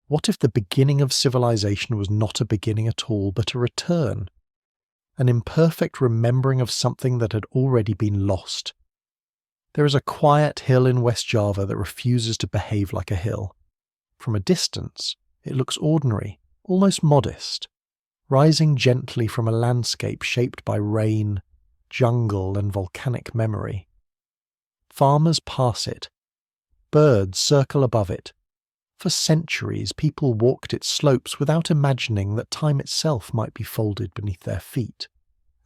What if the beginning of civilization was not a beginning at all, but a return? An imperfect remembering of something that had already been lost. There is a quiet hill in West Java that refuses to behave like a hill. From a distance, it looks ordinary, almost modest, rising gently from a landscape shaped by rain, jungle, and volcanic memory. Farmers pass it. Birds circle above it. For centuries, people walked its slopes without imagining that time itself might be folded beneath their feet.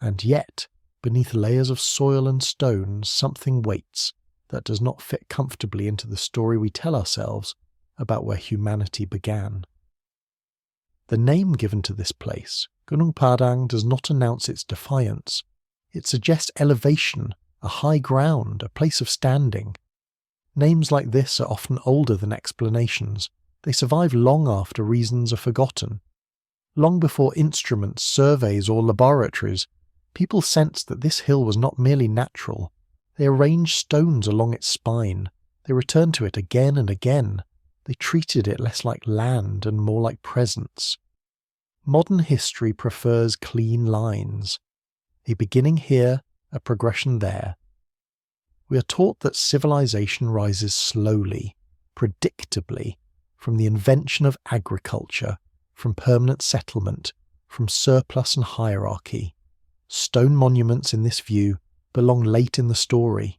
And yet, beneath layers of soil and stone, something waits that does not fit comfortably into the story we tell ourselves about where humanity began. The name given to this place, Gunung Padang, does not announce its defiance. It suggests elevation, a high ground, a place of standing. Names like this are often older than explanations. They survive long after reasons are forgotten. Long before instruments, surveys, or laboratories, people sensed that this hill was not merely natural. They arranged stones along its spine. They returned to it again and again. They treated it less like land and more like presence. Modern history prefers clean lines. A beginning here, a progression there. We are taught that civilization rises slowly, predictably, from the invention of agriculture, from permanent settlement, from surplus and hierarchy. Stone monuments in this view belong late in the story.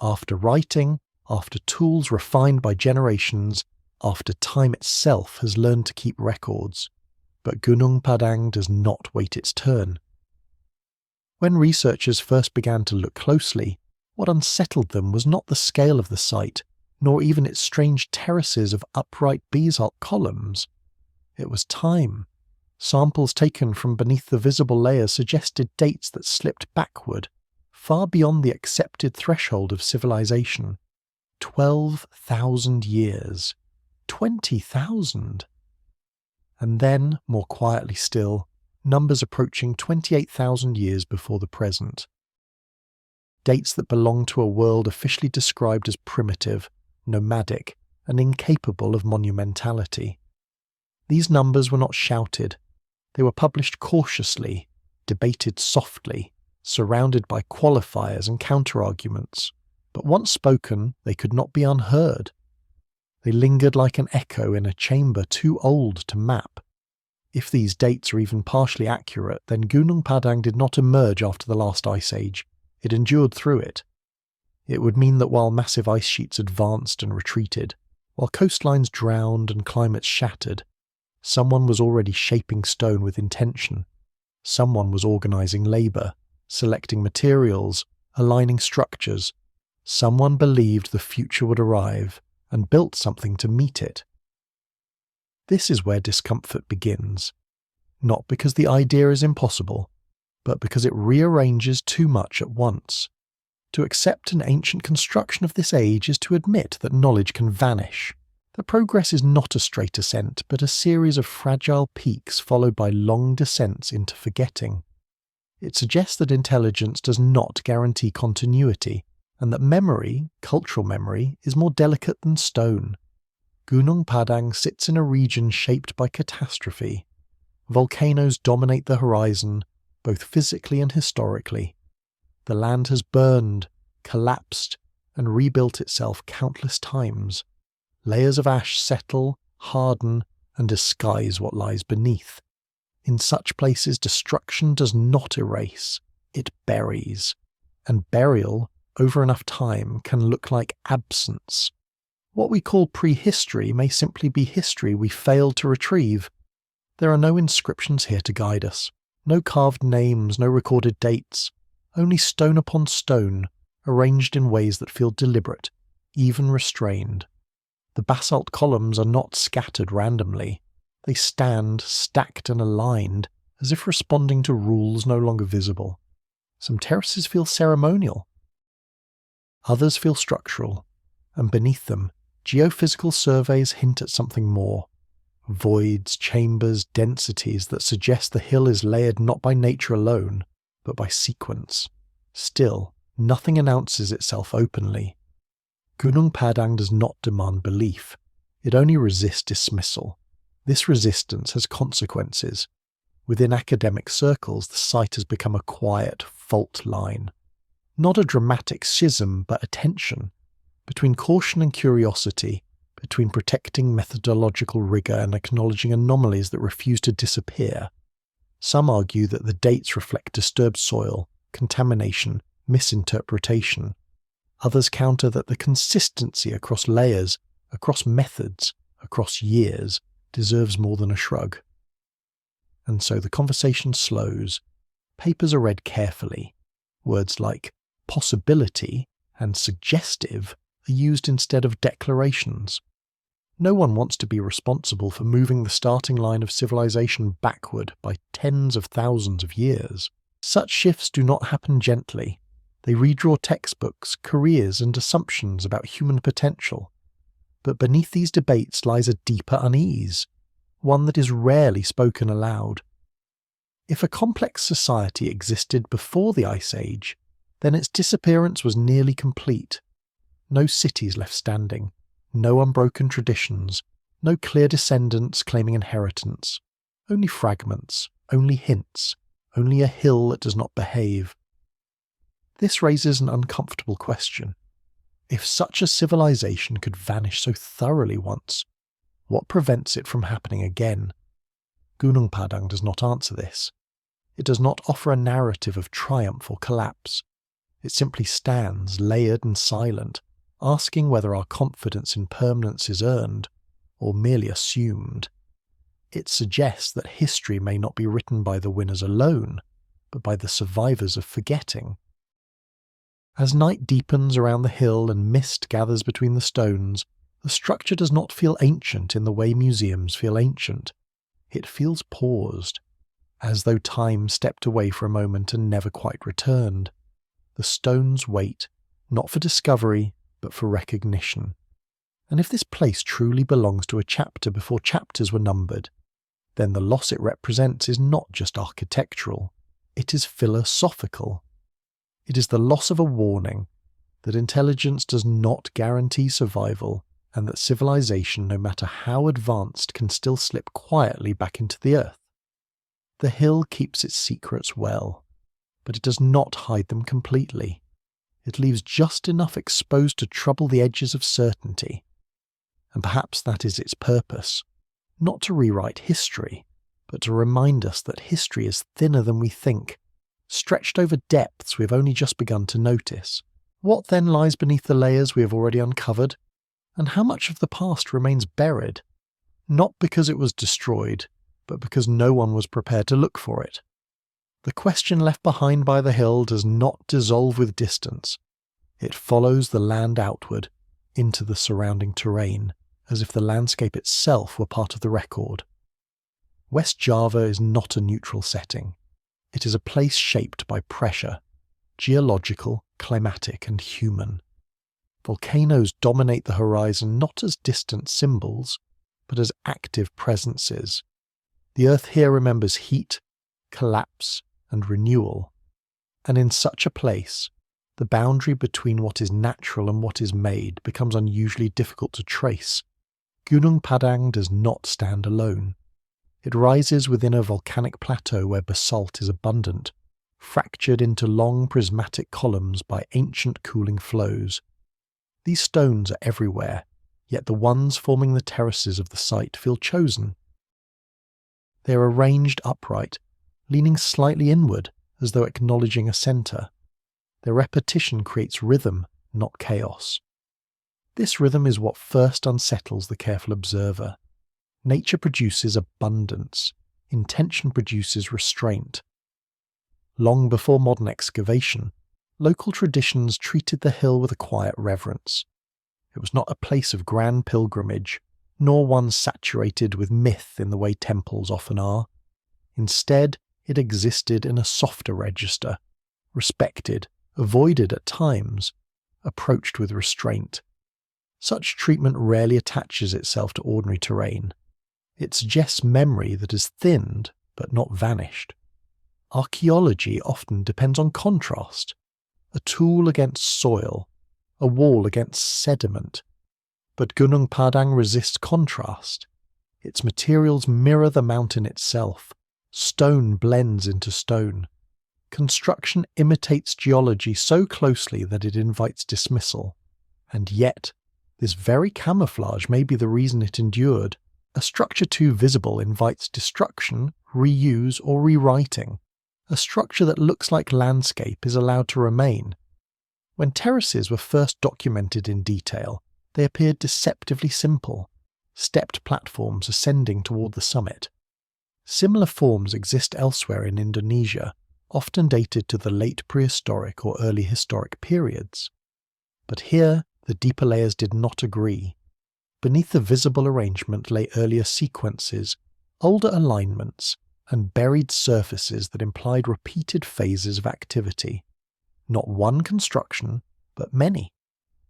After writing, after tools refined by generations, after time itself has learned to keep records. But Gunung Padang does not wait its turn. When researchers first began to look closely, what unsettled them was not the scale of the site, nor even its strange terraces of upright basalt columns. It was time. Samples taken from beneath the visible layers suggested dates that slipped backward, far beyond the accepted threshold of civilization. 12,000 years. 20,000. And then, more quietly still, numbers approaching 28,000 years before the present. Dates that belong to a world officially described as primitive, nomadic, and incapable of monumentality. These numbers were not shouted. They were published cautiously, debated softly, surrounded by qualifiers and counterarguments. But once spoken, they could not be unheard. They lingered like an echo in a chamber too old to map. If these dates are even partially accurate, then Gunung Padang did not emerge after the last ice age. It endured through it. It would mean that while massive ice sheets advanced and retreated, while coastlines drowned and climates shattered, someone was already shaping stone with intention. Someone was organizing labor, selecting materials, aligning structures. Someone believed the future would arrive and built something to meet it. This is where discomfort begins. Not because the idea is impossible, but because it rearranges too much at once. To accept an ancient construction of this age is to admit that knowledge can vanish. That progress is not a straight ascent, but a series of fragile peaks followed by long descents into forgetting. It suggests that intelligence does not guarantee continuity, and that memory, cultural memory, is more delicate than stone. Gunung Padang sits in a region shaped by catastrophe. Volcanoes dominate the horizon, both physically and historically. The land has burned, collapsed, and rebuilt itself countless times. Layers of ash settle, harden, and disguise what lies beneath. In such places, destruction does not erase, it buries. And burial, over enough time, can look like absence. What we call prehistory may simply be history we failed to retrieve. There are no inscriptions here to guide us. No carved names, no recorded dates, only stone upon stone, arranged in ways that feel deliberate, even restrained. The basalt columns are not scattered randomly. They stand, stacked and aligned, as if responding to rules no longer visible. Some terraces feel ceremonial. Others feel structural, and beneath them, geophysical surveys hint at something more. Voids, chambers, densities that suggest the hill is layered not by nature alone, but by sequence. Still, nothing announces itself openly. Gunung Padang does not demand belief. It only resists dismissal. This resistance has consequences. Within academic circles, the site has become a quiet fault line. Not a dramatic schism, but a tension between caution and curiosity, between protecting methodological rigour and acknowledging anomalies that refuse to disappear. Some argue that the dates reflect disturbed soil, contamination, misinterpretation. Others counter that the consistency across layers, across methods, across years, deserves more than a shrug. And so the conversation slows. Papers are read carefully. Words like possibility and suggestive are used instead of declarations. No one wants to be responsible for moving the starting line of civilization backward by tens of thousands of years. Such shifts do not happen gently. They redraw textbooks, careers, and assumptions about human potential. But beneath these debates lies a deeper unease, one that is rarely spoken aloud. If a complex society existed before the Ice Age, then its disappearance was nearly complete. No cities left standing, no unbroken traditions, no clear descendants claiming inheritance, only fragments, only hints, only a hill that does not behave. This raises an uncomfortable question. If such a civilization could vanish so thoroughly once, what prevents it from happening again? Gunung Padang does not answer this. It does not offer a narrative of triumph or collapse. It simply stands, layered and silent, asking whether our confidence in permanence is earned or merely assumed. It suggests that history may not be written by the winners alone, but by the survivors of forgetting. As night deepens around the hill and mist gathers between the stones, the structure does not feel ancient in the way museums feel ancient. It feels paused, as though time stepped away for a moment and never quite returned. The stones wait, not for discovery, but for recognition. And if this place truly belongs to a chapter before chapters were numbered, then the loss it represents is not just architectural, it is philosophical. It is the loss of a warning that intelligence does not guarantee survival, and that civilization, no matter how advanced, can still slip quietly back into the earth. The hill keeps its secrets well, but it does not hide them completely. It leaves just enough exposed to trouble the edges of certainty. And perhaps that is its purpose, not to rewrite history, but to remind us that history is thinner than we think, stretched over depths we have only just begun to notice. What then lies beneath the layers we have already uncovered? And how much of the past remains buried? Not because it was destroyed, but because no one was prepared to look for it. The question left behind by the hill does not dissolve with distance. It follows the land outward, into the surrounding terrain, as if the landscape itself were part of the record. West Java is not a neutral setting. It is a place shaped by pressure, geological, climatic, and human. Volcanoes dominate the horizon not as distant symbols, but as active presences. The earth here remembers heat, collapse, and renewal. And in such a place, the boundary between what is natural and what is made becomes unusually difficult to trace. Gunung Padang does not stand alone. It rises within a volcanic plateau where basalt is abundant, fractured into long prismatic columns by ancient cooling flows. These stones are everywhere, yet the ones forming the terraces of the site feel chosen. They are arranged upright, leaning slightly inward, as though acknowledging a centre. Their repetition creates rhythm, not chaos. This rhythm is what first unsettles the careful observer. Nature produces abundance. Intention produces restraint. Long before modern excavation, local traditions treated the hill with a quiet reverence. It was not a place of grand pilgrimage, nor one saturated with myth in the way temples often are. Instead, it existed in a softer register, respected, avoided at times, approached with restraint. Such treatment rarely attaches itself to ordinary terrain. It suggests memory that has thinned but not vanished. Archaeology often depends on contrast, a tool against soil, a wall against sediment. But Gunung Padang resists contrast. Its materials mirror the mountain itself. Stone blends into stone. Construction imitates geology so closely that it invites dismissal. And yet, this very camouflage may be the reason it endured. A structure too visible invites destruction, reuse, or rewriting. A structure that looks like landscape is allowed to remain. When terraces were first documented in detail, they appeared deceptively simple, stepped platforms ascending toward the summit. Similar forms exist elsewhere in Indonesia, often dated to the late prehistoric or early historic periods. But here, the deeper layers did not agree. Beneath the visible arrangement lay earlier sequences, older alignments, and buried surfaces that implied repeated phases of activity. Not one construction, but many.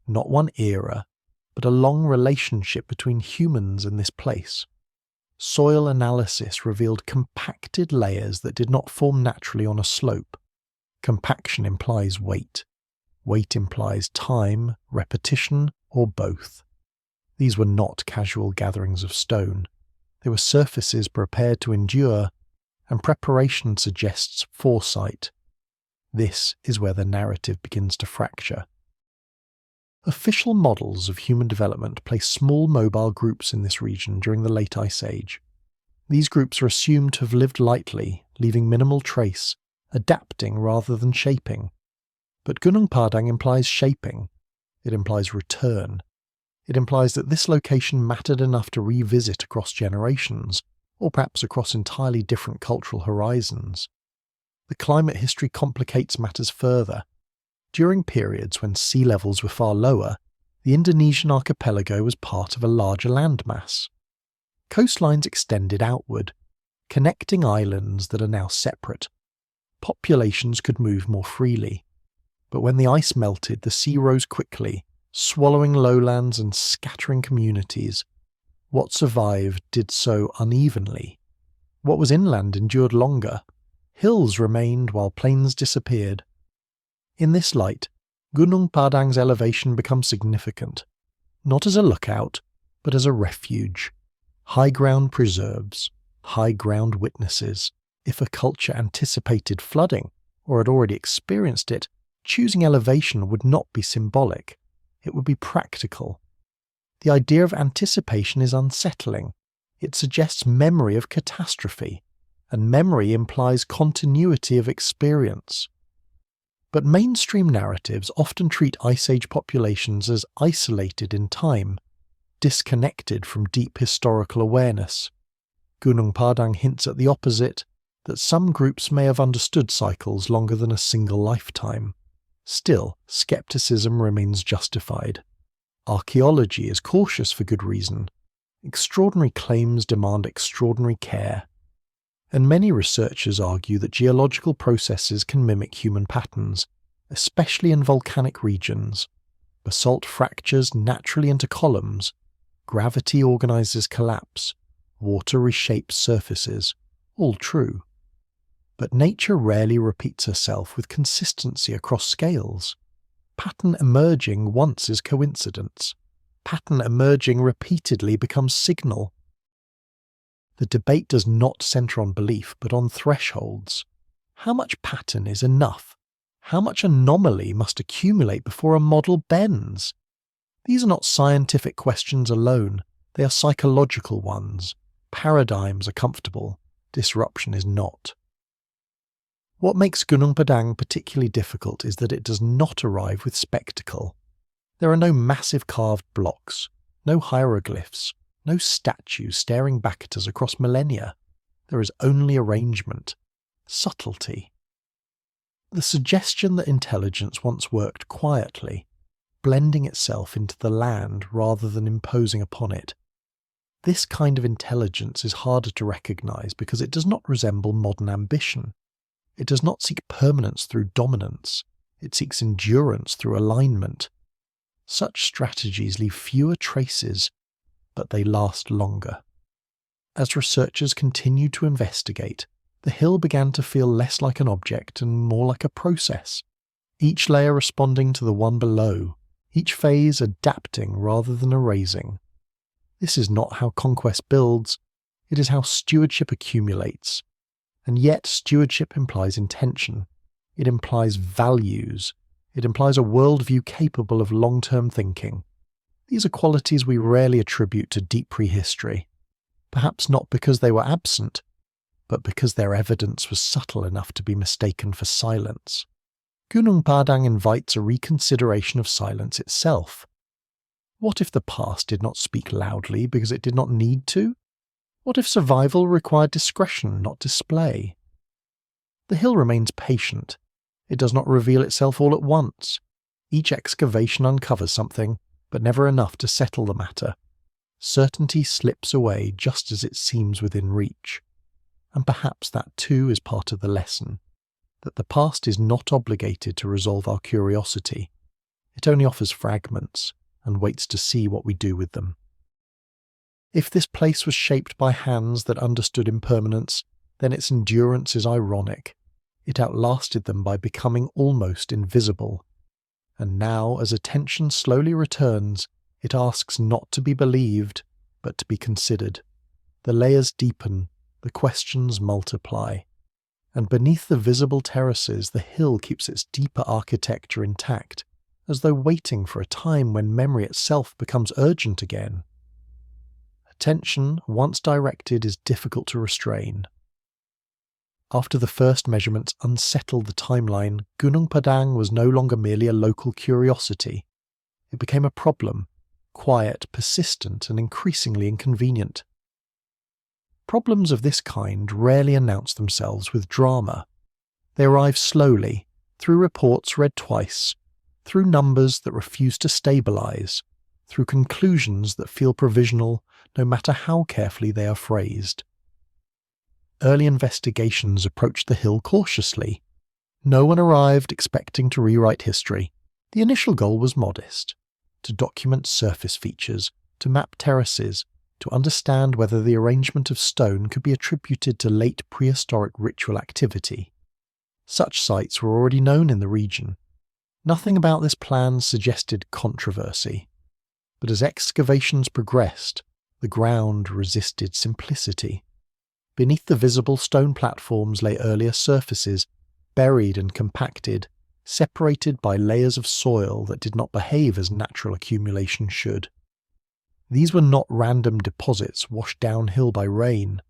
Not one era, but a long relationship between humans and this place. Soil analysis revealed compacted layers that did not form naturally on a slope. Compaction implies weight. Weight implies time, repetition, or both. These were not casual gatherings of stone. They were surfaces prepared to endure, and preparation suggests foresight. This is where the narrative begins to fracture. Official models of human development place small mobile groups in this region during the late Ice Age. These groups are assumed to have lived lightly, leaving minimal trace, adapting rather than shaping. But Gunung Padang implies shaping. It implies return. It implies that this location mattered enough to revisit across generations, or perhaps across entirely different cultural horizons. The climate history complicates matters further. During periods when sea levels were far lower, the Indonesian archipelago was part of a larger landmass. Coastlines extended outward, connecting islands that are now separate. Populations could move more freely. But when the ice melted, the sea rose quickly, swallowing lowlands and scattering communities. What survived did so unevenly. What was inland endured longer. Hills remained while plains disappeared. In this light, Gunung Padang's elevation becomes significant, not as a lookout, but as a refuge. High ground preserves, high ground witnesses. If a culture anticipated flooding, or had already experienced it, choosing elevation would not be symbolic. It would be practical. The idea of anticipation is unsettling. It suggests memory of catastrophe, and memory implies continuity of experience. But mainstream narratives often treat Ice Age populations as isolated in time, disconnected from deep historical awareness. Gunung Padang hints at the opposite, that some groups may have understood cycles longer than a single lifetime. Still, skepticism remains justified. Archaeology is cautious for good reason. Extraordinary claims demand extraordinary care. And many researchers argue that geological processes can mimic human patterns, especially in volcanic regions. Basalt fractures naturally into columns. Gravity organizes collapse. Water reshapes surfaces. All true. But nature rarely repeats herself with consistency across scales. Pattern emerging once is coincidence. Pattern emerging repeatedly becomes signal. The debate does not centre on belief, but on thresholds. How much pattern is enough? How much anomaly must accumulate before a model bends? These are not scientific questions alone, they are psychological ones. Paradigms are comfortable, disruption is not. What makes Gunung Padang particularly difficult is that it does not arrive with spectacle. There are no massive carved blocks, no hieroglyphs, no statues staring back at us across millennia. There is only arrangement, subtlety. The suggestion that intelligence once worked quietly, blending itself into the land rather than imposing upon it. This kind of intelligence is harder to recognize because it does not resemble modern ambition. It does not seek permanence through dominance. It seeks endurance through alignment. Such strategies leave fewer traces, but they last longer. As researchers continued to investigate, the hill began to feel less like an object and more like a process, each layer responding to the one below, each phase adapting rather than erasing. This is not how conquest builds, It is how stewardship accumulates. And yet stewardship implies intention. It implies values. It implies a worldview capable of long-term thinking. These are qualities we rarely attribute to deep prehistory, perhaps not because they were absent, but because their evidence was subtle enough to be mistaken for silence. Gunung Padang invites a reconsideration of silence itself. What if the past did not speak loudly because it did not need to? What if survival required discretion, not display? The hill remains patient. It does not reveal itself all at once. Each excavation uncovers something, but never enough to settle the matter. Certainty slips away just as it seems within reach. And perhaps that too is part of the lesson, that the past is not obligated to resolve our curiosity. It only offers fragments and waits to see what we do with them. If this place was shaped by hands that understood impermanence, then its endurance is ironic. It outlasted them by becoming almost invisible. And now, as attention slowly returns, it asks not to be believed, but to be considered. The layers deepen, the questions multiply. And beneath the visible terraces, the hill keeps its deeper architecture intact, as though waiting for a time when memory itself becomes urgent again. Attention, once directed, is difficult to restrain. After the first measurements unsettled the timeline, Gunung Padang was no longer merely a local curiosity. It became a problem, quiet, persistent, and increasingly inconvenient. Problems of this kind rarely announce themselves with drama. They arrive slowly, through reports read twice, through numbers that refuse to stabilize, through conclusions that feel provisional no matter how carefully they are phrased. Early investigations approached the hill cautiously. No one arrived expecting to rewrite history. The initial goal was modest: to document surface features, to map terraces, to understand whether the arrangement of stone could be attributed to late prehistoric ritual activity. Such sites were already known in the region. Nothing about this plan suggested controversy. But as excavations progressed, the ground resisted simplicity. Beneath the visible stone platforms lay earlier surfaces, buried and compacted, separated by layers of soil that did not behave as natural accumulation should. These were not random deposits washed downhill by rain.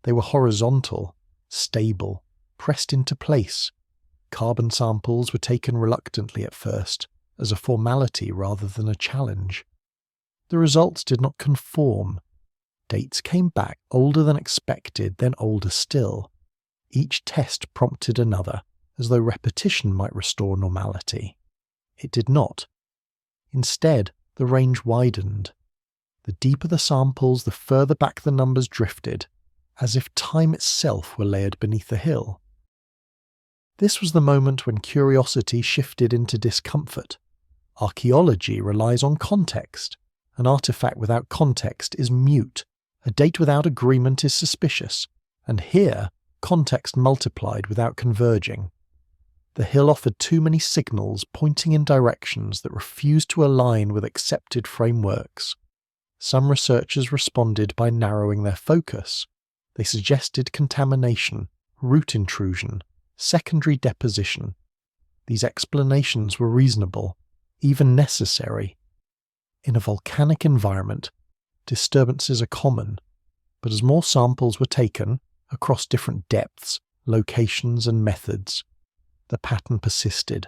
They were horizontal, stable, pressed into place. Carbon samples were taken reluctantly at first, as a formality rather than a challenge. The results did not conform. Dates came back older than expected, then older still. Each test prompted another, as though repetition might restore normality. It did not. Instead, the range widened. The deeper the samples, the further back the numbers drifted, as if time itself were layered beneath the hill. This was the moment when curiosity shifted into discomfort. Archaeology relies on context. An artifact without context is mute. A date without agreement is suspicious. And here, context multiplied without converging. The hill offered too many signals pointing in directions that refused to align with accepted frameworks. Some researchers responded by narrowing their focus. They suggested contamination, root intrusion, secondary deposition. These explanations were reasonable, even necessary. In a volcanic environment, disturbances are common, but as more samples were taken, across different depths, locations and methods, the pattern persisted.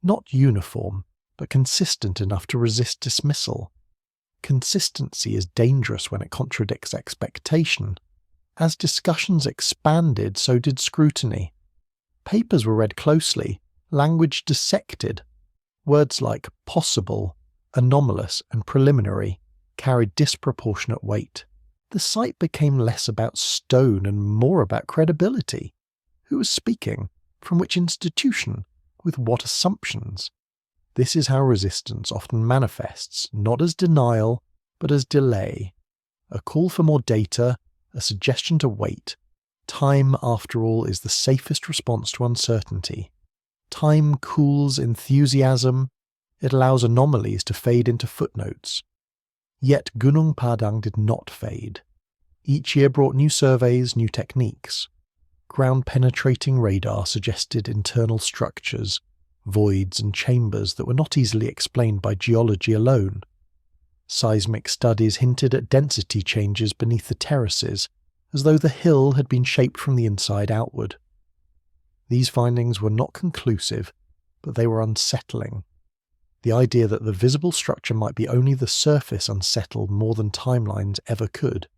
Not uniform, but consistent enough to resist dismissal. Consistency is dangerous when it contradicts expectation. As discussions expanded, so did scrutiny. Papers were read closely, language dissected. Words like possible, anomalous and preliminary carried disproportionate weight. The site became less about stone and more about credibility. Who was speaking? From which institution? With what assumptions? This is how resistance often manifests, not as denial, but as delay. A call for more data, a suggestion to wait. Time, after all, is the safest response to uncertainty. Time cools enthusiasm. It allows anomalies to fade into footnotes. Yet Gunung Padang did not fade. Each year brought new surveys, new techniques. Ground-penetrating radar suggested internal structures, voids and chambers that were not easily explained by geology alone. Seismic studies hinted at density changes beneath the terraces, as though the hill had been shaped from the inside outward. These findings were not conclusive, but they were unsettling. The idea that the visible structure might be only the surface unsettled more than timelines ever could.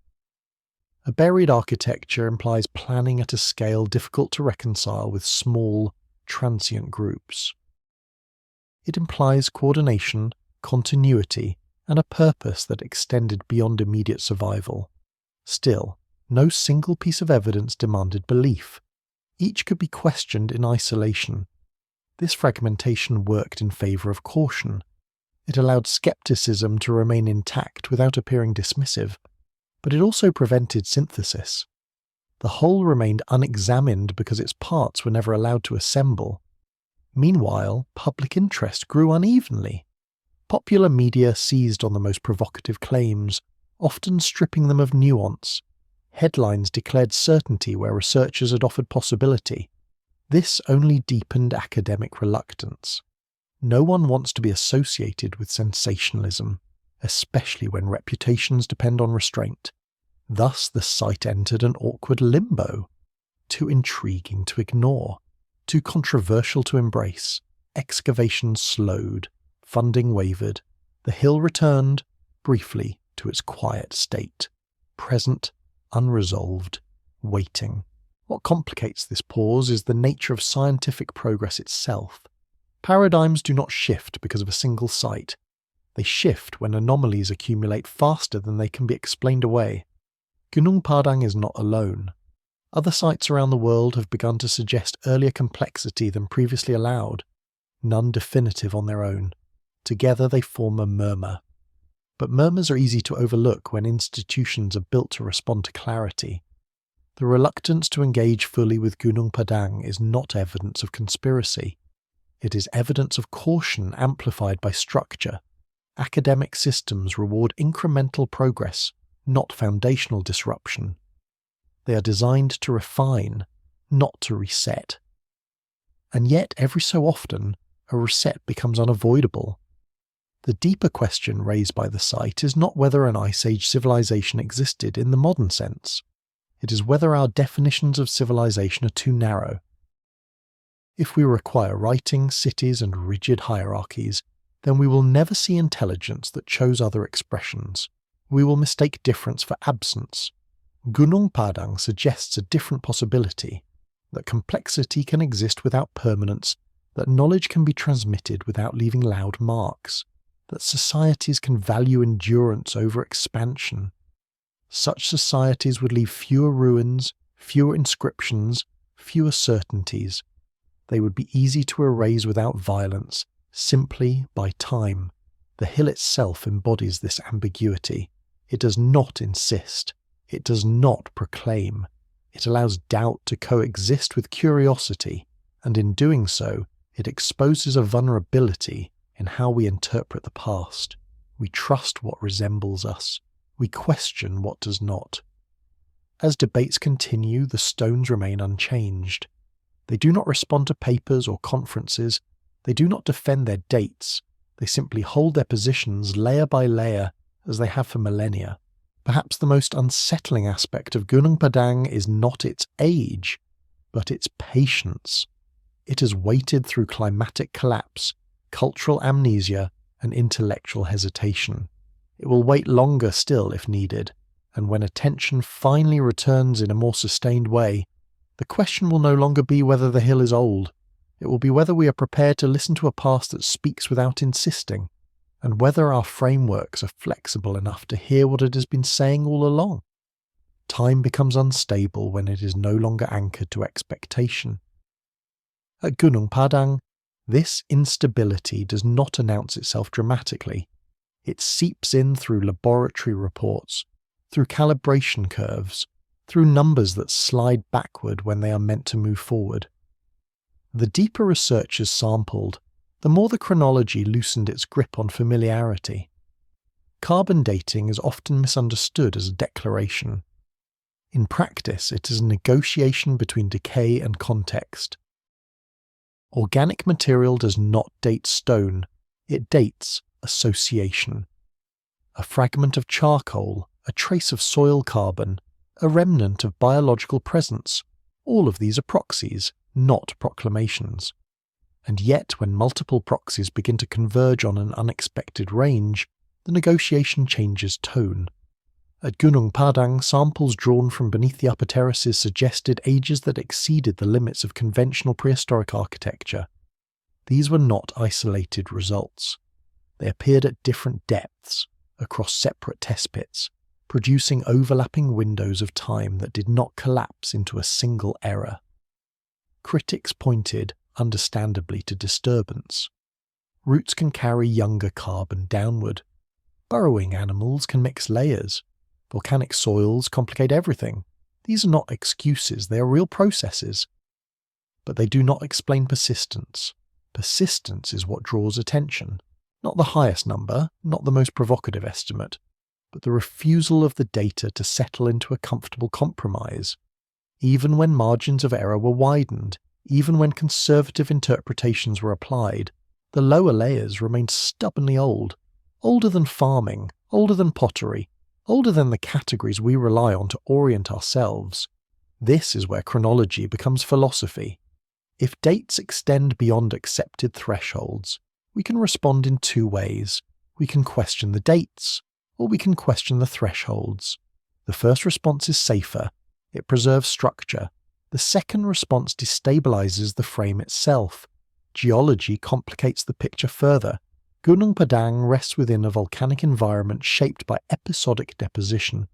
A buried architecture implies planning at a scale difficult to reconcile with small, transient groups. It implies coordination, continuity, and a purpose that extended beyond immediate survival. Still, no single piece of evidence demanded belief. Each could be questioned in isolation. This fragmentation worked in favour of caution. It allowed skepticism to remain intact without appearing dismissive, but it also prevented synthesis. The whole remained unexamined because its parts were never allowed to assemble. Meanwhile, public interest grew unevenly. Popular media seized on the most provocative claims, often stripping them of nuance. Headlines declared certainty where researchers had offered possibility. This only deepened academic reluctance. No one wants to be associated with sensationalism, especially when reputations depend on restraint. Thus the site entered an awkward limbo. Too intriguing to ignore, too controversial to embrace. Excavations slowed, funding wavered. The hill returned, briefly, to its quiet state. Present, unresolved, waiting. What complicates this pause is the nature of scientific progress itself. Paradigms do not shift because of a single site. They shift when anomalies accumulate faster than they can be explained away. Gunung Padang is not alone. Other sites around the world have begun to suggest earlier complexity than previously allowed, none definitive on their own. Together they form a murmur. But murmurs are easy to overlook when institutions are built to respond to clarity. The reluctance to engage fully with Gunung Padang is not evidence of conspiracy. It is evidence of caution amplified by structure. Academic systems reward incremental progress, not foundational disruption. They are designed to refine, not to reset. And yet, every so often, a reset becomes unavoidable. The deeper question raised by the site is not whether an Ice Age civilization existed in the modern sense. It is whether our definitions of civilization are too narrow. If we require writing, cities, and rigid hierarchies, then we will never see intelligence that chose other expressions. We will mistake difference for absence. Gunung Padang suggests a different possibility, that complexity can exist without permanence, that knowledge can be transmitted without leaving loud marks, that societies can value endurance over expansion. Such societies would leave fewer ruins, fewer inscriptions, fewer certainties. They would be easy to erase without violence, simply by time. The hill itself embodies this ambiguity. It does not insist. It does not proclaim. It allows doubt to coexist with curiosity, and in doing so, it exposes a vulnerability in how we interpret the past. We trust what resembles us. We question what does not. As debates continue, the stones remain unchanged. They do not respond to papers or conferences. They do not defend their dates. They simply hold their positions layer by layer, as they have for millennia. Perhaps the most unsettling aspect of Gunung Padang is not its age, but its patience. It has waited through climatic collapse, cultural amnesia, and intellectual hesitation. It will wait longer still if needed, and when attention finally returns in a more sustained way, the question will no longer be whether the hill is old. It will be whether we are prepared to listen to a past that speaks without insisting, and whether our frameworks are flexible enough to hear what it has been saying all along. Time becomes unstable when it is no longer anchored to expectation. At Gunung Padang, this instability does not announce itself dramatically. It seeps in through laboratory reports, through calibration curves, through numbers that slide backward when they are meant to move forward. The deeper research is sampled, the more the chronology loosened its grip on familiarity. Carbon dating is often misunderstood as a declaration. In practice, it is a negotiation between decay and context. Organic material does not date stone, it dates association. A fragment of charcoal, a trace of soil carbon, a remnant of biological presence, all of these are proxies, not proclamations. And yet, when multiple proxies begin to converge on an unexpected range, the negotiation changes tone. At Gunung Padang, samples drawn from beneath the upper terraces suggested ages that exceeded the limits of conventional prehistoric architecture. These were not isolated results. They appeared at different depths, across separate test pits, producing overlapping windows of time that did not collapse into a single error. Critics pointed, understandably, to disturbance. Roots can carry younger carbon downward. Burrowing animals can mix layers. Volcanic soils complicate everything. These are not excuses, they are real processes. But they do not explain persistence. Persistence is what draws attention. Not the highest number, not the most provocative estimate, but the refusal of the data to settle into a comfortable compromise. Even when margins of error were widened, even when conservative interpretations were applied, the lower layers remained stubbornly old. Older than farming, older than pottery, older than the categories we rely on to orient ourselves. This is where chronology becomes philosophy. If dates extend beyond accepted thresholds, we can respond in two ways. We can question the dates, or we can question the thresholds. The first response is safer. It preserves structure. The second response destabilizes the frame itself. Geology complicates the picture further. Gunung Padang rests within a volcanic environment shaped by episodic deposition.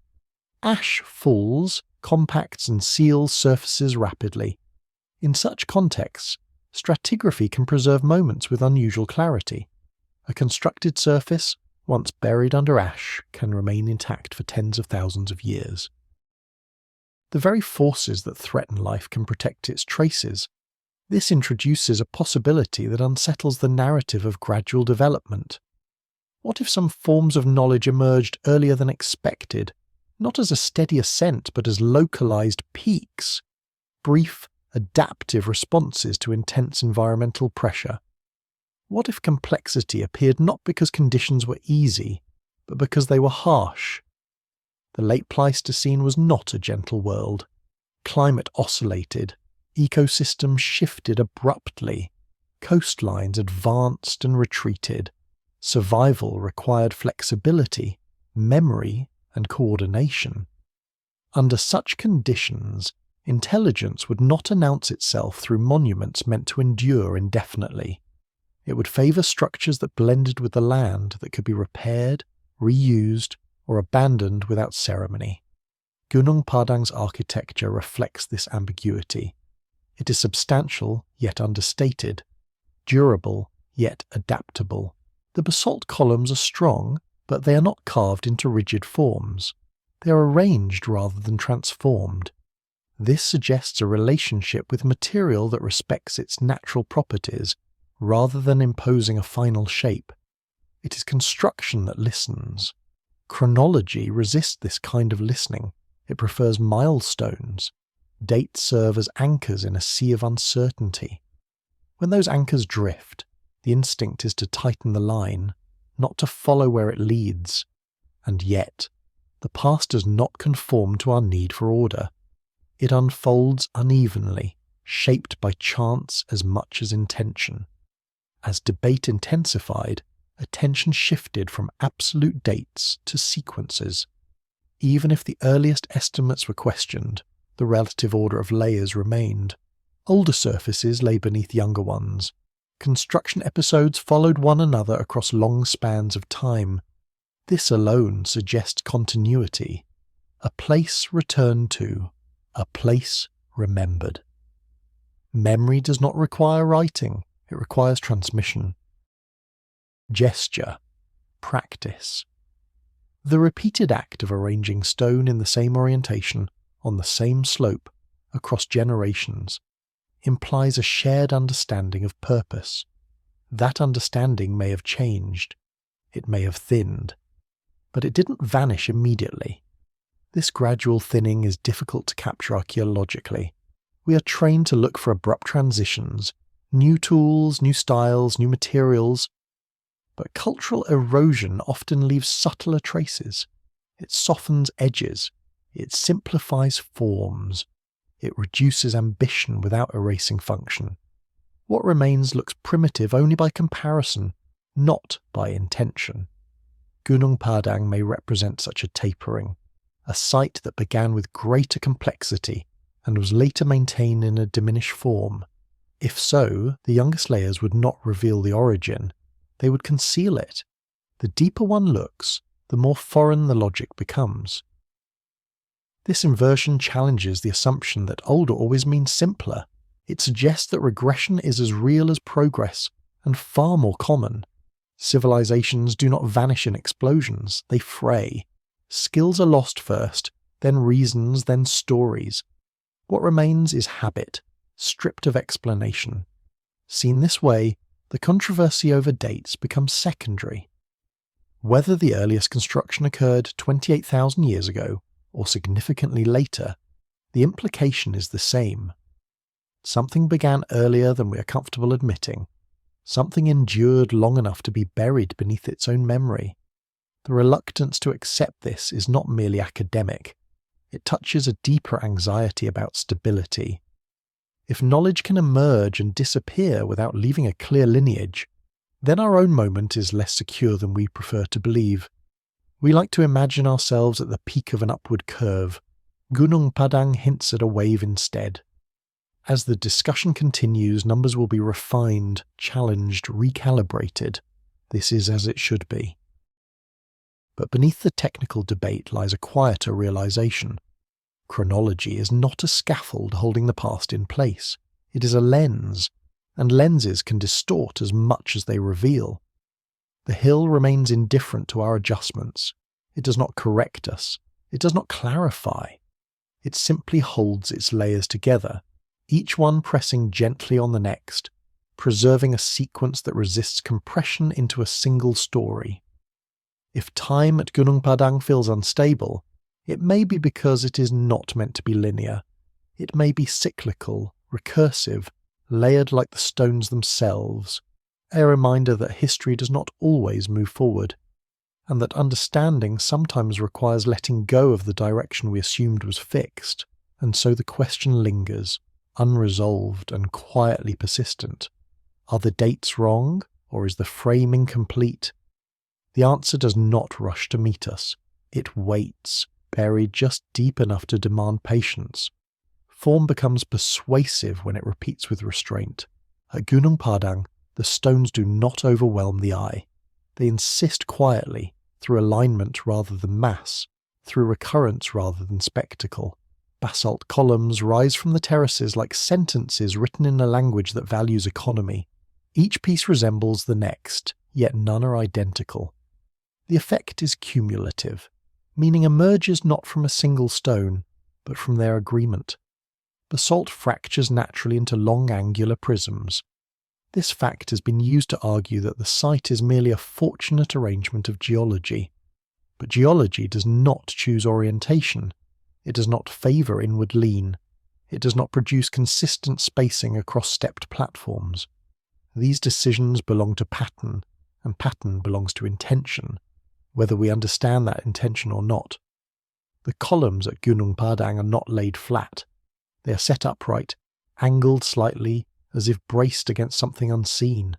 Ash falls, compacts and seals surfaces rapidly. In such contexts, stratigraphy can preserve moments with unusual clarity. A constructed surface, once buried under ash, can remain intact for tens of thousands of years. The very forces that threaten life can protect its traces. This introduces a possibility that unsettles the narrative of gradual development. What if some forms of knowledge emerged earlier than expected, not as a steady ascent but as localized peaks, brief, adaptive responses to intense environmental pressure? What if complexity appeared not because conditions were easy, but because they were harsh? The late Pleistocene was not a gentle world. Climate oscillated. Ecosystems shifted abruptly. Coastlines advanced and retreated. Survival required flexibility, memory, and coordination. Under such conditions, intelligence would not announce itself through monuments meant to endure indefinitely. It would favour structures that blended with the land, that could be repaired, reused, or abandoned without ceremony. Gunung Padang's architecture reflects this ambiguity. It is substantial, yet understated, durable, yet adaptable. The basalt columns are strong, but they are not carved into rigid forms. They are arranged rather than transformed. This suggests a relationship with material that respects its natural properties, rather than imposing a final shape. It is construction that listens. Chronology resists this kind of listening. It prefers milestones. Dates serve as anchors in a sea of uncertainty. When those anchors drift, the instinct is to tighten the line, not to follow where it leads. And yet, the past does not conform to our need for order. It unfolds unevenly, shaped by chance as much as intention. As debate intensified, attention shifted from absolute dates to sequences. Even if the earliest estimates were questioned, the relative order of layers remained. Older surfaces lay beneath younger ones. Construction episodes followed one another across long spans of time. This alone suggests continuity. A place returned to, a place remembered. Memory does not require writing, it requires transmission. Gesture, practice. The repeated act of arranging stone in the same orientation, on the same slope, across generations, implies a shared understanding of purpose. That understanding may have changed, it may have thinned, but it didn't vanish immediately. This gradual thinning is difficult to capture archaeologically. We are trained to look for abrupt transitions, new tools, new styles, new materials. But cultural erosion often leaves subtler traces. It softens edges. It simplifies forms. It reduces ambition without erasing function. What remains looks primitive only by comparison, not by intention. Gunung Padang may represent such a tapering, a site that began with greater complexity and was later maintained in a diminished form. If so, the youngest layers would not reveal the origin. They would conceal it. The deeper one looks, the more foreign the logic becomes. This inversion challenges the assumption that older always means simpler. It suggests that regression is as real as progress, and far more common. Civilizations do not vanish in explosions, they fray. Skills are lost first, then reasons, then stories. What remains is habit, stripped of explanation. Seen this way, the controversy over dates becomes secondary. Whether the earliest construction occurred 28,000 years ago, or significantly later, the implication is the same. Something began earlier than we are comfortable admitting. Something endured long enough to be buried beneath its own memory. The reluctance to accept this is not merely academic. It touches a deeper anxiety about stability. If knowledge can emerge and disappear without leaving a clear lineage, then our own moment is less secure than we prefer to believe. We like to imagine ourselves at the peak of an upward curve. Gunung Padang hints at a wave instead. As the discussion continues, numbers will be refined, challenged, recalibrated. This is as it should be. But beneath the technical debate lies a quieter realization. Chronology is not a scaffold holding the past in place. It is a lens, and lenses can distort as much as they reveal. The hill remains indifferent to our adjustments. It does not correct us. It does not clarify. It simply holds its layers together, each one pressing gently on the next, preserving a sequence that resists compression into a single story. If time at Gunung Padang feels unstable, it may be because it is not meant to be linear. It may be cyclical, recursive, layered like the stones themselves, a reminder that history does not always move forward, and that understanding sometimes requires letting go of the direction we assumed was fixed, and so the question lingers, unresolved and quietly persistent. Are the dates wrong, or is the frame incomplete? The answer does not rush to meet us. It waits, buried just deep enough to demand patience. Form becomes persuasive when it repeats with restraint. At Gunung Padang, the stones do not overwhelm the eye. They insist quietly, through alignment rather than mass, through recurrence rather than spectacle. Basalt columns rise from the terraces like sentences written in a language that values economy. Each piece resembles the next, yet none are identical. The effect is cumulative. Meaning emerges not from a single stone, but from their agreement. Basalt fractures naturally into long angular prisms. This fact has been used to argue that the site is merely a fortunate arrangement of geology. But geology does not choose orientation. It does not favour inward lean. It does not produce consistent spacing across stepped platforms. These decisions belong to pattern, and pattern belongs to intention, whether we understand that intention or not. The columns at Gunung Padang are not laid flat. They are set upright, angled slightly, as if braced against something unseen.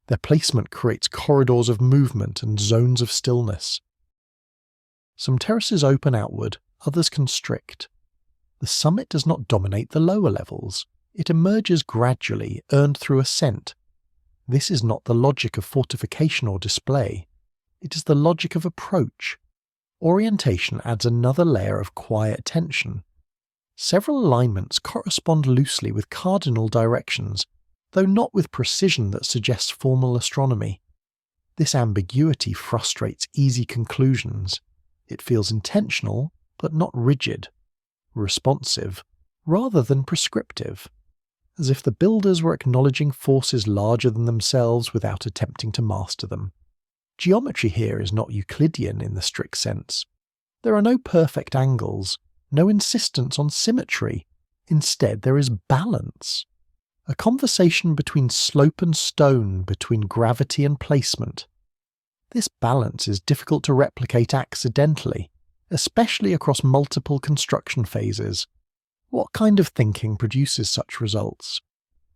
Their placement creates corridors of movement and zones of stillness. Some terraces open outward, others constrict. The summit does not dominate the lower levels. It emerges gradually, earned through ascent. This is not the logic of fortification or display. It is the logic of approach. Orientation adds another layer of quiet tension. Several alignments correspond loosely with cardinal directions, though not with precision that suggests formal astronomy. This ambiguity frustrates easy conclusions. It feels intentional, but not rigid, responsive, rather than prescriptive, as if the builders were acknowledging forces larger than themselves without attempting to master them. Geometry here is not Euclidean in the strict sense. There are no perfect angles, no insistence on symmetry. Instead, there is balance. A conversation between slope and stone, between gravity and placement. This balance is difficult to replicate accidentally, especially across multiple construction phases. What kind of thinking produces such results?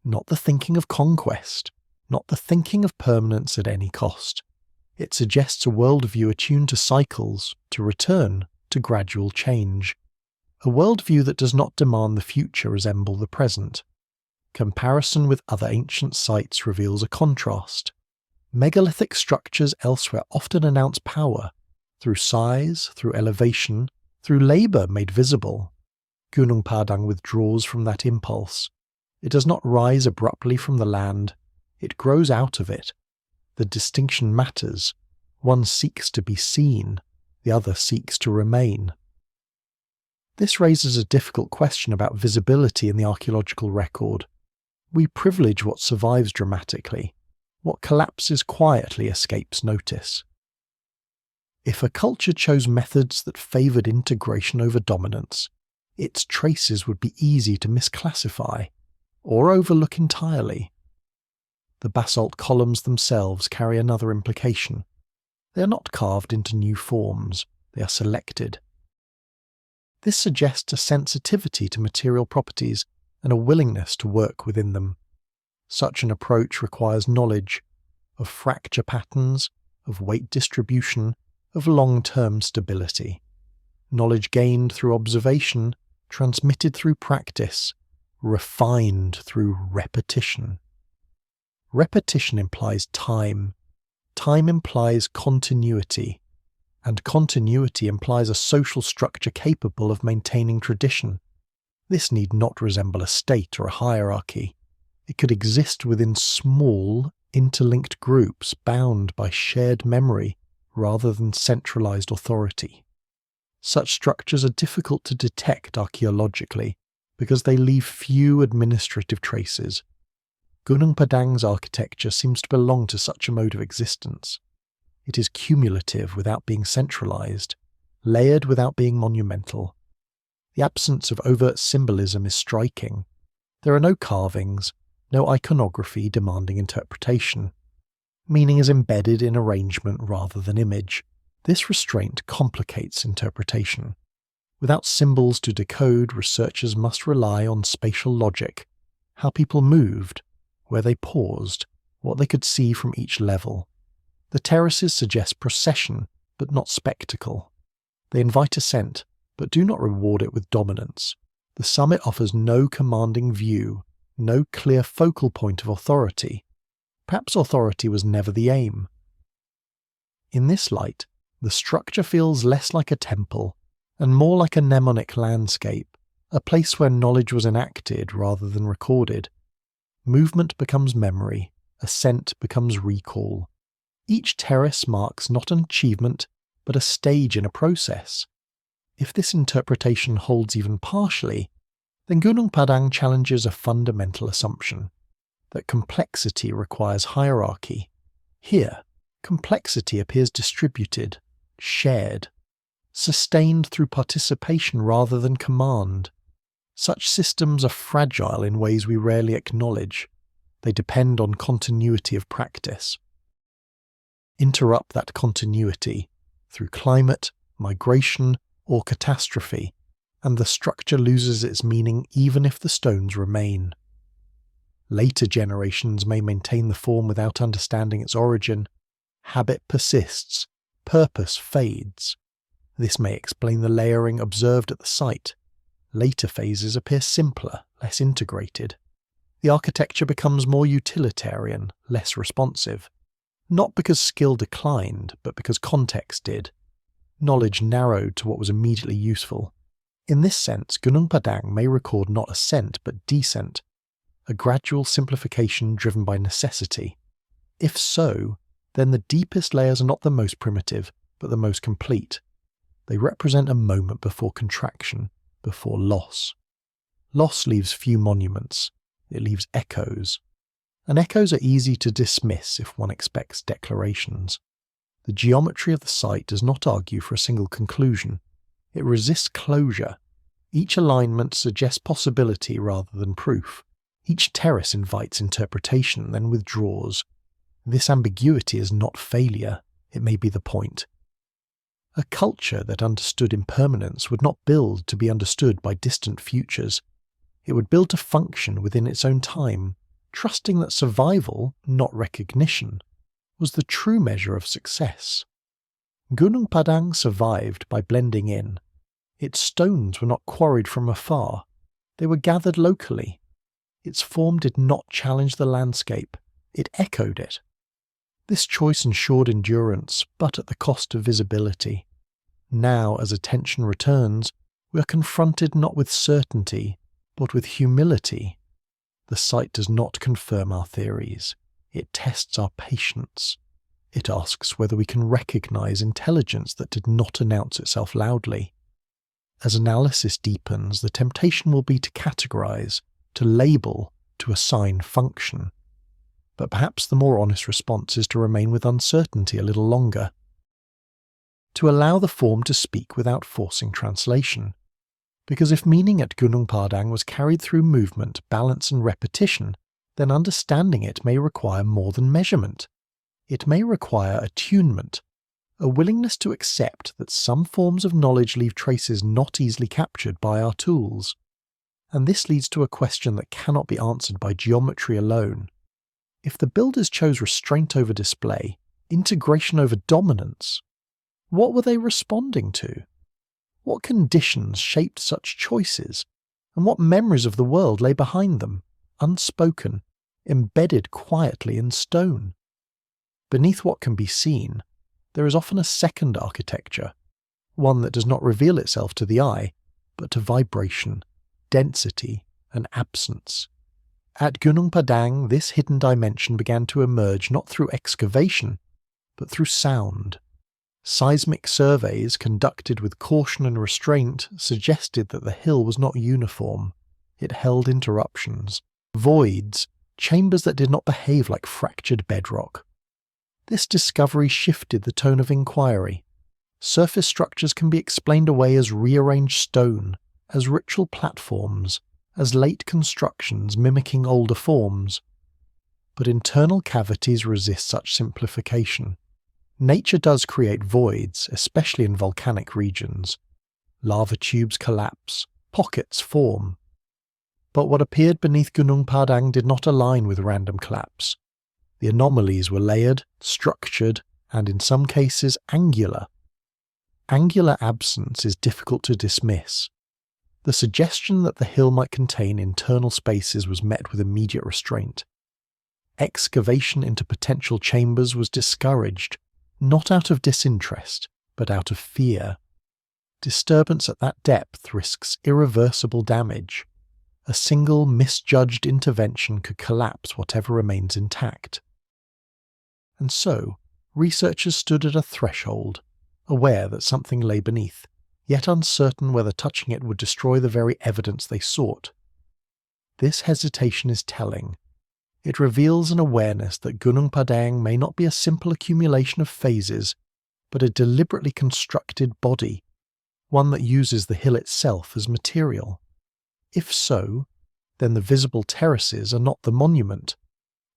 Not the thinking of conquest, not the thinking of permanence at any cost. It suggests a worldview attuned to cycles, to return, to gradual change. A worldview that does not demand the future resemble the present. Comparison with other ancient sites reveals a contrast. Megalithic structures elsewhere often announce power, through size, through elevation, through labour made visible. Gunung Padang withdraws from that impulse. It does not rise abruptly from the land, it grows out of it. The distinction matters. One seeks to be seen, the other seeks to remain. This raises a difficult question about visibility in the archaeological record. We privilege what survives dramatically. What collapses quietly escapes notice. If a culture chose methods that favoured integration over dominance, its traces would be easy to misclassify, or overlook entirely. The basalt columns themselves carry another implication. They are not carved into new forms, they are selected. This suggests a sensitivity to material properties and a willingness to work within them. Such an approach requires knowledge of fracture patterns, of weight distribution, of long-term stability. Knowledge gained through observation, transmitted through practice, refined through repetition. Repetition implies time. Time implies continuity. And continuity implies a social structure capable of maintaining tradition. This need not resemble a state or a hierarchy. It could exist within small, interlinked groups bound by shared memory rather than centralized authority. Such structures are difficult to detect archaeologically because they leave few administrative traces. Gunung Padang's architecture seems to belong to such a mode of existence. It is cumulative without being centralized, layered without being monumental. The absence of overt symbolism is striking. There are no carvings, no iconography demanding interpretation. Meaning is embedded in arrangement rather than image. This restraint complicates interpretation. Without symbols to decode, researchers must rely on spatial logic, how people moved, where they paused, what they could see from each level. The terraces suggest procession, but not spectacle. They invite ascent, but do not reward it with dominance. The summit offers no commanding view, no clear focal point of authority. Perhaps authority was never the aim. In this light, the structure feels less like a temple and more like a mnemonic landscape, a place where knowledge was enacted rather than recorded. Movement becomes memory, ascent becomes recall. Each terrace marks not an achievement, but a stage in a process. If this interpretation holds even partially, then Gunung Padang challenges a fundamental assumption, that complexity requires hierarchy. Here, complexity appears distributed, shared, sustained through participation rather than command. Such systems are fragile in ways we rarely acknowledge. They depend on continuity of practice. Interrupt that continuity through climate, migration, or catastrophe, and the structure loses its meaning even if the stones remain. Later generations may maintain the form without understanding its origin. Habit persists, purpose fades. This may explain the layering observed at the site. Later phases appear simpler, less integrated. The architecture becomes more utilitarian, less responsive. Not because skill declined, but because context did. Knowledge narrowed to what was immediately useful. In this sense, Gunung Padang may record not ascent but descent, a gradual simplification driven by necessity. If so, then the deepest layers are not the most primitive, but the most complete. They represent a moment before contraction, before loss. Loss leaves few monuments. It leaves echoes. And echoes are easy to dismiss if one expects declarations. The geometry of the site does not argue for a single conclusion. It resists closure. Each alignment suggests possibility rather than proof. Each terrace invites interpretation, then withdraws. This ambiguity is not failure, it may be the point. A culture that understood impermanence would not build to be understood by distant futures. It would build to function within its own time, trusting that survival, not recognition, was the true measure of success. Gunung Padang survived by blending in. Its stones were not quarried from afar, they were gathered locally. Its form did not challenge the landscape, it echoed it. This choice ensured endurance, but at the cost of visibility. Now, as attention returns, we are confronted not with certainty, but with humility. The site does not confirm our theories. It tests our patience. It asks whether we can recognize intelligence that did not announce itself loudly. As analysis deepens, the temptation will be to categorize, to label, to assign function. But perhaps the more honest response is to remain with uncertainty a little longer. To allow the form to speak without forcing translation. Because if meaning at Gunung Padang was carried through movement, balance and repetition, then understanding it may require more than measurement. It may require attunement, a willingness to accept that some forms of knowledge leave traces not easily captured by our tools. And this leads to a question that cannot be answered by geometry alone. If the builders chose restraint over display, integration over dominance, what were they responding to? What conditions shaped such choices, and what memories of the world lay behind them, unspoken, embedded quietly in stone? Beneath what can be seen, there is often a second architecture, one that does not reveal itself to the eye, but to vibration, density, and absence. At Gunung Padang, this hidden dimension began to emerge not through excavation, but through sound. Seismic surveys conducted with caution and restraint suggested that the hill was not uniform. It held interruptions, voids, chambers that did not behave like fractured bedrock. This discovery shifted the tone of inquiry. Surface structures can be explained away as rearranged stone, as ritual platforms, as late constructions mimicking older forms. But internal cavities resist such simplification. Nature does create voids, especially in volcanic regions. Lava tubes collapse, pockets form. But what appeared beneath Gunung Padang did not align with random collapse. The anomalies were layered, structured, and in some cases angular. Angular absence is difficult to dismiss. The suggestion that the hill might contain internal spaces was met with immediate restraint. Excavation into potential chambers was discouraged, not out of disinterest, but out of fear. Disturbance at that depth risks irreversible damage. A single misjudged intervention could collapse whatever remains intact. And so, researchers stood at a threshold, aware that something lay beneath, yet uncertain whether touching it would destroy the very evidence they sought. This hesitation is telling. It reveals an awareness that Gunung Padang may not be a simple accumulation of phases, but a deliberately constructed body, one that uses the hill itself as material. If so, then the visible terraces are not the monument.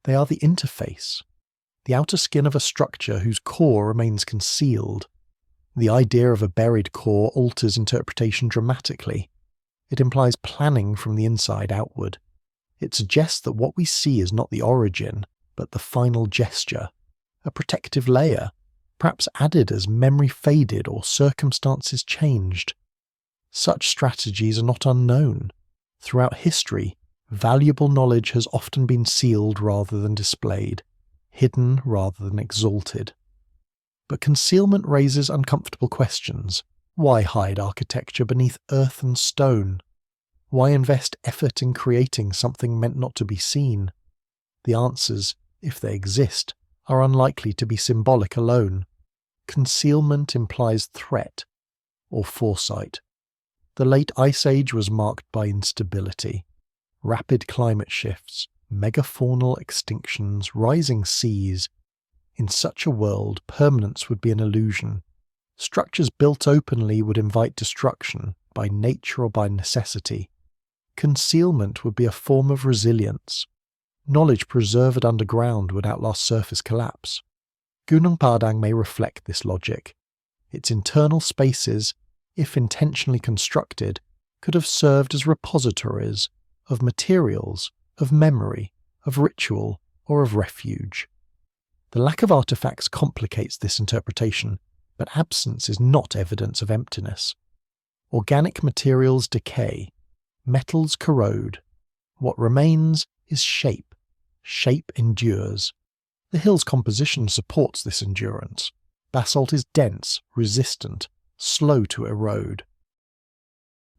They are the interface, the outer skin of a structure whose core remains concealed. The idea of a buried core alters interpretation dramatically. It implies planning from the inside outward. It suggests that what we see is not the origin, but the final gesture, a protective layer, perhaps added as memory faded or circumstances changed. Such strategies are not unknown. Throughout history, valuable knowledge has often been sealed rather than displayed, hidden rather than exalted. But concealment raises uncomfortable questions. Why hide architecture beneath earth and stone? Why invest effort in creating something meant not to be seen? The answers, if they exist, are unlikely to be symbolic alone. Concealment implies threat or foresight. The late Ice Age was marked by instability, rapid climate shifts, megafaunal extinctions, rising seas. In such a world, permanence would be an illusion. Structures built openly would invite destruction, by nature or by necessity. Concealment would be a form of resilience. Knowledge preserved underground would outlast surface collapse. Gunung Padang may reflect this logic. Its internal spaces, if intentionally constructed, could have served as repositories of materials, of memory, of ritual, or of refuge. The lack of artifacts complicates this interpretation, but absence is not evidence of emptiness. Organic materials decay, metals corrode. What remains is shape. Shape endures. The hill's composition supports this endurance. Basalt is dense, resistant, slow to erode.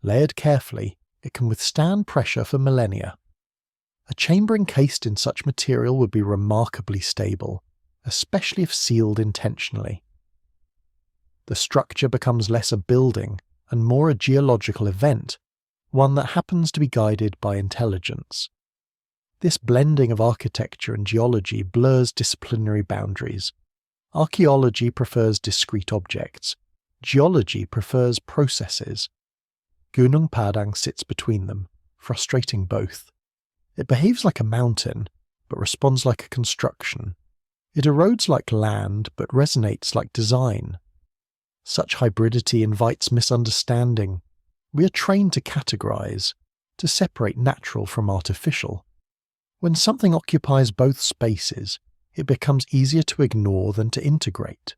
Layered carefully, it can withstand pressure for millennia. A chamber encased in such material would be remarkably stable, especially if sealed intentionally. The structure becomes less a building and more a geological event, one that happens to be guided by intelligence. This blending of architecture and geology blurs disciplinary boundaries. Archaeology prefers discrete objects. Geology prefers processes. Gunung Padang sits between them, frustrating both. It behaves like a mountain, but responds like a construction. It erodes like land, but resonates like design. Such hybridity invites misunderstanding. We are trained to categorize, to separate natural from artificial. When something occupies both spaces, it becomes easier to ignore than to integrate.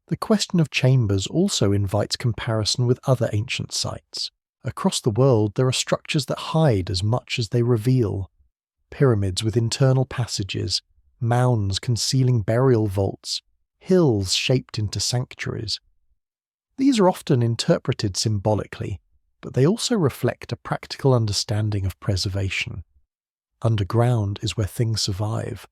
The question of chambers also invites comparison with other ancient sites. Across the world, there are structures that hide as much as they reveal. Pyramids with internal passages, mounds concealing burial vaults, hills shaped into sanctuaries. These are often interpreted symbolically, but they also reflect a practical understanding of preservation. Underground is where things survive.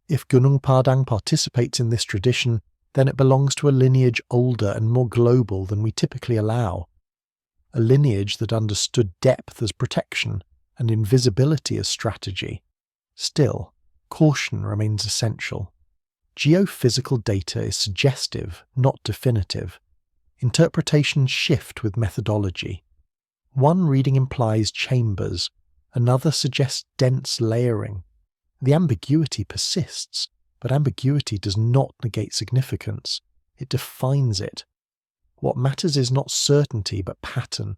If Gunung Padang participates in this tradition, then it belongs to a lineage older and more global than we typically allow. A lineage that understood depth as protection and invisibility as strategy. Still, caution remains essential. Geophysical data is suggestive, not definitive. Interpretations shift with methodology. One reading implies chambers, another suggests dense layering. The ambiguity persists, but ambiguity does not negate significance. It defines it. What matters is not certainty but pattern.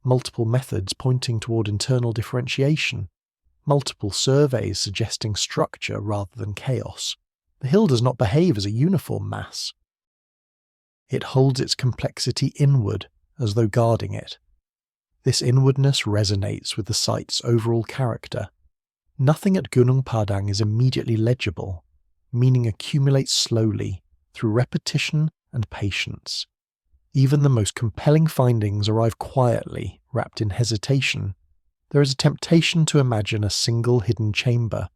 Multiple methods pointing toward internal differentiation. Multiple surveys suggesting structure rather than chaos. The hill does not behave as a uniform mass. It holds its complexity inward, as though guarding it. This inwardness resonates with the site's overall character. Nothing at Gunung Padang is immediately legible. Meaning accumulates slowly, through repetition and patience. Even the most compelling findings arrive quietly, wrapped in hesitation. There is a temptation to imagine a single hidden chamber,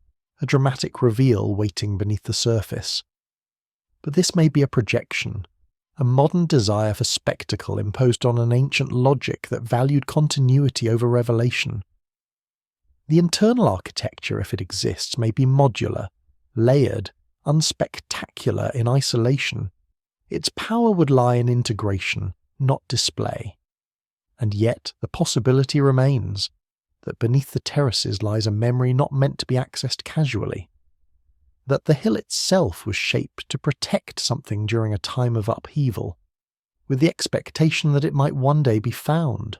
a dramatic reveal waiting beneath the surface. But this may be a projection, a modern desire for spectacle imposed on an ancient logic that valued continuity over revelation. The internal architecture, if it exists, may be modular, layered, unspectacular in isolation. Its power would lie in integration, not display. And yet the possibility remains that beneath the terraces lies a memory not meant to be accessed casually. That the hill itself was shaped to protect something during a time of upheaval, with the expectation that it might one day be found,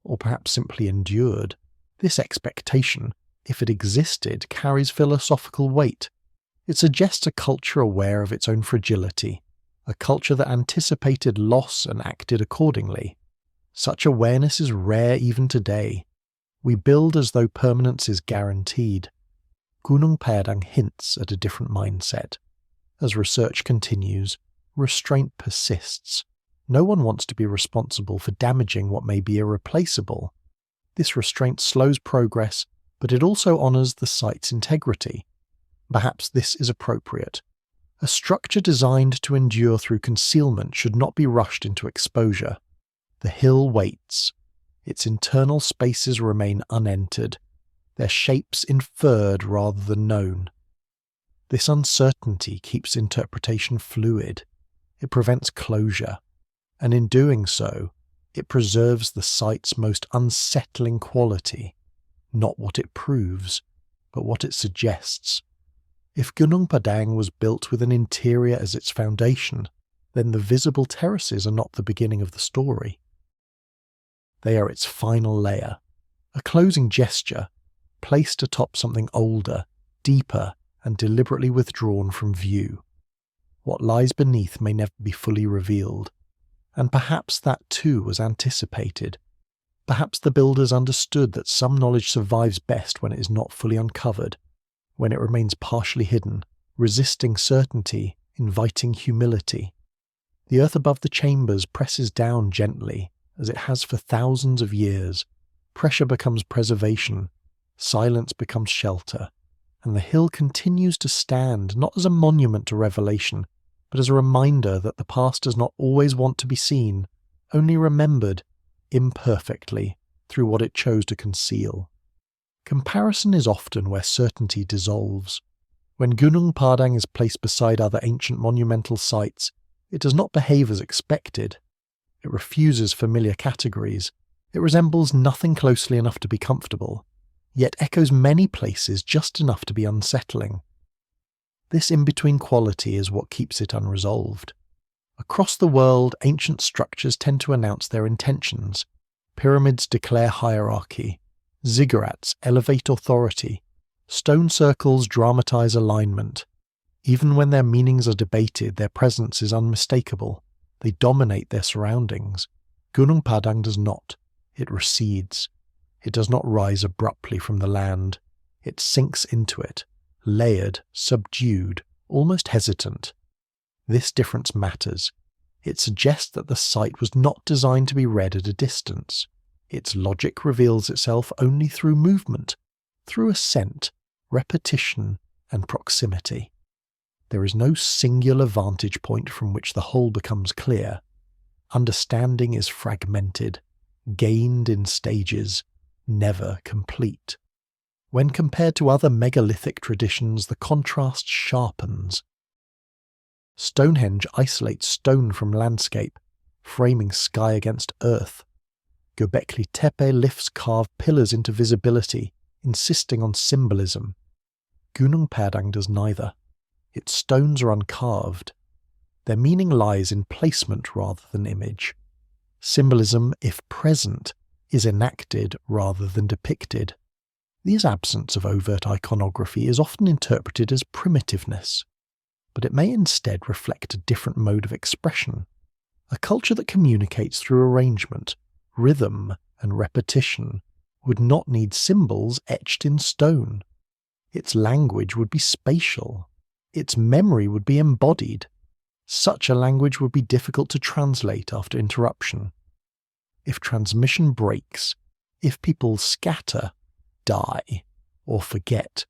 or perhaps simply endured. This expectation, if it existed, carries philosophical weight. It suggests a culture aware of its own fragility, a culture that anticipated loss and acted accordingly. Such awareness is rare even today. We build as though permanence is guaranteed. Gunung Padang hints at a different mindset. As research continues, restraint persists. No one wants to be responsible for damaging what may be irreplaceable. This restraint slows progress, but it also honours the site's integrity. Perhaps this is appropriate. A structure designed to endure through concealment should not be rushed into exposure. The hill waits. Its internal spaces remain unentered, their shapes inferred rather than known. This uncertainty keeps interpretation fluid. It prevents closure. and in doing so, it preserves the site's most unsettling quality, not what it proves, but what it suggests. If Gunung Padang was built with an interior as its foundation, then the visible terraces are not the beginning of the story. They are its final layer, a closing gesture, placed atop something older, deeper, and deliberately withdrawn from view. What lies beneath may never be fully revealed, and perhaps that too was anticipated. Perhaps the builders understood that some knowledge survives best when it is not fully uncovered, when it remains partially hidden, resisting certainty, inviting humility. The earth above the chambers presses down gently, as it has for thousands of years. Pressure becomes preservation, silence becomes shelter, and the hill continues to stand not as a monument to revelation, but as a reminder that the past does not always want to be seen, only remembered, imperfectly, through what it chose to conceal. Comparison is often where certainty dissolves. When Gunung Padang is placed beside other ancient monumental sites, it does not behave as expected. It refuses familiar categories. It resembles nothing closely enough to be comfortable, yet echoes many places just enough to be unsettling. This in-between quality is what keeps it unresolved. Across the world, ancient structures tend to announce their intentions. Pyramids declare hierarchy. Ziggurats elevate authority. Stone circles dramatize alignment. Even when their meanings are debated, their presence is unmistakable. They dominate their surroundings. Gunung Padang does not. It recedes. It does not rise abruptly from the land. It sinks into it, layered, subdued, almost hesitant. This difference matters. It suggests that the site was not designed to be read at a distance. Its logic reveals itself only through movement, through ascent, repetition, and proximity. There is no singular vantage point from which the whole becomes clear. Understanding is fragmented, gained in stages, never complete. When compared to other megalithic traditions, the contrast sharpens. Stonehenge isolates stone from landscape, framing sky against earth. Göbekli Tepe lifts carved pillars into visibility, insisting on symbolism. Gunung Padang does neither. Its stones are uncarved. Their meaning lies in placement rather than image. Symbolism, if present, is enacted rather than depicted. This absence of overt iconography is often interpreted as primitiveness, but it may instead reflect a different mode of expression, a culture that communicates through arrangement, rhythm, and repetition would not need symbols etched in stone. Its language would be spatial. Its memory would be embodied. Such a language would be difficult to translate after interruption. If transmission breaks, if people scatter, die, or forget,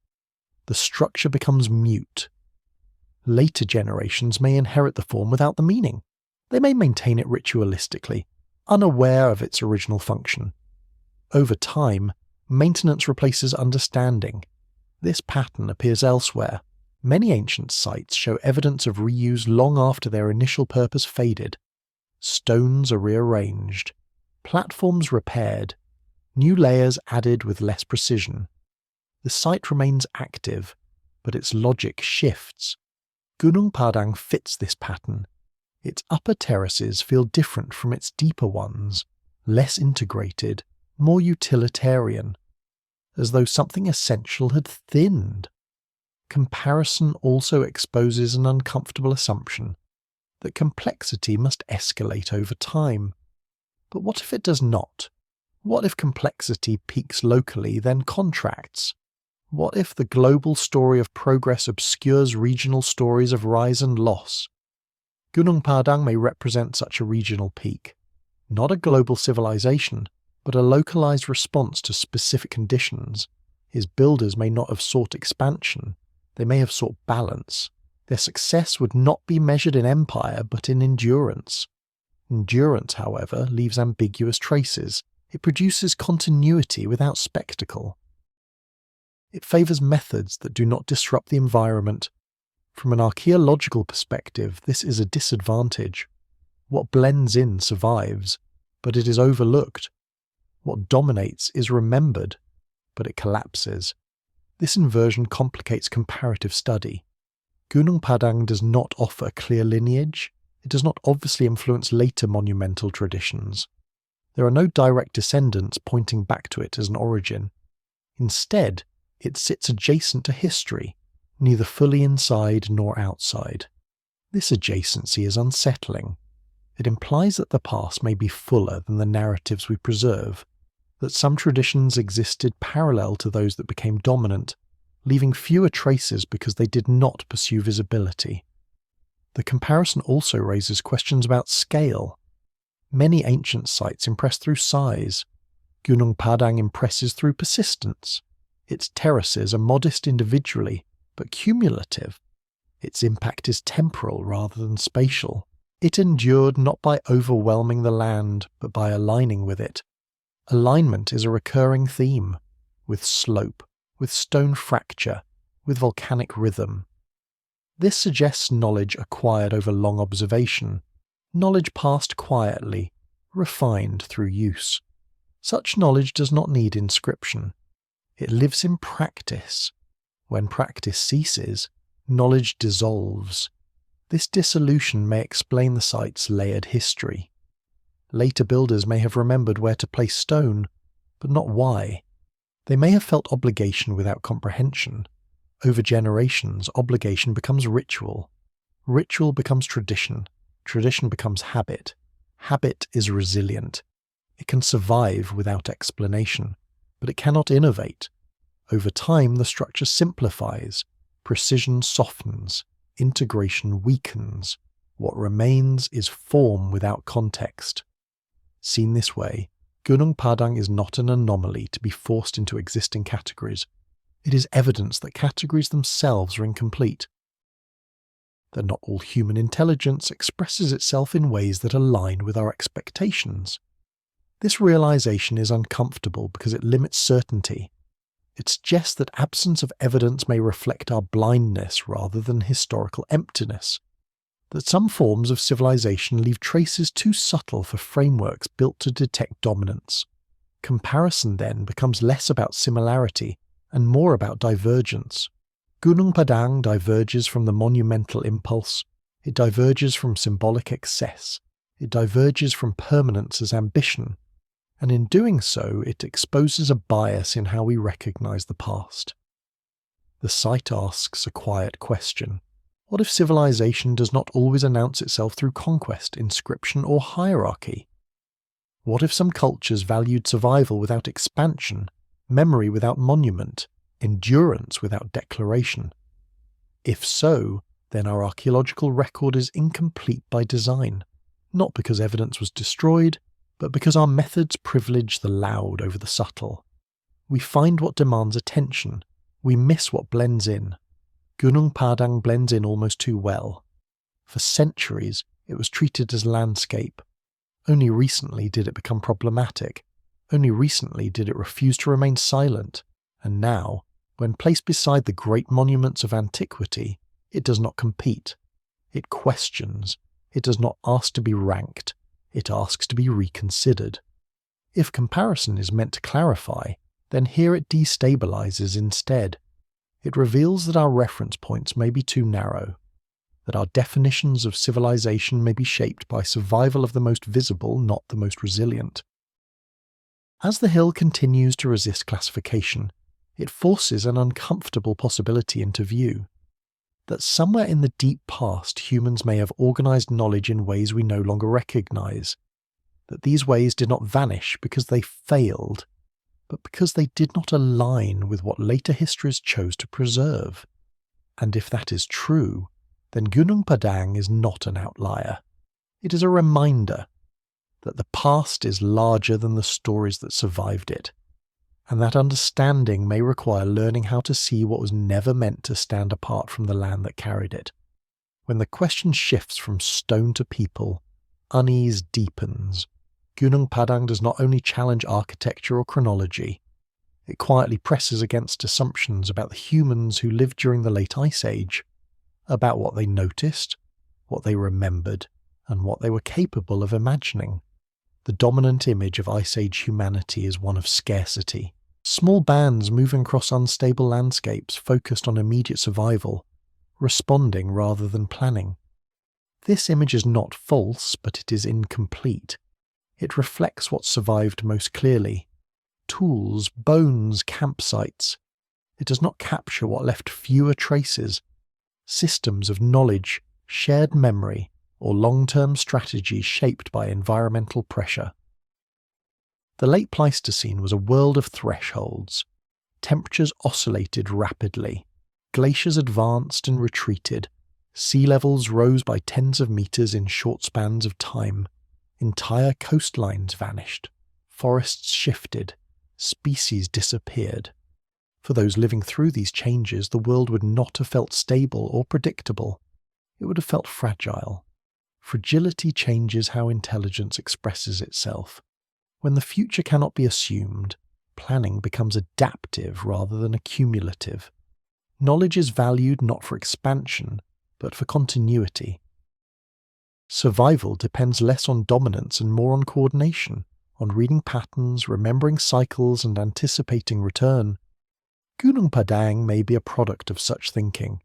the structure becomes mute. Later generations may inherit the form without the meaning. They may maintain it ritualistically, unaware of its original function. Over time, maintenance replaces understanding. This pattern appears elsewhere. Many ancient sites show evidence of reuse long after their initial purpose faded. Stones are rearranged, platforms repaired, new layers added with less precision. The site remains active, but its logic shifts. Gunung Padang fits this pattern. Its upper terraces feel different from its deeper ones, less integrated, more utilitarian, as though something essential had thinned. Comparison also exposes an uncomfortable assumption that complexity must escalate over time. But what if it does not? What if complexity peaks locally, then contracts? What if the global story of progress obscures regional stories of rise and loss? Gunung Padang may represent such a regional peak, not a global civilization, but a localized response to specific conditions. His builders may not have sought expansion, they may have sought balance. Their success would not be measured in empire, but in endurance. Endurance, however, leaves ambiguous traces. It produces continuity without spectacle. It favours methods that do not disrupt the environment. From an archaeological perspective, this is a disadvantage. What blends in survives, but it is overlooked. What dominates is remembered, but it collapses. This inversion complicates comparative study. Gunung Padang does not offer clear lineage. It does not obviously influence later monumental traditions. There are no direct descendants pointing back to it as an origin. Instead, it sits adjacent to history, neither fully inside nor outside. This adjacency is unsettling. It implies that the past may be fuller than the narratives we preserve, that some traditions existed parallel to those that became dominant, leaving fewer traces because they did not pursue visibility. The comparison also raises questions about scale. Many ancient sites impress through size. Gunung Padang impresses through persistence. Its terraces are modest individually, but cumulative. Its impact is temporal rather than spatial. It endured not by overwhelming the land, but by aligning with it. Alignment is a recurring theme, with slope, with stone fracture, with volcanic rhythm. This suggests knowledge acquired over long observation, knowledge passed quietly, refined through use. Such knowledge does not need inscription. It lives in practice. When practice ceases, knowledge dissolves. This dissolution may explain the site's layered history. Later builders may have remembered where to place stone, but not why. They may have felt obligation without comprehension. Over generations, obligation becomes ritual. Ritual becomes tradition. Tradition becomes habit. Habit is resilient. It can survive without explanation, but it cannot innovate. Over time, the structure simplifies. Precision softens. Integration weakens. What remains is form without context. Seen this way, Gunung Padang is not an anomaly to be forced into existing categories. It is evidence that categories themselves are incomplete. That not all human intelligence expresses itself in ways that align with our expectations. This realization is uncomfortable because it limits certainty. It suggests that absence of evidence may reflect our blindness rather than historical emptiness. That some forms of civilization leave traces too subtle for frameworks built to detect dominance. Comparison then becomes less about similarity and more about divergence. Gunung Padang diverges from the monumental impulse. It diverges from symbolic excess. It diverges from permanence as ambition. And in doing so, it exposes a bias in how we recognize the past. The site asks a quiet question. What if civilization does not always announce itself through conquest, inscription, or hierarchy? What if some cultures valued survival without expansion, memory without monument, endurance without declaration? If so, then our archaeological record is incomplete by design, not because evidence was destroyed, but because our methods privilege the loud over the subtle. We find what demands attention, we miss what blends in. Gunung Padang blends in almost too well. For centuries, it was treated as landscape. Only recently did it become problematic. Only recently did it refuse to remain silent. And now, when placed beside the great monuments of antiquity, it does not compete. It questions. It does not ask to be ranked. It asks to be reconsidered. If comparison is meant to clarify, then here it destabilizes instead. It reveals that our reference points may be too narrow, that our definitions of civilization may be shaped by survival of the most visible, not the most resilient. As the hill continues to resist classification, it forces an uncomfortable possibility into view. That somewhere in the deep past humans may have organized knowledge in ways we no longer recognize. That these ways did not vanish because they failed, but because they did not align with what later histories chose to preserve. And if that is true, then Gunung Padang is not an outlier. It is a reminder that the past is larger than the stories that survived it, and that understanding may require learning how to see what was never meant to stand apart from the land that carried it. When the question shifts from stone to people, unease deepens. Gunung Padang does not only challenge architecture or chronology, it quietly presses against assumptions about the humans who lived during the late Ice Age, about what they noticed, what they remembered, and what they were capable of imagining. The dominant image of Ice Age humanity is one of scarcity. Small bands moving across unstable landscapes focused on immediate survival, responding rather than planning. This image is not false, but it is incomplete. It reflects what survived most clearly. Tools, bones, campsites. It does not capture what left fewer traces. Systems of knowledge, shared memory, or long-term strategy shaped by environmental pressure. The late Pleistocene was a world of thresholds. Temperatures oscillated rapidly. Glaciers advanced and retreated. Sea levels rose by tens of meters in short spans of time. Entire coastlines vanished. Forests shifted. Species disappeared. For those living through these changes, the world would not have felt stable or predictable. It would have felt fragile. Fragility changes how intelligence expresses itself. When the future cannot be assumed, planning becomes adaptive rather than accumulative. Knowledge is valued not for expansion, but for continuity. Survival depends less on dominance and more on coordination, on reading patterns, remembering cycles, and anticipating return. Gunung Padang may be a product of such thinking.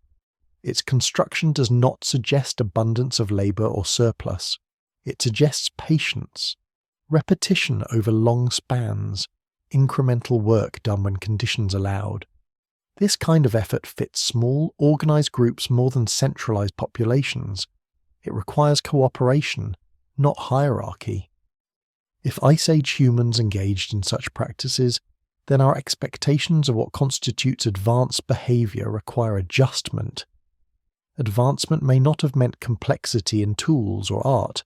Its construction does not suggest abundance of labour or surplus. It suggests patience, repetition over long spans, incremental work done when conditions allowed. This kind of effort fits small, organised groups more than centralised populations. It requires cooperation, not hierarchy. If Ice Age humans engaged in such practices, then our expectations of what constitutes advanced behaviour require adjustment. Advancement may not have meant complexity in tools or art,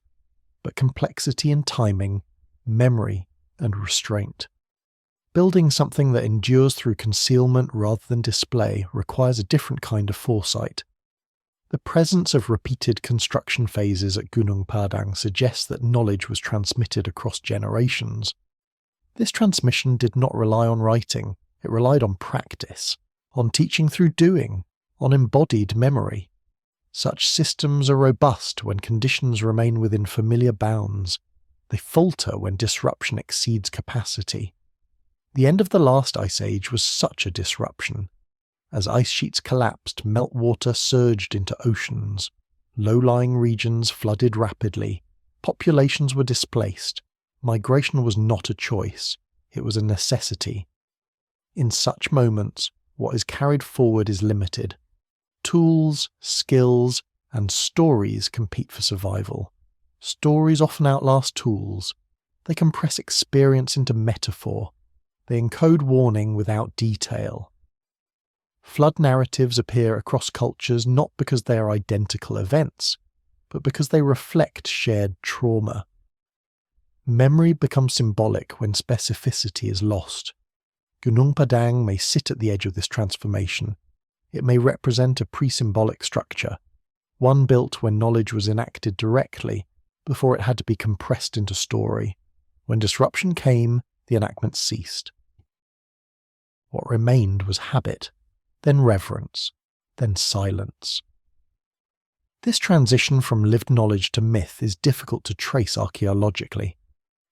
but complexity in timing, memory, and restraint. Building something that endures through concealment rather than display requires a different kind of foresight. The presence of repeated construction phases at Gunung Padang suggests that knowledge was transmitted across generations. This transmission did not rely on writing, it relied on practice, on teaching through doing, on embodied memory. Such systems are robust when conditions remain within familiar bounds. They falter when disruption exceeds capacity. The end of the last ice age was such a disruption. As ice sheets collapsed, meltwater surged into oceans. Low-lying regions flooded rapidly. Populations were displaced. Migration was not a choice, it was a necessity. In such moments, what is carried forward is limited. Tools, skills, and stories compete for survival. Stories often outlast tools. They compress experience into metaphor. They encode warning without detail. Flood narratives appear across cultures not because they are identical events, but because they reflect shared trauma. Memory becomes symbolic when specificity is lost. Gunung Padang may sit at the edge of this transformation. It may represent a pre-symbolic structure, one built when knowledge was enacted directly, before it had to be compressed into story. When disruption came, the enactment ceased. What remained was habit, then reverence, then silence. This transition from lived knowledge to myth is difficult to trace archaeologically.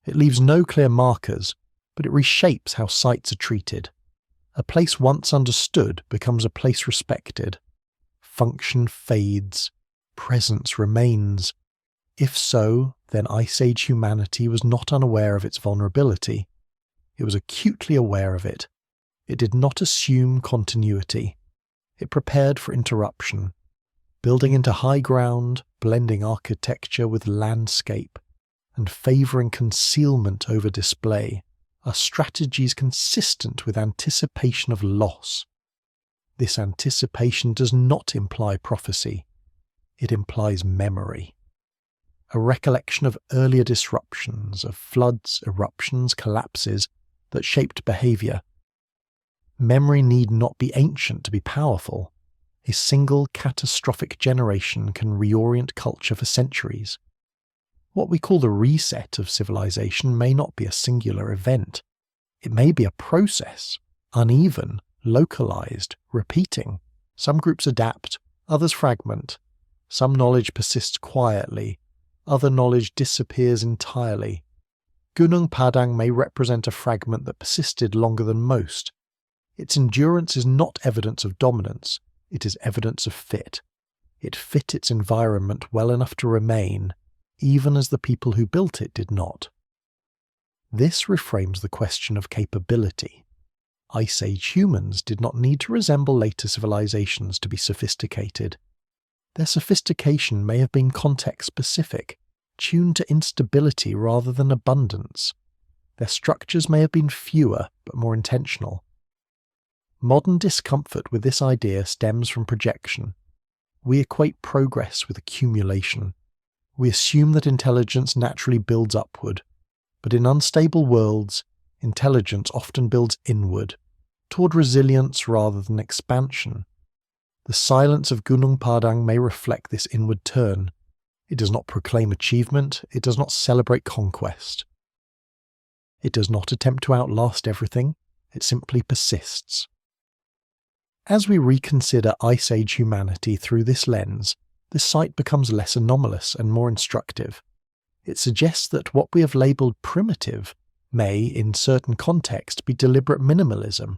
It leaves no clear markers, but it reshapes how sites are treated. A place once understood becomes a place respected. Function fades, presence remains. If so, then Ice Age humanity was not unaware of its vulnerability. It was acutely aware of it. It did not assume continuity. It prepared for interruption, building into high ground, blending architecture with landscape, and favouring concealment over display, are strategies consistent with anticipation of loss. This anticipation does not imply prophecy. It implies memory. A recollection of earlier disruptions, of floods, eruptions, collapses that shaped behaviour. Memory need not be ancient to be powerful. A single catastrophic generation can reorient culture for centuries. What we call the reset of civilization may not be a singular event. It may be a process, uneven, localized, repeating. Some groups adapt, others fragment. Some knowledge persists quietly, other knowledge disappears entirely. Gunung Padang may represent a fragment that persisted longer than most. Its endurance is not evidence of dominance, it is evidence of fit. It fit its environment well enough to remain, even as the people who built it did not. This reframes the question of capability. Ice Age humans did not need to resemble later civilizations to be sophisticated. Their sophistication may have been context-specific, tuned to instability rather than abundance. Their structures may have been fewer but more intentional. Modern discomfort with this idea stems from projection. We equate progress with accumulation. We assume that intelligence naturally builds upward, but in unstable worlds, intelligence often builds inward, toward resilience rather than expansion. The silence of Gunung Padang may reflect this inward turn. It does not proclaim achievement, it does not celebrate conquest. It does not attempt to outlast everything, it simply persists. As we reconsider Ice Age humanity through this lens, this site becomes less anomalous and more instructive. It suggests that what we have labelled primitive may, in certain contexts, be deliberate minimalism,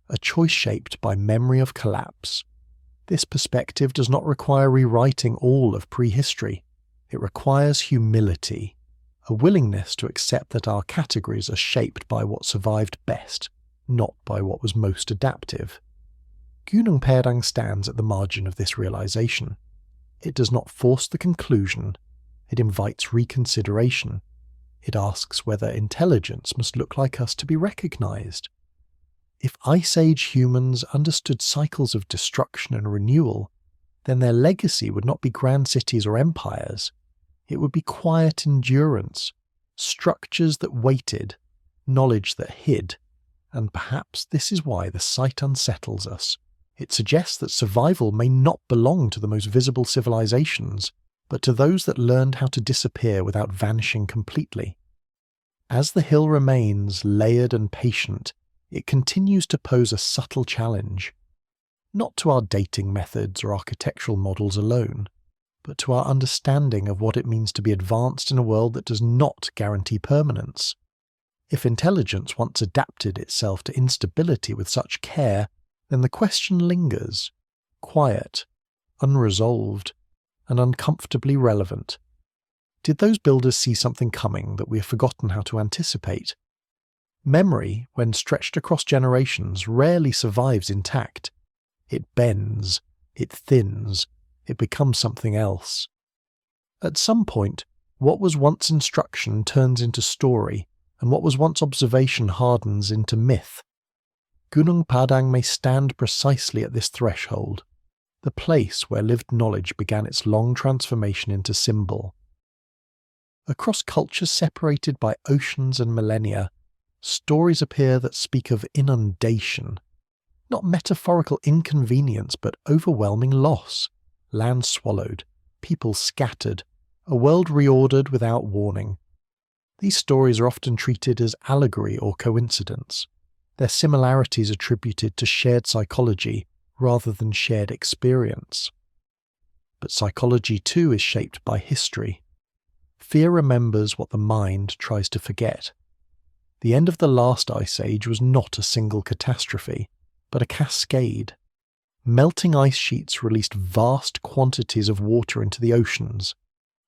a choice shaped by memory of collapse. This perspective does not require rewriting all of prehistory. It requires humility, a willingness to accept that our categories are shaped by what survived best, not by what was most adaptive. Gunung Padang stands at the margin of this realization. It does not force the conclusion, it invites reconsideration. It asks whether intelligence must look like us to be recognized. If Ice Age humans understood cycles of destruction and renewal, then their legacy would not be grand cities or empires. It would be quiet endurance, structures that waited, knowledge that hid, and perhaps this is why the site unsettles us. It suggests that survival may not belong to the most visible civilizations, but to those that learned how to disappear without vanishing completely. As the hill remains layered and patient, it continues to pose a subtle challenge, not to our dating methods or architectural models alone, but to our understanding of what it means to be advanced in a world that does not guarantee permanence. If intelligence once adapted itself to instability with such care, then the question lingers, quiet, unresolved, and uncomfortably relevant. Did those builders see something coming that we have forgotten how to anticipate? Memory, when stretched across generations, rarely survives intact. It bends, it thins, it becomes something else. At some point, what was once instruction turns into story, and what was once observation hardens into myth. Gunung Padang may stand precisely at this threshold, the place where lived knowledge began its long transformation into symbol. Across cultures separated by oceans and millennia, stories appear that speak of inundation, not metaphorical inconvenience but overwhelming loss, land swallowed, people scattered, a world reordered without warning. These stories are often treated as allegory or coincidence, their similarities attributed to shared psychology rather than shared experience. But psychology too is shaped by history. Fear remembers what the mind tries to forget. The end of the last ice age was not a single catastrophe, but a cascade. Melting ice sheets released vast quantities of water into the oceans.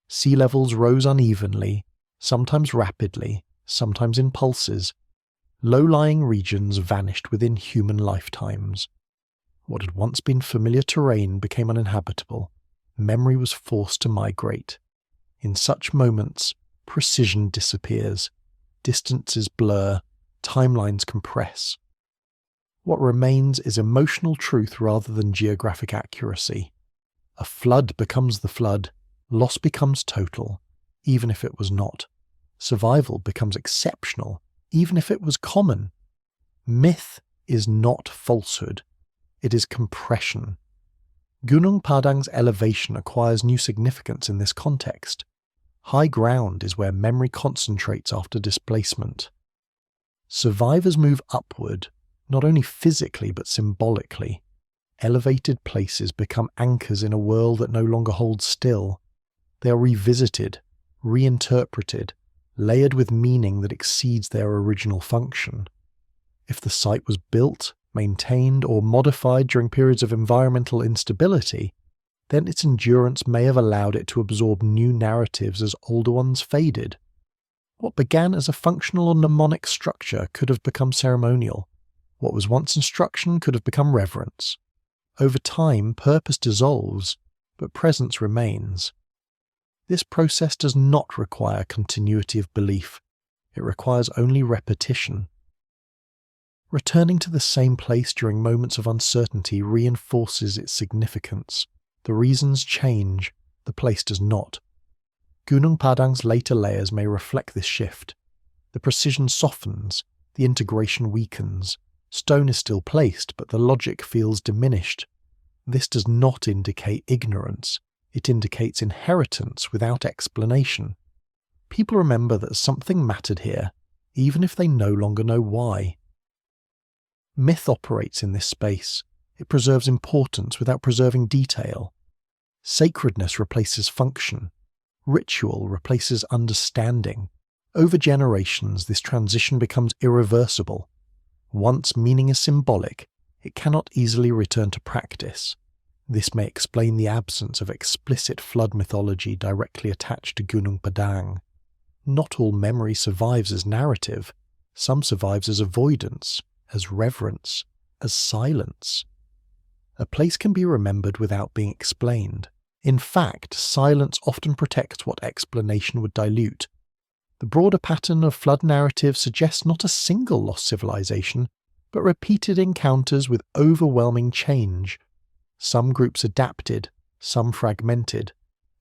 Sea levels rose unevenly, sometimes rapidly, sometimes in pulses. Low-lying regions vanished within human lifetimes. What had once been familiar terrain became uninhabitable. Memory was forced to migrate. In such moments, precision disappears. Distances blur. Timelines compress. What remains is emotional truth rather than geographic accuracy. A flood becomes the flood. Loss becomes total, even if it was not. Survival becomes exceptional, even if it was common. Myth is not falsehood. It is compression. Gunung Padang's elevation acquires new significance in this context. High ground is where memory concentrates after displacement. Survivors move upward, not only physically but symbolically. Elevated places become anchors in a world that no longer holds still. They are revisited, reinterpreted, layered with meaning that exceeds their original function. If the site was built, maintained, or modified during periods of environmental instability, then its endurance may have allowed it to absorb new narratives as older ones faded. What began as a functional or mnemonic structure could have become ceremonial. What was once instruction could have become reverence. Over time, purpose dissolves, but presence remains. This process does not require continuity of belief. It requires only repetition. Returning to the same place during moments of uncertainty reinforces its significance. The reasons change, the place does not. Gunung Padang's later layers may reflect this shift. The precision softens, the integration weakens. Stone is still placed, but the logic feels diminished. This does not indicate ignorance. It indicates inheritance without explanation. People remember that something mattered here, even if they no longer know why. Myth operates in this space. It preserves importance without preserving detail. Sacredness replaces function. Ritual replaces understanding. Over generations, this transition becomes irreversible. Once meaning is symbolic, it cannot easily return to practice. This may explain the absence of explicit flood mythology directly attached to Gunung Padang. Not all memory survives as narrative. Some survives as avoidance, as reverence, as silence. A place can be remembered without being explained. In fact, silence often protects what explanation would dilute. The broader pattern of flood narrative suggests not a single lost civilization, but repeated encounters with overwhelming change. Some groups adapted, some fragmented.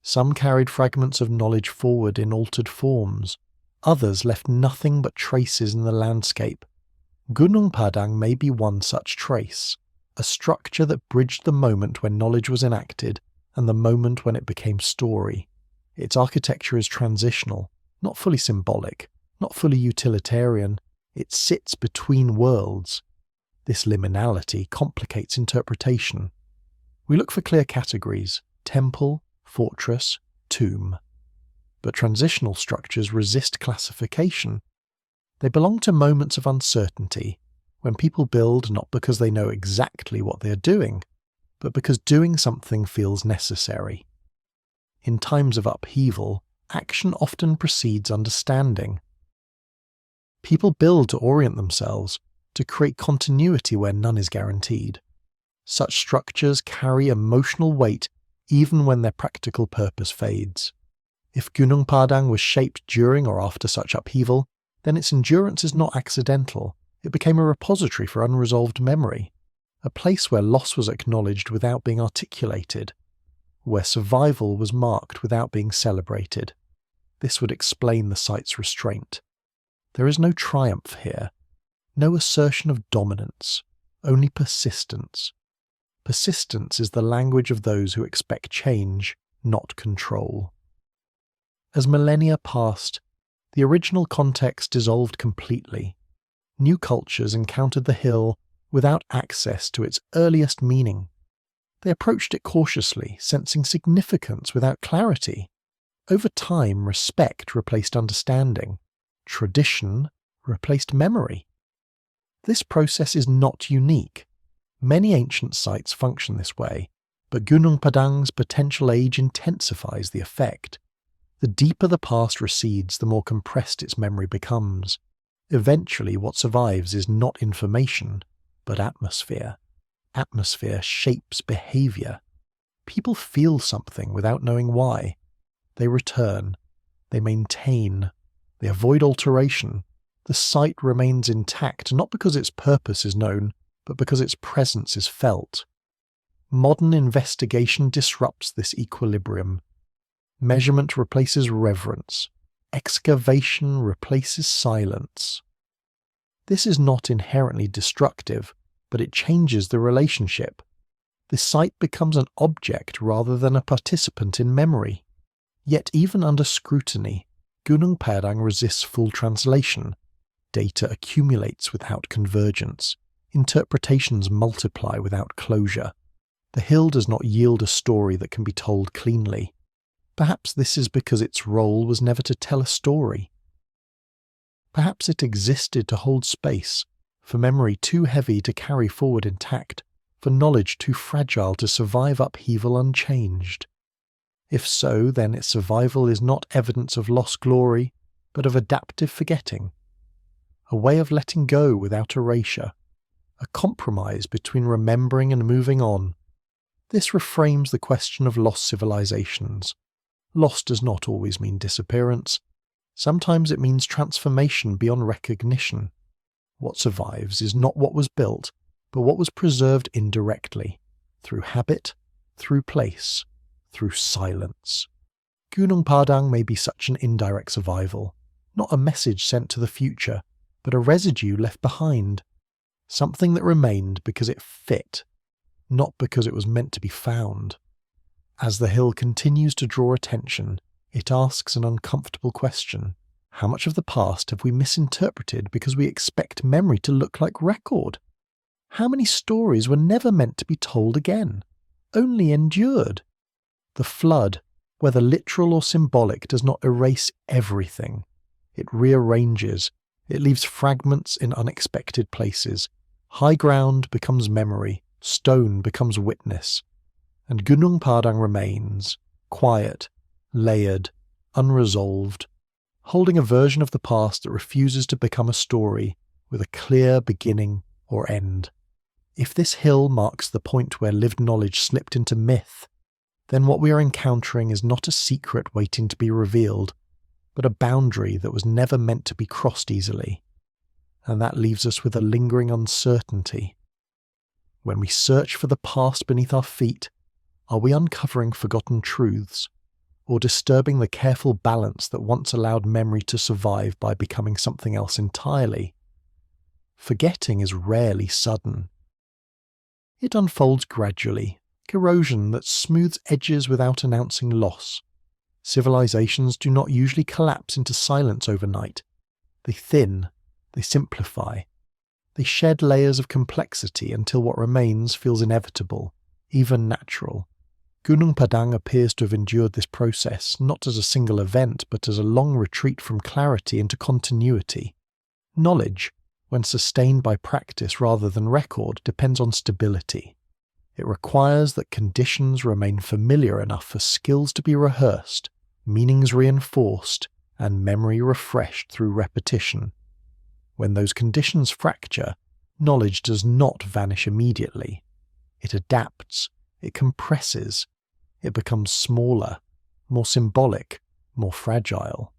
Some carried fragments of knowledge forward in altered forms. Others left nothing but traces in the landscape. Gunung Padang may be one such trace, a structure that bridged the moment when knowledge was enacted and the moment when it became story. Its architecture is transitional, not fully symbolic, not fully utilitarian. It sits between worlds. This liminality complicates interpretation. We look for clear categories: temple, fortress, tomb. But transitional structures resist classification. They belong to moments of uncertainty, when people build not because they know exactly what they are doing, but because doing something feels necessary. In times of upheaval, action often precedes understanding. People build to orient themselves, to create continuity where none is guaranteed. Such structures carry emotional weight even when their practical purpose fades. If Gunung Padang was shaped during or after such upheaval, then its endurance is not accidental. It became a repository for unresolved memory, a place where loss was acknowledged without being articulated, where survival was marked without being celebrated. This would explain the site's restraint. There is no triumph here, no assertion of dominance, only persistence. Persistence is the language of those who expect change, not control. As millennia passed, the original context dissolved completely. New cultures encountered the hill without access to its earliest meaning. They approached it cautiously, sensing significance without clarity. Over time, respect replaced understanding. Tradition replaced memory. This process is not unique. Many ancient sites function this way, but Gunung Padang's potential age intensifies the effect. The deeper the past recedes, the more compressed its memory becomes. Eventually, what survives is not information, but atmosphere. Atmosphere shapes behavior. People feel something without knowing why. They return. They maintain. They avoid alteration. The site remains intact, not because its purpose is known, but because its presence is felt. Modern investigation disrupts this equilibrium. Measurement replaces reverence. Excavation replaces silence. This is not inherently destructive, but it changes the relationship. The site becomes an object rather than a participant in memory. Yet even under scrutiny, Gunung Padang resists full translation. Data accumulates without convergence. Interpretations multiply without closure. The hill does not yield a story that can be told cleanly. Perhaps this is because its role was never to tell a story. Perhaps it existed to hold space, for memory too heavy to carry forward intact, for knowledge too fragile to survive upheaval unchanged. If so, then its survival is not evidence of lost glory, but of adaptive forgetting, a way of letting go without erasure, a compromise between remembering and moving on. This reframes the question of lost civilizations. Lost does not always mean disappearance. Sometimes it means transformation beyond recognition. What survives is not what was built, but what was preserved indirectly, through habit, through place, through silence. Gunung Padang may be such an indirect survival, not a message sent to the future, but a residue left behind, something that remained because it fit, not because it was meant to be found. As the hill continues to draw attention, it asks an uncomfortable question. How much of the past have we misinterpreted because we expect memory to look like record? How many stories were never meant to be told again, only endured? The flood, whether literal or symbolic, does not erase everything. It rearranges. It leaves fragments in unexpected places. High ground becomes memory. Stone becomes witness. And Gunung Padang remains, quiet, layered, unresolved, holding a version of the past that refuses to become a story with a clear beginning or end. If this hill marks the point where lived knowledge slipped into myth, then what we are encountering is not a secret waiting to be revealed, but a boundary that was never meant to be crossed easily. And that leaves us with a lingering uncertainty. When we search for the past beneath our feet, are we uncovering forgotten truths, or disturbing the careful balance that once allowed memory to survive by becoming something else entirely? Forgetting is rarely sudden. It unfolds gradually, corrosion that smooths edges without announcing loss. Civilizations do not usually collapse into silence overnight. They thin, they simplify. They shed layers of complexity until what remains feels inevitable, even natural. Gunung Padang appears to have endured this process not as a single event but as a long retreat from clarity into continuity. Knowledge, when sustained by practice rather than record, depends on stability. It requires that conditions remain familiar enough for skills to be rehearsed, meanings reinforced, and memory refreshed through repetition. When those conditions fracture, knowledge does not vanish immediately. It adapts, it compresses, it becomes smaller, more symbolic, more fragile.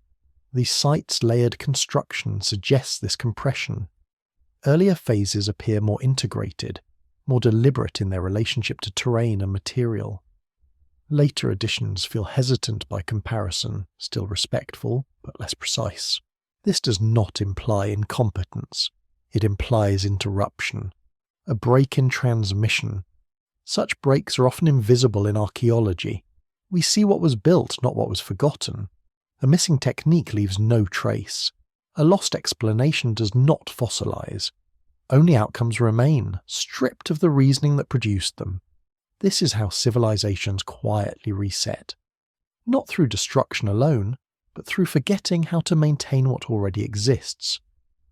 The site's layered construction suggests this compression. Earlier phases appear more integrated, more deliberate in their relationship to terrain and material. Later additions feel hesitant by comparison, still respectful, but less precise. This does not imply incompetence. It implies interruption, a break in transmission. Such breaks are often invisible in archaeology. We see what was built, not what was forgotten. A missing technique leaves no trace. A lost explanation does not fossilize. Only outcomes remain, stripped of the reasoning that produced them. This is how civilizations quietly reset. Not through destruction alone, but through forgetting how to maintain what already exists.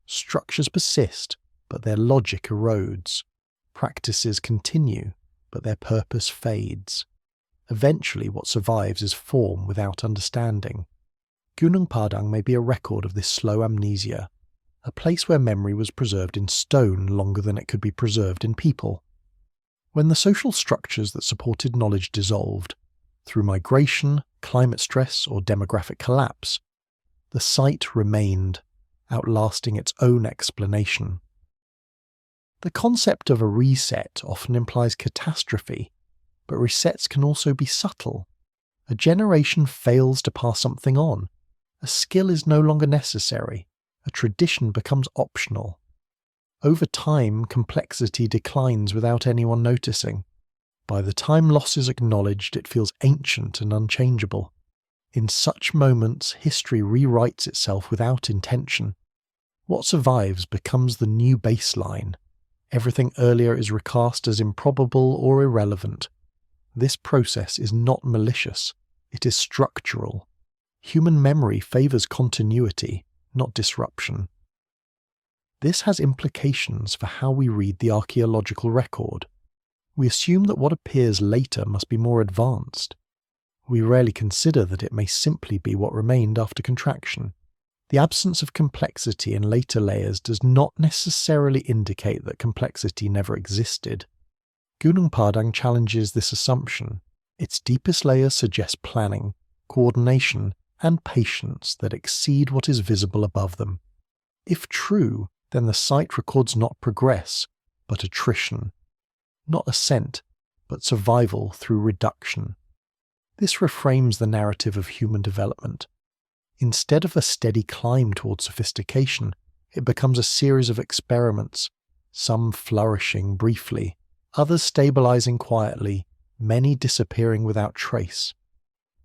Structures persist, but their logic erodes. Practices continue, but their purpose fades. Eventually what survives is form without understanding. Gunung Padang may be a record of this slow amnesia, a place where memory was preserved in stone longer than it could be preserved in people. When the social structures that supported knowledge dissolved, through migration, climate stress, or demographic collapse, the site remained, outlasting its own explanation. The concept of a reset often implies catastrophe, but resets can also be subtle. A generation fails to pass something on. A skill is no longer necessary. A tradition becomes optional. Over time, complexity declines without anyone noticing. By the time loss is acknowledged, it feels ancient and unchangeable. In such moments, history rewrites itself without intention. What survives becomes the new baseline. Everything earlier is recast as improbable or irrelevant. This process is not malicious. It is structural. Human memory favours continuity, not disruption. This has implications for how we read the archaeological record. We assume that what appears later must be more advanced. We rarely consider that it may simply be what remained after contraction. The absence of complexity in later layers does not necessarily indicate that complexity never existed. Gunung Padang challenges this assumption. Its deepest layers suggest planning, coordination, and patience that exceed what is visible above them. If true, then the site records not progress, but attrition. Not ascent, but survival through reduction. This reframes the narrative of human development. Instead of a steady climb toward sophistication, it becomes a series of experiments, some flourishing briefly, others stabilizing quietly, many disappearing without trace.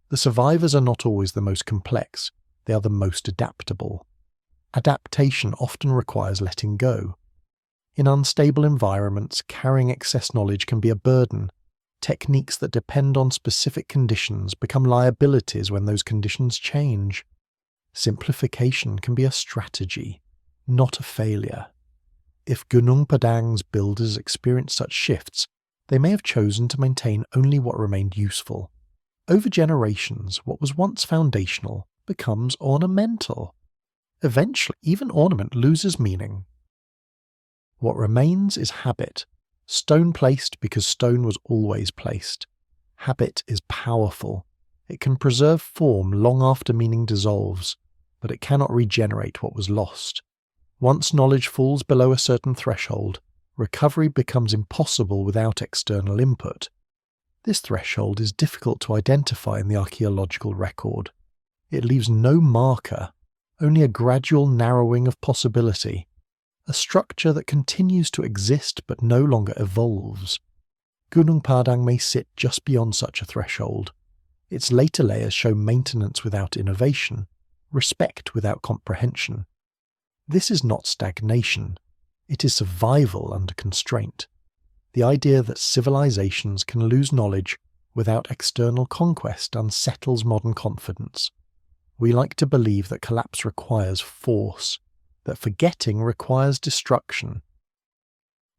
The survivors are not always the most complex, they are the most adaptable. Adaptation often requires letting go. In unstable environments, carrying excess knowledge can be a burden. Techniques that depend on specific conditions become liabilities when those conditions change. Simplification can be a strategy, not a failure. If Gunung Padang's builders experienced such shifts, they may have chosen to maintain only what remained useful. Over generations, what was once foundational becomes ornamental. Eventually, even ornament loses meaning. What remains is habit. Stone placed because stone was always placed. Habit is powerful. It can preserve form long after meaning dissolves, but it cannot regenerate what was lost. Once knowledge falls below a certain threshold, recovery becomes impossible without external input. This threshold is difficult to identify in the archaeological record. It leaves no marker, only a gradual narrowing of possibility, a structure that continues to exist but no longer evolves. Gunung Padang may sit just beyond such a threshold. Its later layers show maintenance without innovation, respect without comprehension. This is not stagnation, it is survival under constraint. The idea that civilizations can lose knowledge without external conquest unsettles modern confidence. We like to believe that collapse requires force, that forgetting requires destruction.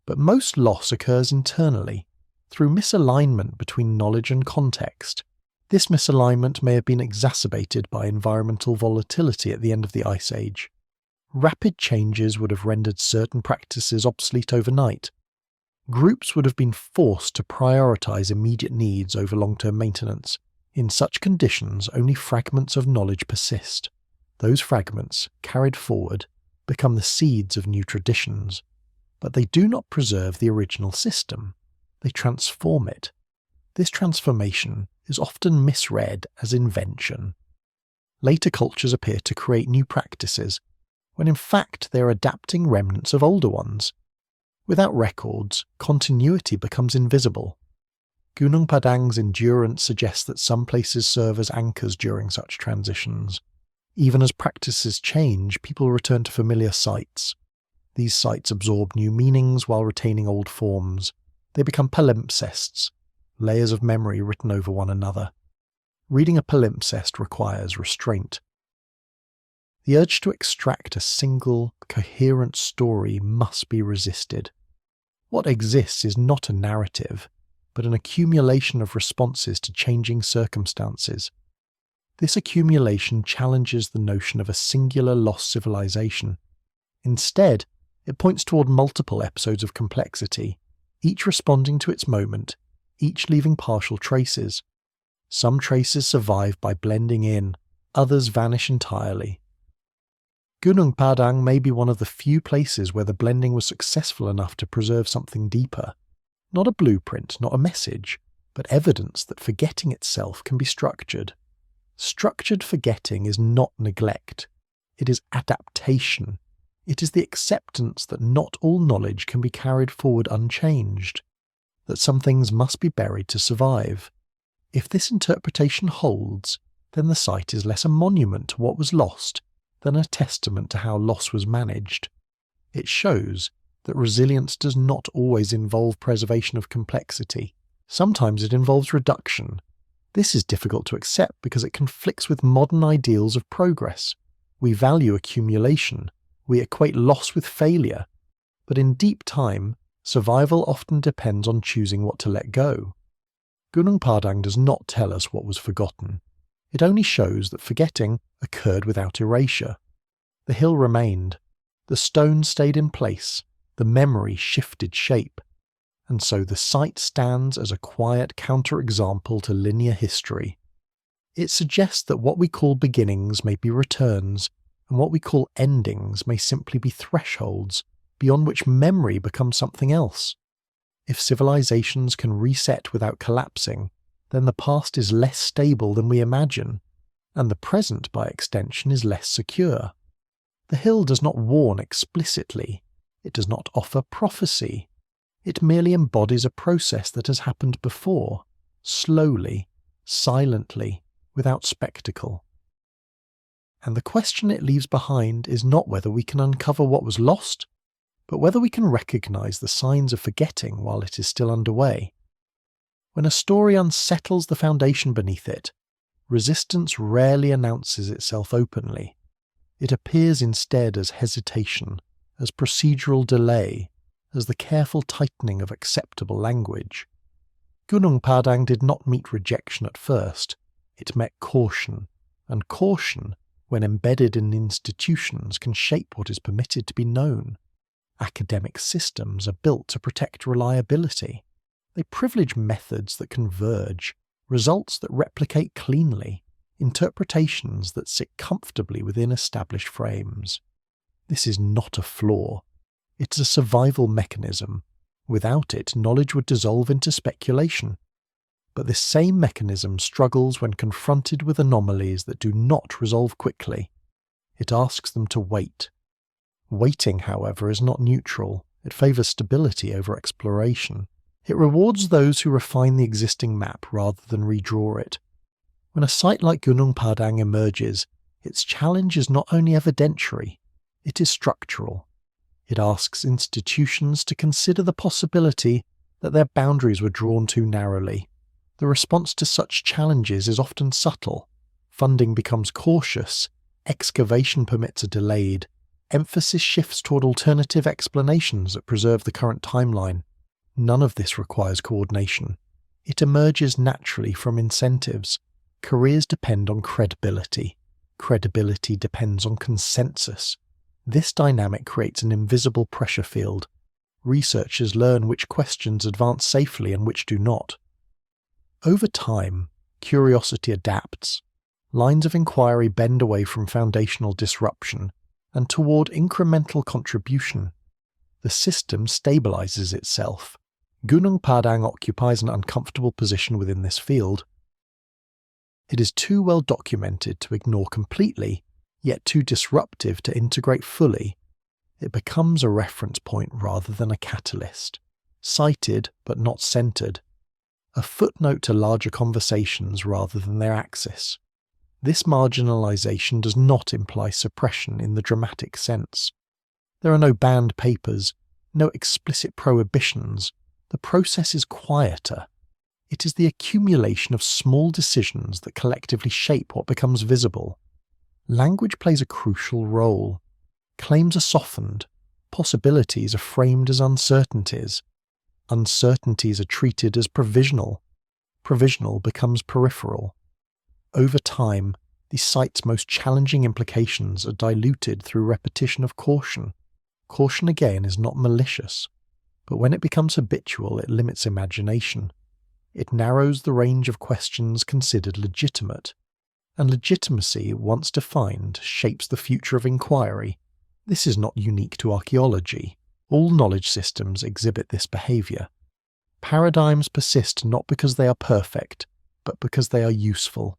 But most loss occurs internally, through misalignment between knowledge and context. This misalignment may have been exacerbated by environmental volatility at the end of the Ice Age. Rapid changes would have rendered certain practices obsolete overnight. Groups would have been forced to prioritize immediate needs over long-term maintenance. In such conditions, only fragments of knowledge persist. Those fragments, carried forward, become the seeds of new traditions. But they do not preserve the original system. They transform it. This transformation is often misread as invention. Later cultures appear to create new practices, when in fact they are adapting remnants of older ones. Without records, continuity becomes invisible. Gunung Padang's endurance suggests that some places serve as anchors during such transitions. Even as practices change, people return to familiar sites. These sites absorb new meanings while retaining old forms. They become palimpsests, layers of memory written over one another. Reading a palimpsest requires restraint. The urge to extract a single, coherent story must be resisted. What exists is not a narrative, but an accumulation of responses to changing circumstances. This accumulation challenges the notion of a singular lost civilization. Instead, it points toward multiple episodes of complexity, each responding to its moment, each leaving partial traces. Some traces survive by blending in, others vanish entirely. Gunung Padang may be one of the few places where the blending was successful enough to preserve something deeper. Not a blueprint, not a message, but evidence that forgetting itself can be structured. Structured forgetting is not neglect. It is adaptation. It is the acceptance that not all knowledge can be carried forward unchanged, that some things must be buried to survive. If this interpretation holds, then the site is less a monument to what was lost than a testament to how loss was managed. It shows that resilience does not always involve preservation of complexity. Sometimes it involves reduction, This is difficult to accept because it conflicts with modern ideals of progress. We value accumulation, we equate loss with failure, but in deep time, survival often depends on choosing what to let go. Gunung Padang does not tell us what was forgotten. It only shows that forgetting occurred without erasure. The hill remained, the stone stayed in place, the memory shifted shape, and so the site stands as a quiet counterexample to linear history. It suggests that what we call beginnings may be returns, and what we call endings may simply be thresholds beyond which memory becomes something else. If civilizations can reset without collapsing, then the past is less stable than we imagine, and the present, by extension, is less secure. The hill does not warn explicitly, it does not offer prophecy. It merely embodies a process that has happened before, slowly, silently, without spectacle. And the question it leaves behind is not whether we can uncover what was lost, but whether we can recognize the signs of forgetting while it is still underway. When a story unsettles the foundation beneath it, resistance rarely announces itself openly. It appears instead as hesitation, as procedural delay, as the careful tightening of acceptable language. Gunung Padang did not meet rejection at first, it met caution, and caution, when embedded in institutions, can shape what is permitted to be known. Academic systems are built to protect reliability. They privilege methods that converge, results that replicate cleanly, interpretations that sit comfortably within established frames. This is not a flaw. It is a survival mechanism. Without it, knowledge would dissolve into speculation. But this same mechanism struggles when confronted with anomalies that do not resolve quickly. It asks them to wait. Waiting, however, is not neutral. It favours stability over exploration. It rewards those who refine the existing map rather than redraw it. When a site like Gunung Padang emerges, its challenge is not only evidentiary, it is structural. It asks institutions to consider the possibility that their boundaries were drawn too narrowly. The response to such challenges is often subtle. Funding becomes cautious, excavation permits are delayed, emphasis shifts toward alternative explanations that preserve the current timeline. None of this requires coordination. It emerges naturally from incentives. Careers depend on credibility. Credibility depends on consensus. This dynamic creates an invisible pressure field. Researchers learn which questions advance safely and which do not. Over time, curiosity adapts. Lines of inquiry bend away from foundational disruption and toward incremental contribution. The system stabilizes itself. Gunung Padang occupies an uncomfortable position within this field. It is too well documented to ignore completely, yet too disruptive to integrate fully. It becomes a reference point rather than a catalyst, cited but not centered, a footnote to larger conversations rather than their axis. This marginalization does not imply suppression in the dramatic sense. There are no banned papers, no explicit prohibitions. The process is quieter. It is the accumulation of small decisions that collectively shape what becomes visible. Language plays a crucial role. Claims are softened. Possibilities are framed as uncertainties. Uncertainties are treated as provisional. Provisional becomes peripheral. Over time, the site's most challenging implications are diluted through repetition of caution. Caution again is not malicious, but when it becomes habitual, it limits imagination. It narrows the range of questions considered legitimate, and legitimacy, once defined, shapes the future of inquiry. This is not unique to archaeology. All knowledge systems exhibit this behaviour. Paradigms persist not because they are perfect, but because they are useful.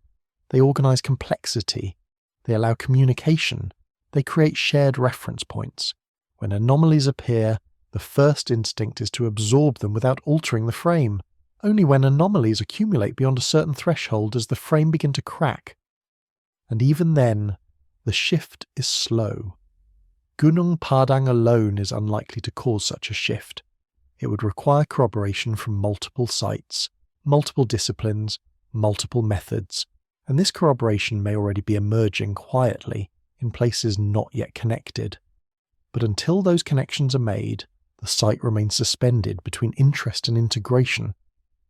They organise complexity. They allow communication. They create shared reference points. When anomalies appear, the first instinct is to absorb them without altering the frame. Only when anomalies accumulate beyond a certain threshold does the frame begin to crack. And even then, the shift is slow. Gunung Padang alone is unlikely to cause such a shift. It would require corroboration from multiple sites, multiple disciplines, multiple methods, and this corroboration may already be emerging quietly in places not yet connected. But until those connections are made, the site remains suspended between interest and integration.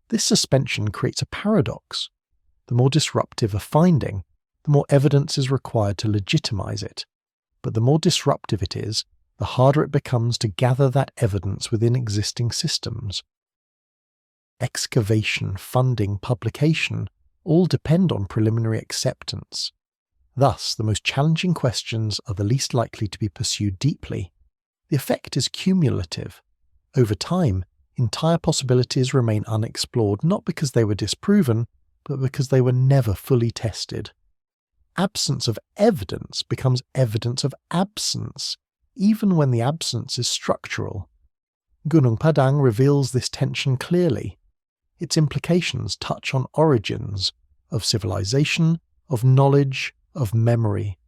This suspension creates a paradox. The more disruptive a finding, the more evidence is required to legitimize it. But the more disruptive it is, the harder it becomes to gather that evidence within existing systems. Excavation, funding, publication all depend on preliminary acceptance. Thus, the most challenging questions are the least likely to be pursued deeply. The effect is cumulative. Over time, entire possibilities remain unexplored not because they were disproven, but because they were never fully tested. Absence of evidence becomes evidence of absence, even when the absence is structural. Gunung Padang reveals this tension clearly. Its implications touch on origins of civilization, of knowledge, of memory.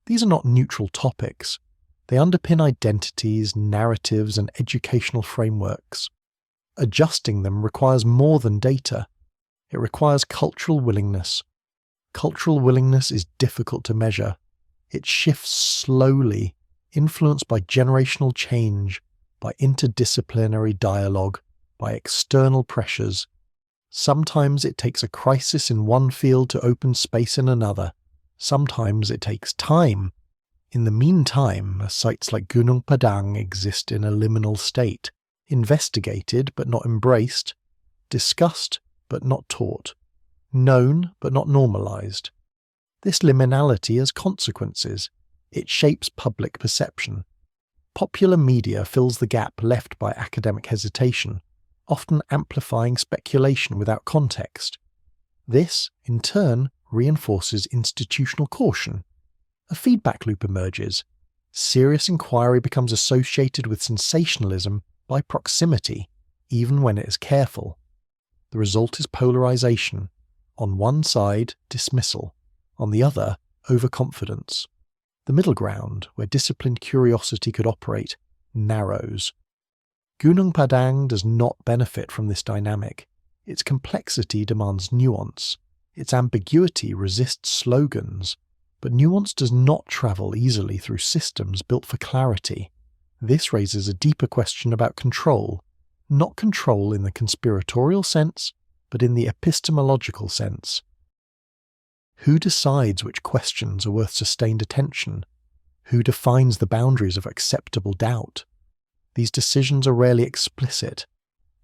These are not neutral topics. They underpin identities, narratives, and educational frameworks. Adjusting them requires more than data. It requires cultural willingness. Cultural willingness is difficult to measure. It shifts slowly, influenced by generational change, by interdisciplinary dialogue, by external pressures. Sometimes it takes a crisis in one field to open space in another. Sometimes it takes time. In the meantime, sites like Gunung Padang exist in a liminal state, investigated but not embraced, discussed but not taught, known but not normalized. This liminality has consequences. It shapes public perception. Popular media fills the gap left by academic hesitation, often amplifying speculation without context. This, in turn, reinforces institutional caution. A feedback loop emerges. Serious inquiry becomes associated with sensationalism by proximity, even when it is careful. The result is polarization. On one side, dismissal. On the other, overconfidence. The middle ground, where disciplined curiosity could operate, narrows. Gunung Padang does not benefit from this dynamic. Its complexity demands nuance. Its ambiguity resists slogans. But nuance does not travel easily through systems built for clarity. This raises a deeper question about control, not control in the conspiratorial sense, but in the epistemological sense. Who decides which questions are worth sustained attention? Who defines the boundaries of acceptable doubt? These decisions are rarely explicit.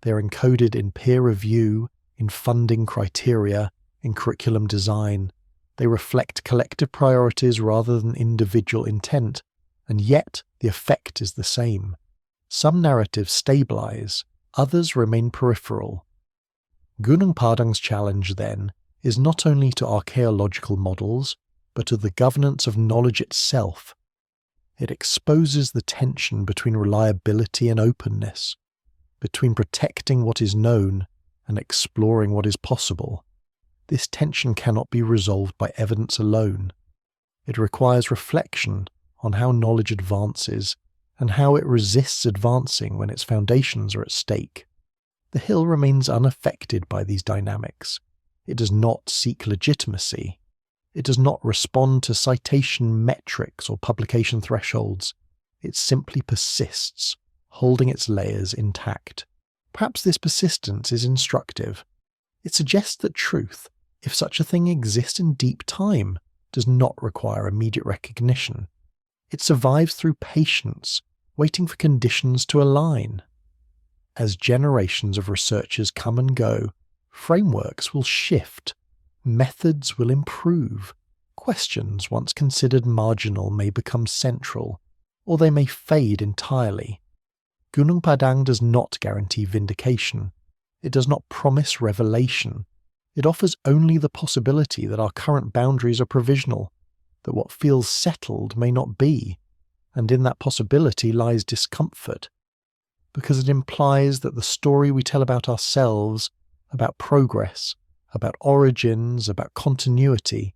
They are encoded in peer review, in funding criteria, in curriculum design. They reflect collective priorities rather than individual intent, and yet the effect is the same. Some narratives stabilize, others remain peripheral. Gunung Padang's challenge, then, is not only to archaeological models, but to the governance of knowledge itself. It exposes the tension between reliability and openness, between protecting what is known and exploring what is possible. This tension cannot be resolved by evidence alone. It requires reflection on how knowledge advances and how it resists advancing when its foundations are at stake. The Hill remains unaffected by these dynamics. It does not seek legitimacy. It does not respond to citation metrics or publication thresholds. It simply persists, holding its layers intact. Perhaps this persistence is instructive. It suggests that truth, if such a thing exists in deep time, does not require immediate recognition. It survives through patience, waiting for conditions to align. As generations of researchers come and go, frameworks will shift, methods will improve, questions once considered marginal may become central, or they may fade entirely. Gunung Padang does not guarantee vindication. It does not promise revelation. It offers only the possibility that our current boundaries are provisional, that what feels settled may not be, and in that possibility lies discomfort, because it implies that the story we tell about ourselves, about progress, about origins, about continuity,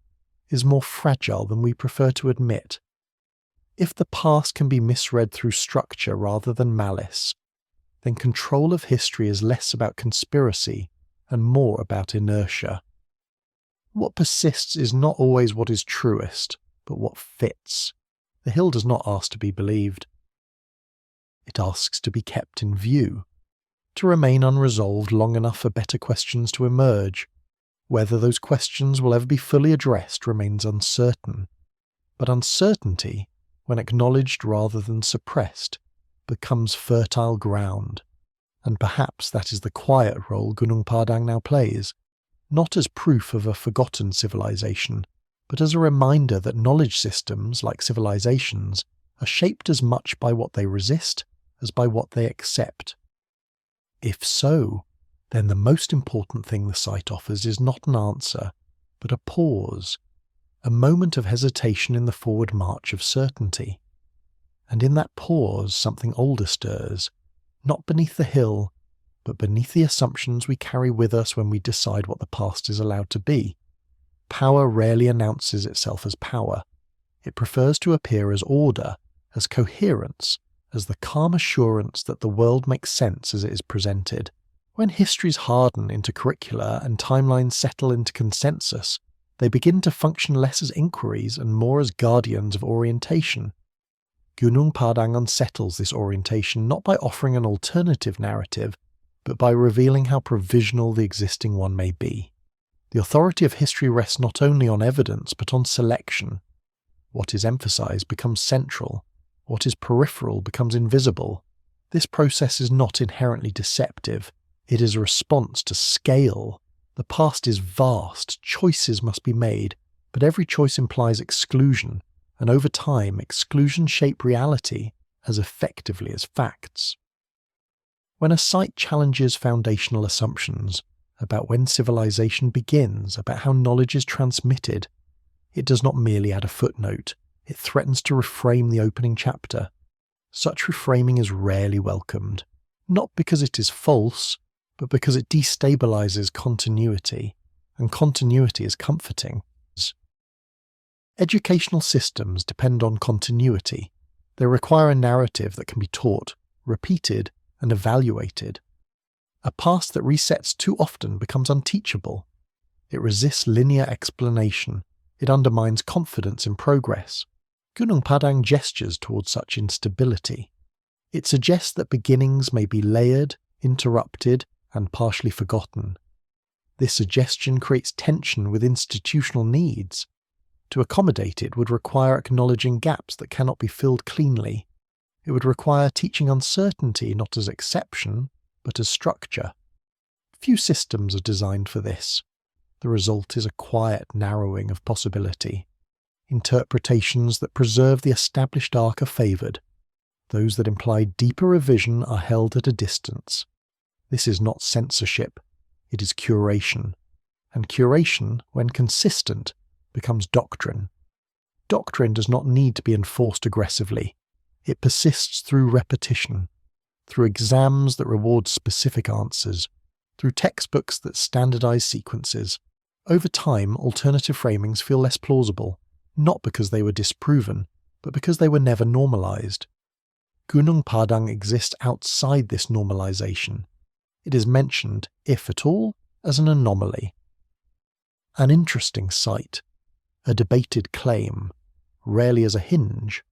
is more fragile than we prefer to admit. If the past can be misread through structure rather than malice, then control of history is less about conspiracy and more about inertia. What persists is not always what is truest, but what fits. The hill does not ask to be believed. It asks to be kept in view, to remain unresolved long enough for better questions to emerge. Whether those questions will ever be fully addressed remains uncertain. But uncertainty, when acknowledged rather than suppressed, becomes fertile ground. And perhaps that is the quiet role Gunung Padang now plays, not as proof of a forgotten civilization, but as a reminder that knowledge systems, like civilizations, are shaped as much by what they resist as by what they accept. If so, then the most important thing the site offers is not an answer, but a pause, a moment of hesitation in the forward march of certainty. And in that pause something older stirs, not beneath the hill, but beneath the assumptions we carry with us when we decide what the past is allowed to be. Power rarely announces itself as power. It prefers to appear as order, as coherence, as the calm assurance that the world makes sense as it is presented. When histories harden into curricula and timelines settle into consensus, they begin to function less as inquiries and more as guardians of orientation. Gunung Padang unsettles this orientation not by offering an alternative narrative, but by revealing how provisional the existing one may be. The authority of history rests not only on evidence, but on selection. What is emphasized becomes central. What is peripheral becomes invisible. This process is not inherently deceptive. It is a response to scale. The past is vast, choices must be made, but every choice implies exclusion, and over time, exclusion shape reality as effectively as facts. When a site challenges foundational assumptions about when civilization begins, about how knowledge is transmitted, it does not merely add a footnote, it threatens to reframe the opening chapter. Such reframing is rarely welcomed, not because it is false, but because it destabilizes continuity, and continuity is comforting. Educational systems depend on continuity. They require a narrative that can be taught, repeated, and evaluated. A past that resets too often becomes unteachable. It resists linear explanation. It undermines confidence in progress. Gunung Padang gestures towards such instability. It suggests that beginnings may be layered, interrupted, and partially forgotten. This suggestion creates tension with institutional needs. To accommodate it would require acknowledging gaps that cannot be filled cleanly. It would require teaching uncertainty not as exception, but as structure. Few systems are designed for this. The result is a quiet narrowing of possibility. Interpretations that preserve the established arc are favoured. Those that imply deeper revision are held at a distance. This is not censorship, it is curation. And curation, when consistent, becomes doctrine. Doctrine does not need to be enforced aggressively. It persists through repetition, through exams that reward specific answers, through textbooks that standardize sequences. Over time, alternative framings feel less plausible, not because they were disproven, but because they were never normalized. Gunung Padang exists outside this normalization. It is mentioned, if at all, as an anomaly. An interesting site, a debated claim, rarely as a hinge,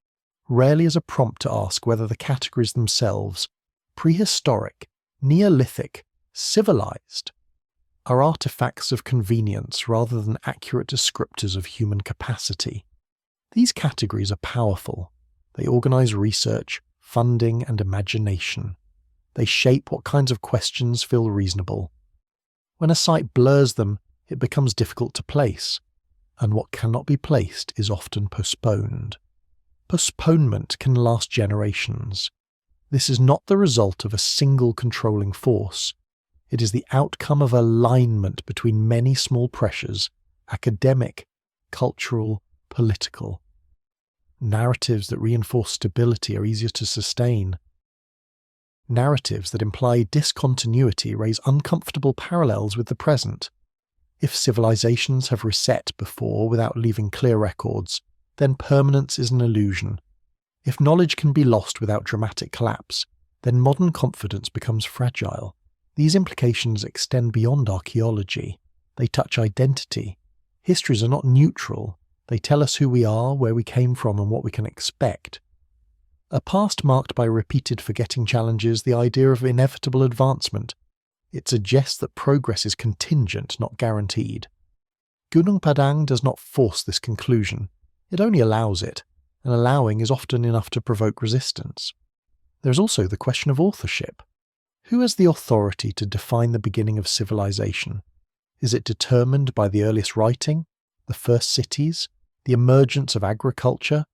rarely as a prompt to ask whether the categories themselves, prehistoric, Neolithic, civilized, are artifacts of convenience rather than accurate descriptors of human capacity. These categories are powerful. They organize research, funding, and imagination. They shape what kinds of questions feel reasonable. When a site blurs them, it becomes difficult to place, and what cannot be placed is often postponed. Postponement can last generations. This is not the result of a single controlling force. It is the outcome of alignment between many small pressures, academic, cultural, political. Narratives that reinforce stability are easier to sustain. Narratives that imply discontinuity raise uncomfortable parallels with the present. If civilizations have reset before without leaving clear records, then permanence is an illusion. If knowledge can be lost without dramatic collapse, then modern confidence becomes fragile. These implications extend beyond archaeology. They touch identity, Histories are not neutral. They tell us who we are, where we came from, and what we can expect. A past marked by repeated forgetting challenges the idea of inevitable advancement. It suggests that progress is contingent, not guaranteed. Gunung Padang does not force this conclusion. It only allows it, and allowing is often enough to provoke resistance. There is also the question of authorship. Who has the authority to define the beginning of civilization? Is it determined by the earliest writing, the first cities, the emergence of agriculture?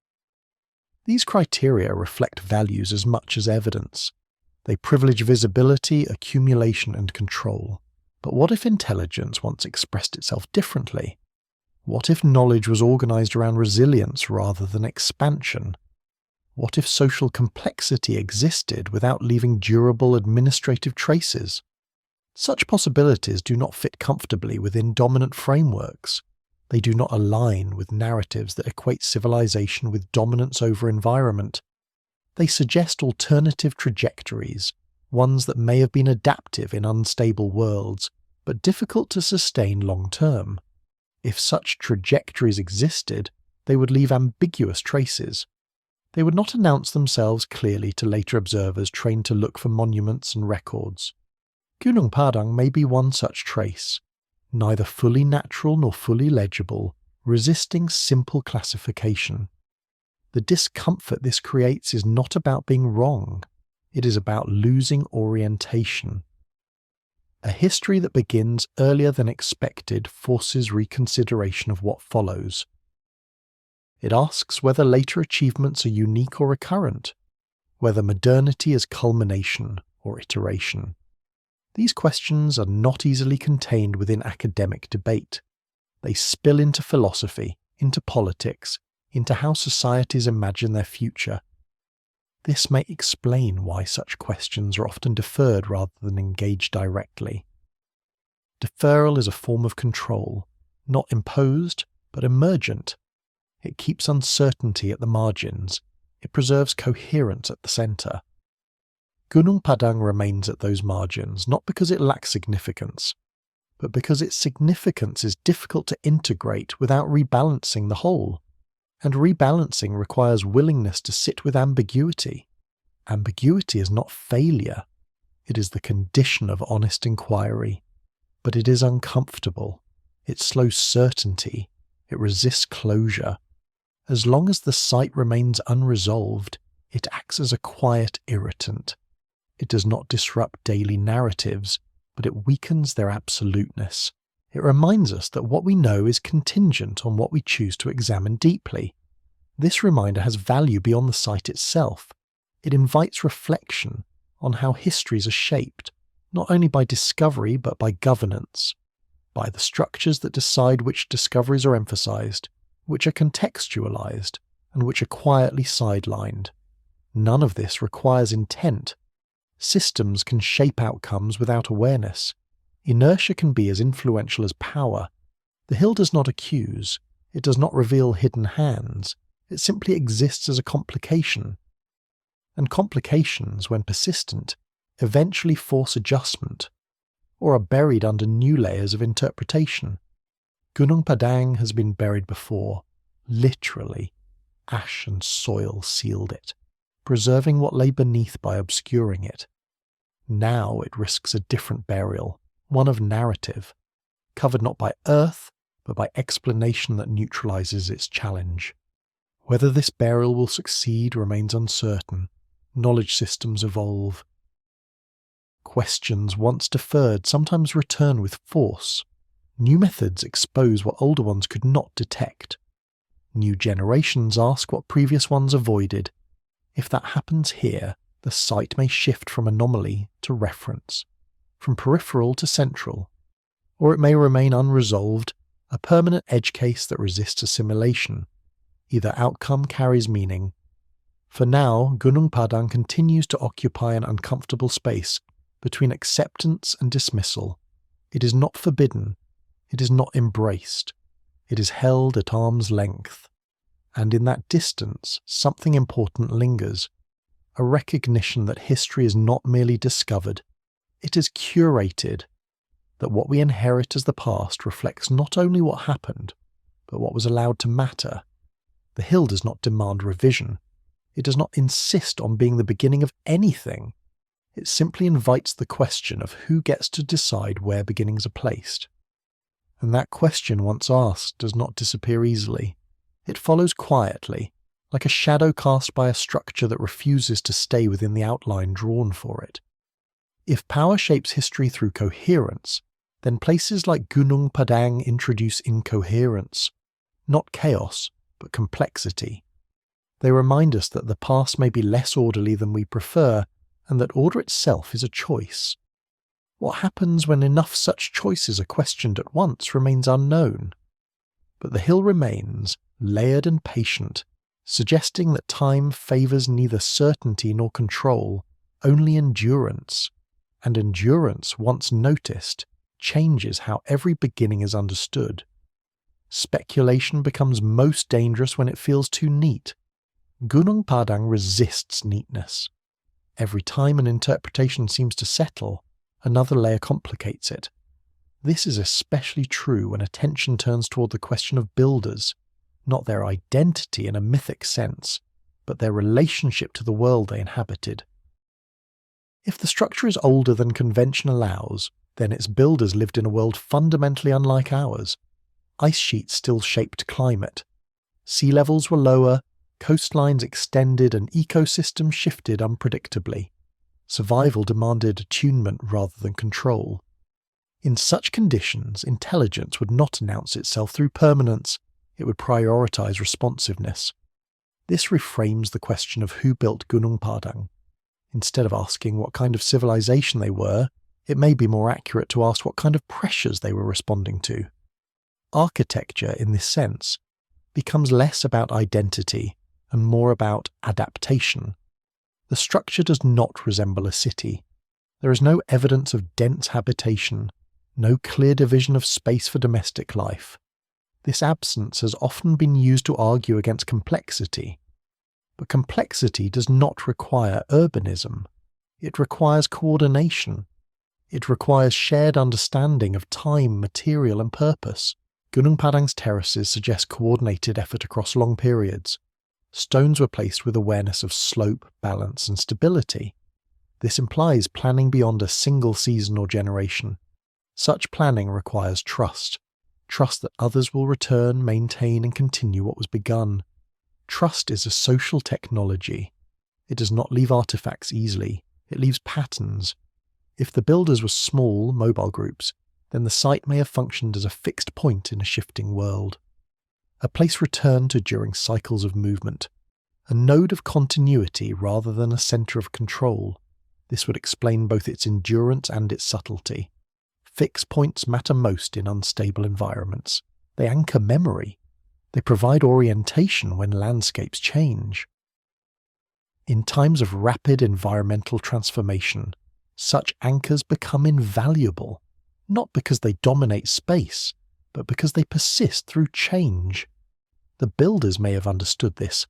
These criteria reflect values as much as evidence. They privilege visibility, accumulation, and control. But what if intelligence once expressed itself differently? What if knowledge was organized around resilience rather than expansion? What if social complexity existed without leaving durable administrative traces? Such possibilities do not fit comfortably within dominant frameworks. They do not align with narratives that equate civilization with dominance over environment. They suggest alternative trajectories, ones that may have been adaptive in unstable worlds, but difficult to sustain long term. If such trajectories existed, they would leave ambiguous traces. They would not announce themselves clearly to later observers trained to look for monuments and records. Gunung Padang may be one such trace, neither fully natural nor fully legible, resisting simple classification. The discomfort this creates is not about being wrong, it is about losing orientation. A history that begins earlier than expected forces reconsideration of what follows. It asks whether later achievements are unique or recurrent, whether modernity is culmination or iteration. These questions are not easily contained within academic debate. They spill into philosophy, into politics, into how societies imagine their future. This may explain why such questions are often deferred rather than engaged directly. Deferral is a form of control, not imposed, but emergent. It keeps uncertainty at the margins. It preserves coherence at the centre. Gunung Padang remains at those margins not because it lacks significance, but because its significance is difficult to integrate without rebalancing the whole. And rebalancing requires willingness to sit with ambiguity. Ambiguity is not failure. It is the condition of honest inquiry. But it is uncomfortable. It slows certainty. It resists closure. As long as the site remains unresolved, it acts as a quiet irritant. It does not disrupt daily narratives, but it weakens their absoluteness. It reminds us that what we know is contingent on what we choose to examine deeply. This reminder has value beyond the site itself. It invites reflection on how histories are shaped, not only by discovery but by governance, by the structures that decide which discoveries are emphasized, which are contextualized, and which are quietly sidelined. None of this requires intent. Systems can shape outcomes without awareness. Inertia can be as influential as power. The hill does not accuse. It does not reveal hidden hands. It simply exists as a complication. And complications, when persistent, eventually force adjustment, or are buried under new layers of interpretation. Gunung Padang has been buried before. Literally, ash and soil sealed it, preserving what lay beneath by obscuring it. Now it risks a different burial, one of narrative, covered not by earth, but by explanation that neutralizes its challenge. Whether this burial will succeed remains uncertain. Knowledge systems evolve. Questions once deferred sometimes return with force. New methods expose what older ones could not detect. New generations ask what previous ones avoided. If that happens here, the site may shift from anomaly to reference, from peripheral to central, or it may remain unresolved, a permanent edge case that resists assimilation. Either outcome carries meaning. For now, Gunung Padang continues to occupy an uncomfortable space between acceptance and dismissal. It is not forbidden. It is not embraced. It is held at arm's length. And in that distance, something important lingers. A recognition that history is not merely discovered. It is curated. That what we inherit as the past reflects not only what happened, but what was allowed to matter. The hill does not demand revision. It does not insist on being the beginning of anything. It simply invites the question of who gets to decide where beginnings are placed. And that question, once asked, does not disappear easily. It follows quietly, like a shadow cast by a structure that refuses to stay within the outline drawn for it. If power shapes history through coherence, then places like Gunung Padang introduce incoherence, not chaos, but complexity. They remind us that the past may be less orderly than we prefer, and that order itself is a choice. What happens when enough such choices are questioned at once remains unknown. But the hill remains, layered and patient, suggesting that time favours neither certainty nor control, only endurance. And endurance, once noticed, changes how every beginning is understood. Speculation becomes most dangerous when it feels too neat. Gunung Padang resists neatness. Every time an interpretation seems to settle, another layer complicates it. This is especially true when attention turns toward the question of builders, not their identity in a mythic sense, but their relationship to the world they inhabited. If the structure is older than convention allows, then its builders lived in a world fundamentally unlike ours. Ice sheets still shaped climate. Sea levels were lower, coastlines extended, and ecosystems shifted unpredictably. Survival demanded attunement rather than control. In such conditions, intelligence would not announce itself through permanence, it would prioritize responsiveness. This reframes the question of who built Gunung Padang. Instead of asking what kind of civilization they were, it may be more accurate to ask what kind of pressures they were responding to. Architecture, in this sense, becomes less about identity and more about adaptation. The structure does not resemble a city. There is no evidence of dense habitation, no clear division of space for domestic life. This absence has often been used to argue against complexity. But complexity does not require urbanism. It requires coordination. It requires shared understanding of time, material, and purpose. Gunung Padang's terraces suggest coordinated effort across long periods. Stones were placed with awareness of slope, balance, and stability. This implies planning beyond a single season or generation. Such planning requires trust. Trust that others will return, maintain, and continue what was begun. Trust is a social technology. It does not leave artifacts easily. It leaves patterns. If the builders were small, mobile groups, then the site may have functioned as a fixed point in a shifting world. A place returned to during cycles of movement. A node of continuity rather than a centre of control. This would explain both its endurance and its subtlety. Fixed points matter most in unstable environments. They anchor memory. They provide orientation when landscapes change. In times of rapid environmental transformation, such anchors become invaluable, not because they dominate space, but because they persist through change. The builders may have understood this.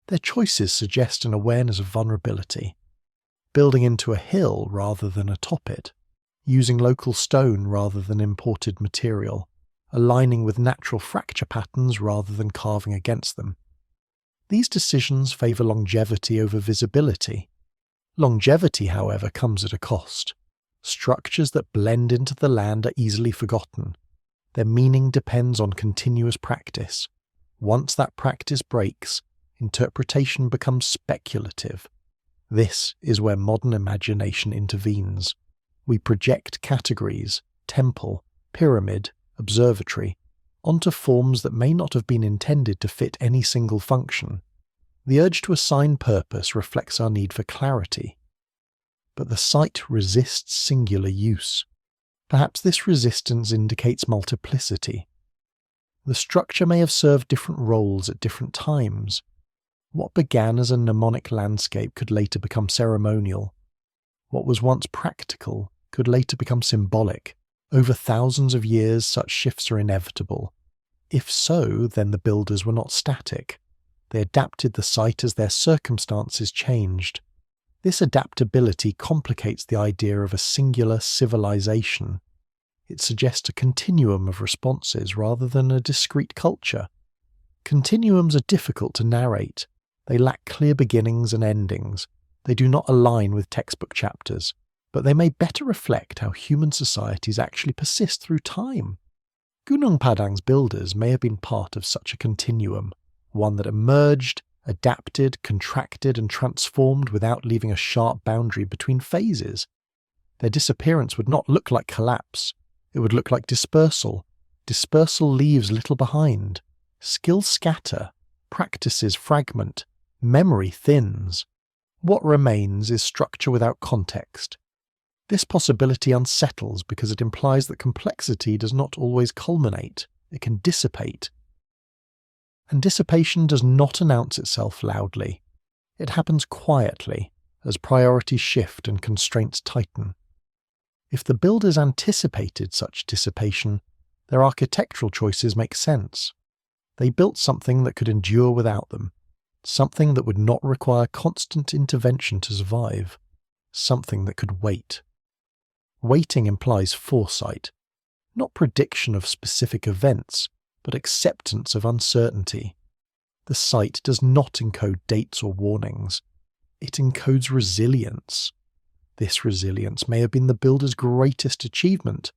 Their choices suggest an awareness of vulnerability, building into a hill rather than atop it, using local stone rather than imported material, aligning with natural fracture patterns rather than carving against them. These decisions favour longevity over visibility. Longevity, however, comes at a cost. Structures that blend into the land are easily forgotten. Their meaning depends on continuous practice. Once that practice breaks, interpretation becomes speculative. This is where modern imagination intervenes. We project categories, temple, pyramid, observatory, onto forms that may not have been intended to fit any single function. The urge to assign purpose reflects our need for clarity. But the site resists singular use. Perhaps this resistance indicates multiplicity. The structure may have served different roles at different times. What began as a mnemonic landscape could later become ceremonial. What was once practical could later become symbolic. Over thousands of years, such shifts are inevitable. If so, then the builders were not static. They adapted the site as their circumstances changed. This adaptability complicates the idea of a singular civilization. It suggests a continuum of responses rather than a discrete culture. Continuums are difficult to narrate. They lack clear beginnings and endings. They do not align with textbook chapters, but they may better reflect how human societies actually persist through time. Gunung Padang's builders may have been part of such a continuum, one that emerged, adapted, contracted, and transformed without leaving a sharp boundary between phases. Their disappearance would not look like collapse. It would look like dispersal. Dispersal leaves little behind. Skills scatter, practices fragment, memory thins. What remains is structure without context. This possibility unsettles because it implies that complexity does not always culminate, it can dissipate. And dissipation does not announce itself loudly. It happens quietly, as priorities shift and constraints tighten. If the builders anticipated such dissipation, their architectural choices make sense. They built something that could endure without them, something that would not require constant intervention to survive, something that could wait. Waiting implies foresight, not prediction of specific events, but acceptance of uncertainty. The site does not encode dates or warnings. It encodes resilience. This resilience may have been the builder's greatest achievement,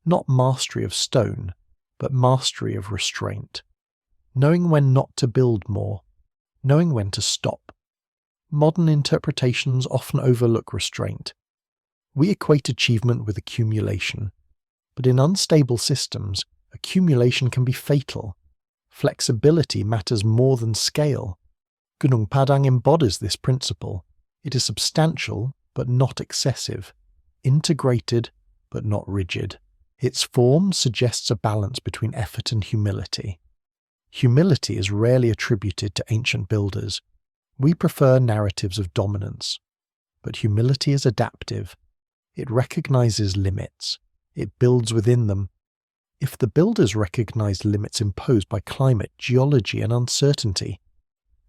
not mastery of stone, but mastery of restraint. Knowing when not to build more, knowing when to stop. Modern interpretations often overlook restraint. We equate achievement with accumulation, but in unstable systems, accumulation can be fatal. Flexibility matters more than scale. Gunung Padang embodies this principle. It is substantial, but not excessive, integrated, but not rigid. Its form suggests a balance between effort and humility. Humility is rarely attributed to ancient builders. We prefer narratives of dominance. But humility is adaptive. It recognizes limits. It builds within them. If the builders recognized limits imposed by climate, geology, and uncertainty,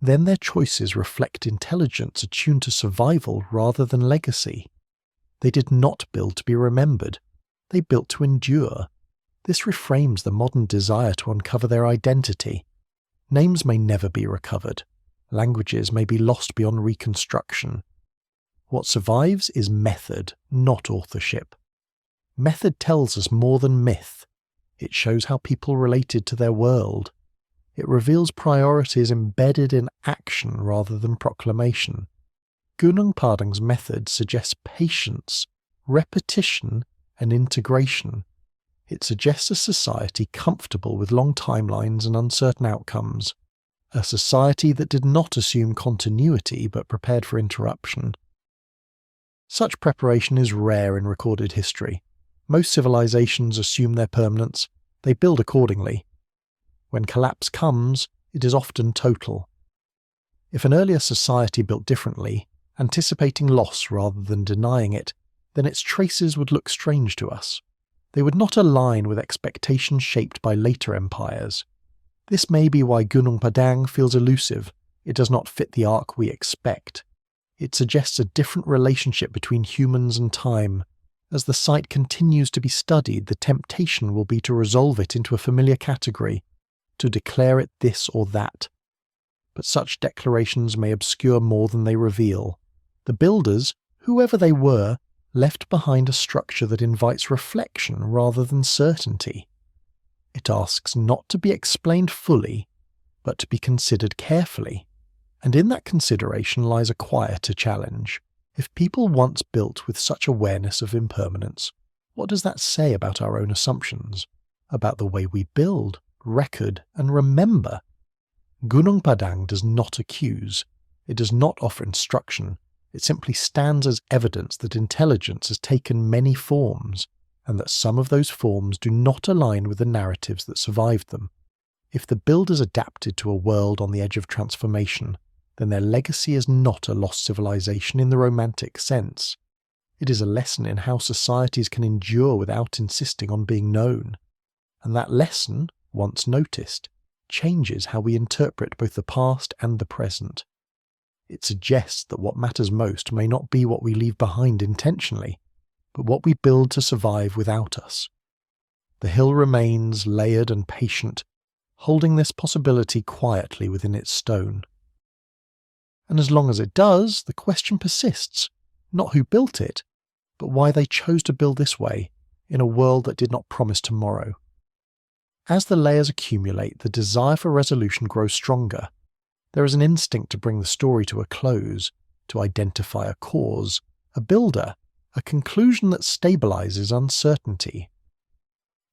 then their choices reflect intelligence attuned to survival rather than legacy. They did not build to be remembered. They built to endure. This reframes the modern desire to uncover their identity. Names may never be recovered. Languages may be lost beyond reconstruction. What survives is method, not authorship. Method tells us more than myth. It shows how people related to their world. It reveals priorities embedded in action rather than proclamation. Gunung Padang's method suggests patience, repetition, and integration. It suggests a society comfortable with long timelines and uncertain outcomes, a society that did not assume continuity but prepared for interruption. Such preparation is rare in recorded history. Most civilizations assume their permanence. They build accordingly. When collapse comes, it is often total. If an earlier society built differently, anticipating loss rather than denying it, then its traces would look strange to us. They would not align with expectations shaped by later empires. This may be why Gunung Padang feels elusive. It does not fit the arc we expect. It suggests a different relationship between humans and time. As the site continues to be studied, the temptation will be to resolve it into a familiar category, to declare it this or that. But such declarations may obscure more than they reveal. The builders, whoever they were, left behind a structure that invites reflection rather than certainty. It asks not to be explained fully, but to be considered carefully. And in that consideration lies a quieter challenge. If people once built with such awareness of impermanence, what does that say about our own assumptions? About the way we build, record, and remember? Gunung Padang does not accuse. It does not offer instruction. It simply stands as evidence that intelligence has taken many forms, and that some of those forms do not align with the narratives that survived them. If the builders adapted to a world on the edge of transformation, then their legacy is not a lost civilization in the romantic sense. It is a lesson in how societies can endure without insisting on being known. And that lesson, once noticed, changes how we interpret both the past and the present. It suggests that what matters most may not be what we leave behind intentionally, but what we build to survive without us. The hill remains layered and patient, holding this possibility quietly within its stone. And as long as it does, the question persists, not who built it, but why they chose to build this way, in a world that did not promise tomorrow. As the layers accumulate, the desire for resolution grows stronger. There is an instinct to bring the story to a close, to identify a cause, a builder, a conclusion that stabilizes uncertainty.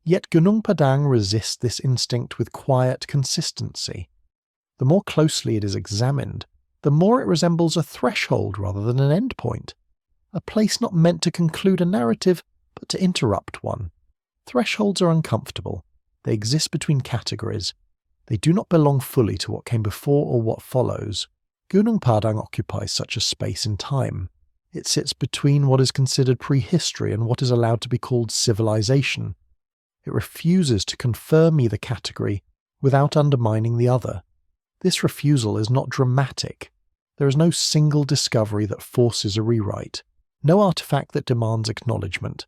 Yet Gunung Padang resists this instinct with quiet consistency. The more closely it is examined, the more it resembles a threshold rather than an endpoint, a place not meant to conclude a narrative, but to interrupt one. Thresholds are uncomfortable. They exist between categories. They do not belong fully to what came before or what follows. Gunung Padang occupies such a space in time. It sits between what is considered prehistory and what is allowed to be called civilization. It refuses to confirm either category without undermining the other. This refusal is not dramatic. There is no single discovery that forces a rewrite, no artifact that demands acknowledgement.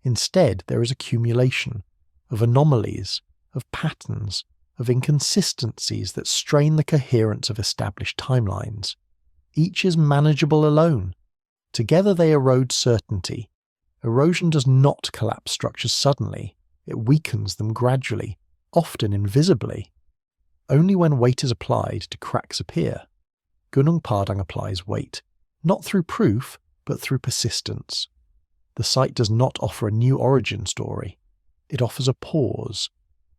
Instead, there is accumulation of anomalies, of patterns, of inconsistencies that strain the coherence of established timelines. Each is manageable alone. Together they erode certainty. Erosion does not collapse structures suddenly. It weakens them gradually, often invisibly. Only when weight is applied do cracks appear. Gunung Padang applies weight, not through proof, but through persistence. The site does not offer a new origin story. It offers a pause,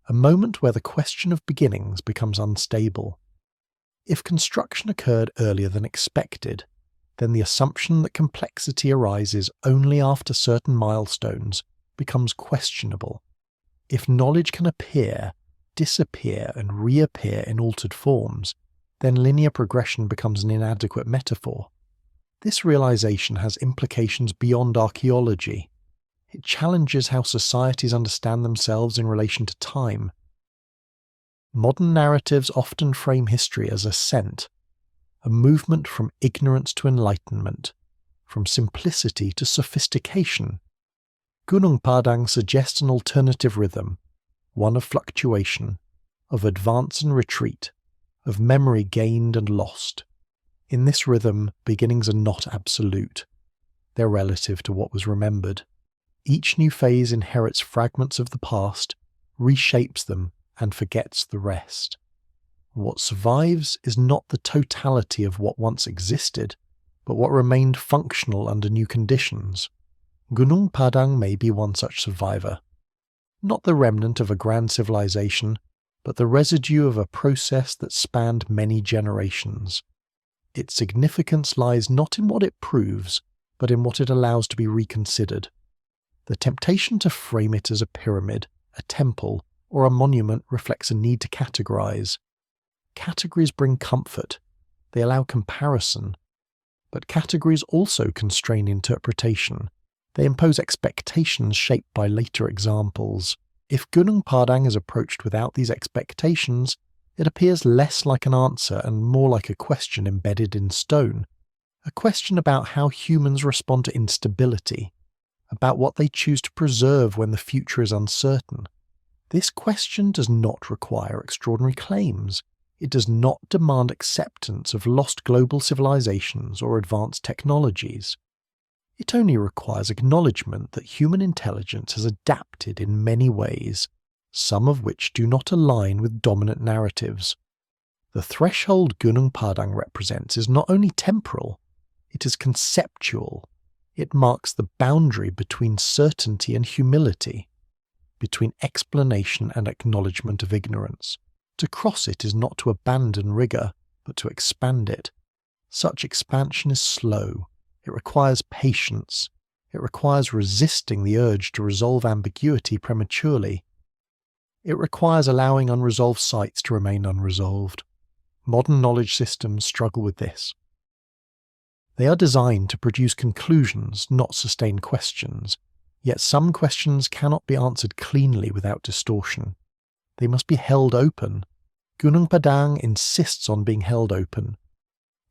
a moment where the question of beginnings becomes unstable. If construction occurred earlier than expected, then the assumption that complexity arises only after certain milestones becomes questionable. If knowledge can appear, disappear, and reappear in altered forms, then linear progression becomes an inadequate metaphor. This realization has implications beyond archaeology. It challenges how societies understand themselves in relation to time. Modern narratives often frame history as ascent, a movement from ignorance to enlightenment, from simplicity to sophistication. Gunung Padang suggests an alternative rhythm, one of fluctuation, of advance and retreat, of memory gained and lost. In this rhythm, beginnings are not absolute. They're relative to what was remembered. Each new phase inherits fragments of the past, reshapes them, and forgets the rest. What survives is not the totality of what once existed, but what remained functional under new conditions. Gunung Padang may be one such survivor. Not the remnant of a grand civilization, but the residue of a process that spanned many generations. Its significance lies not in what it proves, but in what it allows to be reconsidered. The temptation to frame it as a pyramid, a temple, or a monument reflects a need to categorize. Categories bring comfort. They allow comparison. But categories also constrain interpretation. They impose expectations shaped by later examples. If Gunung Padang is approached without these expectations, it appears less like an answer and more like a question embedded in stone. A question about how humans respond to instability, about what they choose to preserve when the future is uncertain. This question does not require extraordinary claims. It does not demand acceptance of lost global civilizations or advanced technologies. It only requires acknowledgement that human intelligence has adapted in many ways, some of which do not align with dominant narratives. The threshold Gunung Padang represents is not only temporal, it is conceptual. It marks the boundary between certainty and humility, between explanation and acknowledgement of ignorance. To cross it is not to abandon rigor, but to expand it. Such expansion is slow. It requires patience. It requires resisting the urge to resolve ambiguity prematurely. It requires allowing unresolved sites to remain unresolved. Modern knowledge systems struggle with this. They are designed to produce conclusions, not sustain questions, yet some questions cannot be answered cleanly without distortion. They must be held open. Gunung Padang insists on being held open.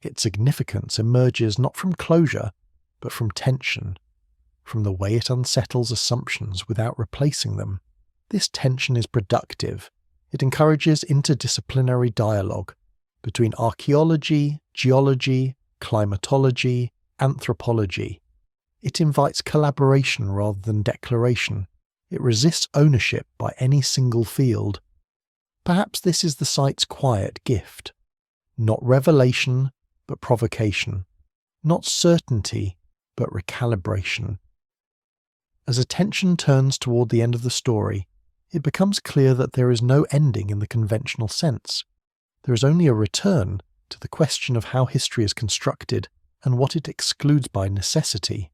Its significance emerges not from closure, but from tension, from the way it unsettles assumptions without replacing them. This tension is productive. It encourages interdisciplinary dialogue between archaeology, geology, climatology, anthropology. It invites collaboration rather than declaration. It resists ownership by any single field. Perhaps this is the site's quiet gift. Not revelation, but provocation. Not certainty, but recalibration. As attention turns toward the end of the story, it becomes clear that there is no ending in the conventional sense. There is only a return to the question of how history is constructed and what it excludes by necessity.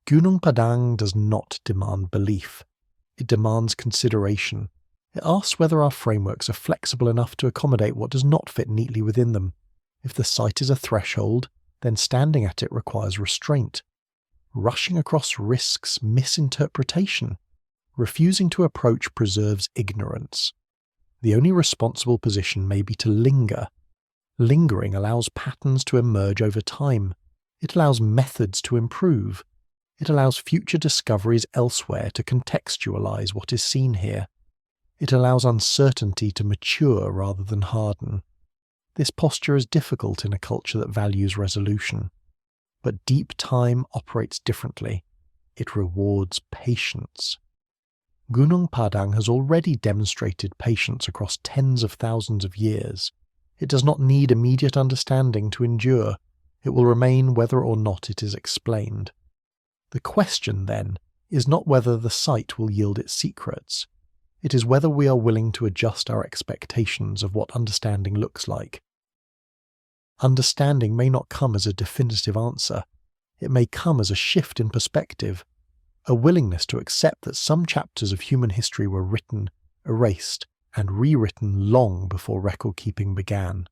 Gunung Padang does not demand belief. It demands consideration. It asks whether our frameworks are flexible enough to accommodate what does not fit neatly within them. If the site is a threshold, then standing at it requires restraint. Rushing across risks misinterpretation. Refusing to approach preserves ignorance. The only responsible position may be to linger. Lingering allows patterns to emerge over time. It allows methods to improve. It allows future discoveries elsewhere to contextualize what is seen here. It allows uncertainty to mature rather than harden. This posture is difficult in a culture that values resolution. But deep time operates differently. It rewards patience. Gunung Padang has already demonstrated patience across tens of thousands of years. It does not need immediate understanding to endure. It will remain whether or not it is explained. The question, then, is not whether the site will yield its secrets. It is whether we are willing to adjust our expectations of what understanding looks like. Understanding may not come as a definitive answer. It may come as a shift in perspective, a willingness to accept that some chapters of human history were written, erased, and rewritten long before record-keeping began.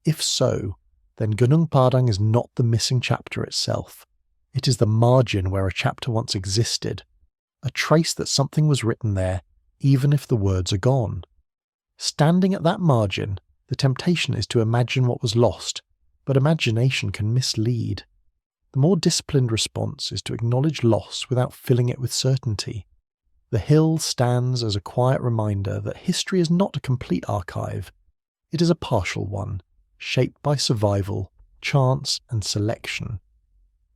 If so, then Gunung Padang is not the missing chapter itself. It is the margin where a chapter once existed, a trace that something was written there, even if the words are gone. Standing at that margin, the temptation is to imagine what was lost, but imagination can mislead. The more disciplined response is to acknowledge loss without filling it with certainty. The hill stands as a quiet reminder that history is not a complete archive. It is a partial one, shaped by survival, chance, and selection.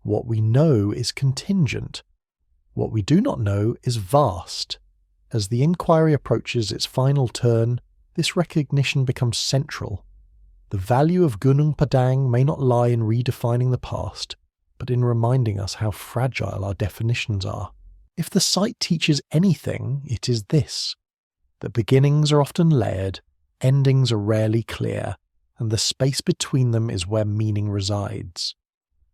What we know is contingent. What we do not know is vast. As the inquiry approaches its final turn, this recognition becomes central. The value of Gunung Padang may not lie in redefining the past, but in reminding us how fragile our definitions are. If the site teaches anything, it is this: that beginnings are often layered, endings are rarely clear, and the space between them is where meaning resides.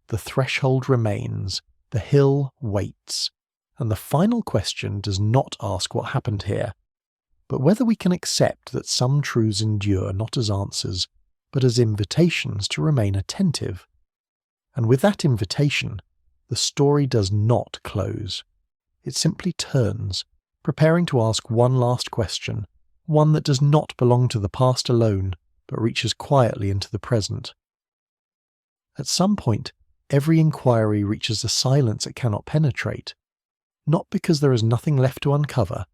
The threshold remains, the hill waits, and the final question does not ask what happened here, but whether we can accept that some truths endure not as answers, but as invitations to remain attentive. And with that invitation, the story does not close. It simply turns, preparing to ask one last question, one that does not belong to the past alone, but reaches quietly into the present. At some point, every inquiry reaches a silence it cannot penetrate, not because there is nothing left to uncover,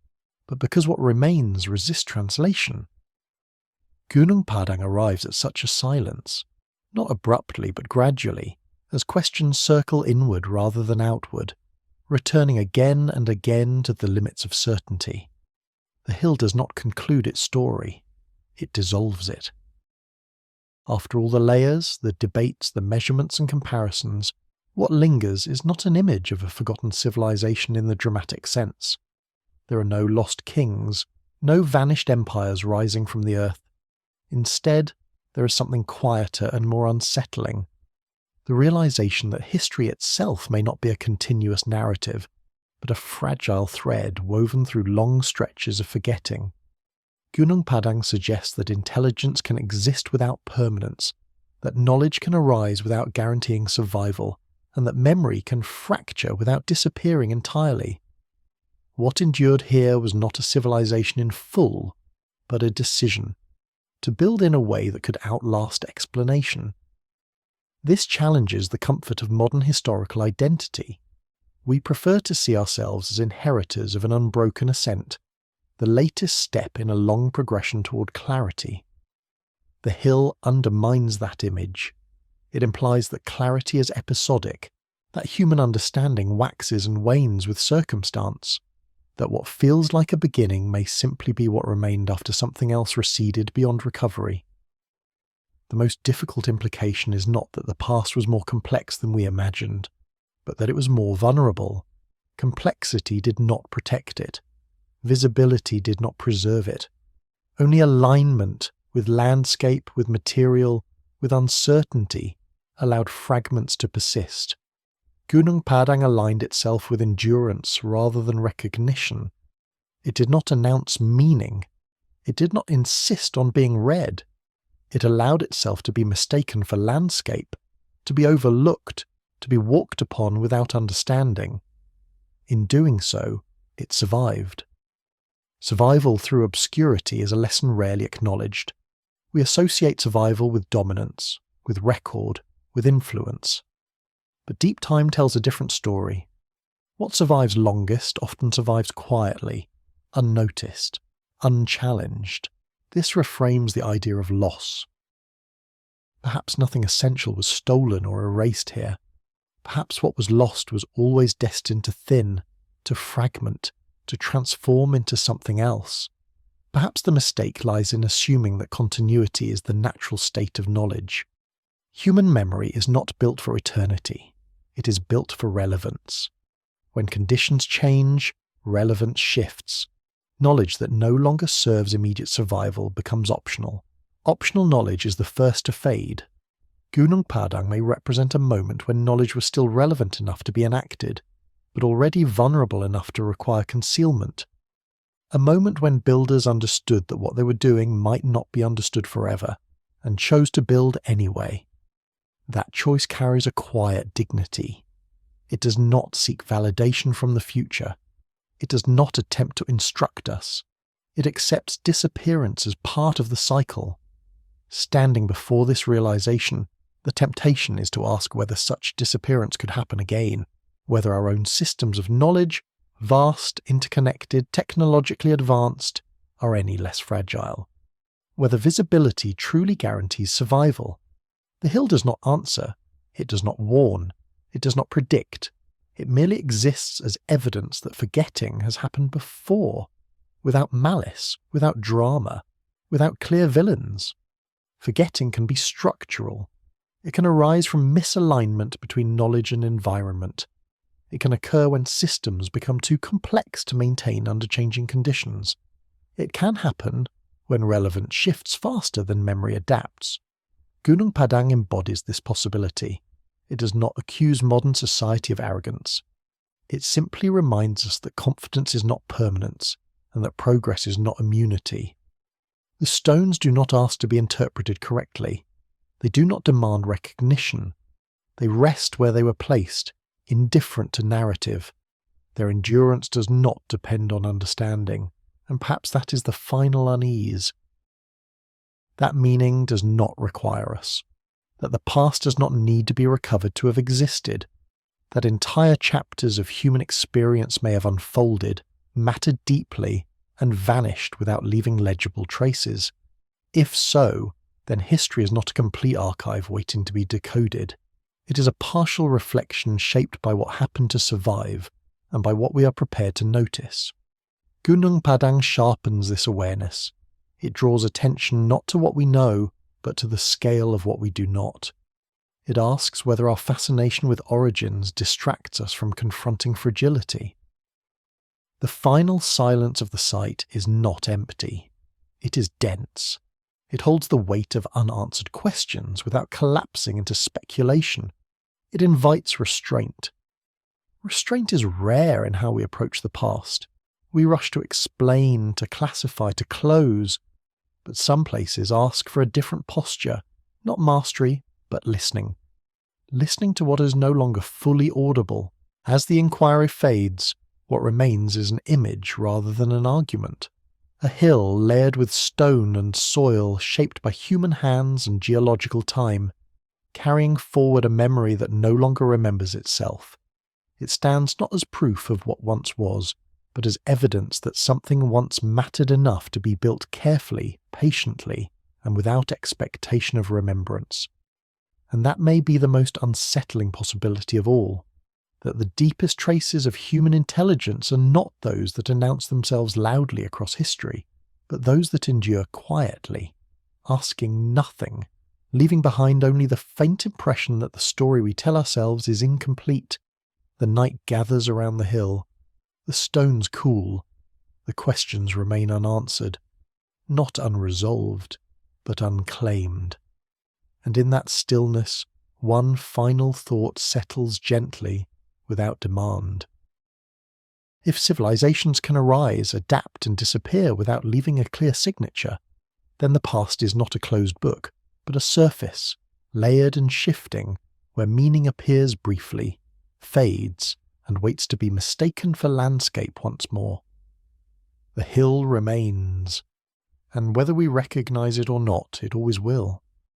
but because what remains resists translation. Gunung Padang arrives at such a silence, not abruptly but gradually, as questions circle inward rather than outward, returning again and again to the limits of certainty. The hill does not conclude its story, it dissolves it. After all the layers, the debates, the measurements and comparisons, what lingers is not an image of a forgotten civilization in the dramatic sense. There are no lost kings, no vanished empires rising from the earth. Instead, there is something quieter and more unsettling. The realization that history itself may not be a continuous narrative, but a fragile thread woven through long stretches of forgetting. Gunung Padang suggests that intelligence can exist without permanence, that knowledge can arise without guaranteeing survival, and that memory can fracture without disappearing entirely. What endured here was not a civilization in full, but a decision, to build in a way that could outlast explanation. This challenges the comfort of modern historical identity. We prefer to see ourselves as inheritors of an unbroken ascent, the latest step in a long progression toward clarity. The hill undermines that image. It implies that clarity is episodic, that human understanding waxes and wanes with circumstance, that what feels like a beginning may simply be what remained after something else receded beyond recovery. The most difficult implication is not that the past was more complex than we imagined, but that it was more vulnerable. Complexity did not protect it. Visibility did not preserve it. Only alignment with landscape, with material, with uncertainty allowed fragments to persist. Gunung Padang aligned itself with endurance rather than recognition. It did not announce meaning. It did not insist on being read. It allowed itself to be mistaken for landscape, to be overlooked, to be walked upon without understanding. In doing so, it survived. Survival through obscurity is a lesson rarely acknowledged. We associate survival with dominance, with record, with influence. But deep time tells a different story. What survives longest often survives quietly, unnoticed, unchallenged. This reframes the idea of loss. Perhaps nothing essential was stolen or erased here. Perhaps what was lost was always destined to thin, to fragment, to transform into something else. Perhaps the mistake lies in assuming that continuity is the natural state of knowledge. Human memory is not built for eternity. It is built for relevance. When conditions change, relevance shifts. Knowledge that no longer serves immediate survival becomes optional. Optional knowledge is the first to fade. Gunung Padang may represent a moment when knowledge was still relevant enough to be enacted, but already vulnerable enough to require concealment. A moment when builders understood that what they were doing might not be understood forever, and chose to build anyway. That choice carries a quiet dignity. It does not seek validation from the future. It does not attempt to instruct us. It accepts disappearance as part of the cycle. Standing before this realization, the temptation is to ask whether such disappearance could happen again, whether our own systems of knowledge, vast, interconnected, technologically advanced, are any less fragile, whether visibility truly guarantees survival. The hill does not answer, it does not warn, it does not predict. It merely exists as evidence that forgetting has happened before, without malice, without drama, without clear villains. Forgetting can be structural. It can arise from misalignment between knowledge and environment. It can occur when systems become too complex to maintain under changing conditions. It can happen when relevance shifts faster than memory adapts. Gunung Padang embodies this possibility. It does not accuse modern society of arrogance. It simply reminds us that confidence is not permanence, and that progress is not immunity. The stones do not ask to be interpreted correctly. They do not demand recognition. They rest where they were placed, indifferent to narrative. Their endurance does not depend on understanding, and perhaps that is the final unease. That meaning does not require us. That the past does not need to be recovered to have existed. That entire chapters of human experience may have unfolded, mattered deeply, and vanished without leaving legible traces. If so, then history is not a complete archive waiting to be decoded. It is a partial reflection shaped by what happened to survive and by what we are prepared to notice. Gunung Padang sharpens this awareness. It draws attention not to what we know, but to the scale of what we do not. It asks whether our fascination with origins distracts us from confronting fragility. The final silence of the site is not empty. It is dense. It holds the weight of unanswered questions without collapsing into speculation. It invites restraint. Restraint is rare in how we approach the past. We rush to explain, to classify, to close. But some places ask for a different posture, not mastery, but listening. Listening to what is no longer fully audible. As the inquiry fades, what remains is an image rather than an argument. A hill layered with stone and soil shaped by human hands and geological time, carrying forward a memory that no longer remembers itself. It stands not as proof of what once was, but as evidence that something once mattered enough to be built carefully, patiently, and without expectation of remembrance. And that may be the most unsettling possibility of all, that the deepest traces of human intelligence are not those that announce themselves loudly across history, but those that endure quietly, asking nothing, leaving behind only the faint impression that the story we tell ourselves is incomplete. The night gathers around the hill, the stones cool, the questions remain unanswered, not unresolved, but unclaimed. And in that stillness, one final thought settles gently, without demand. If civilizations can arise, adapt, and disappear without leaving a clear signature, then the past is not a closed book, but a surface, layered and shifting, where meaning appears briefly, fades, and waits to be mistaken for landscape once more. The hill remains, and whether we recognize it or not, it always will.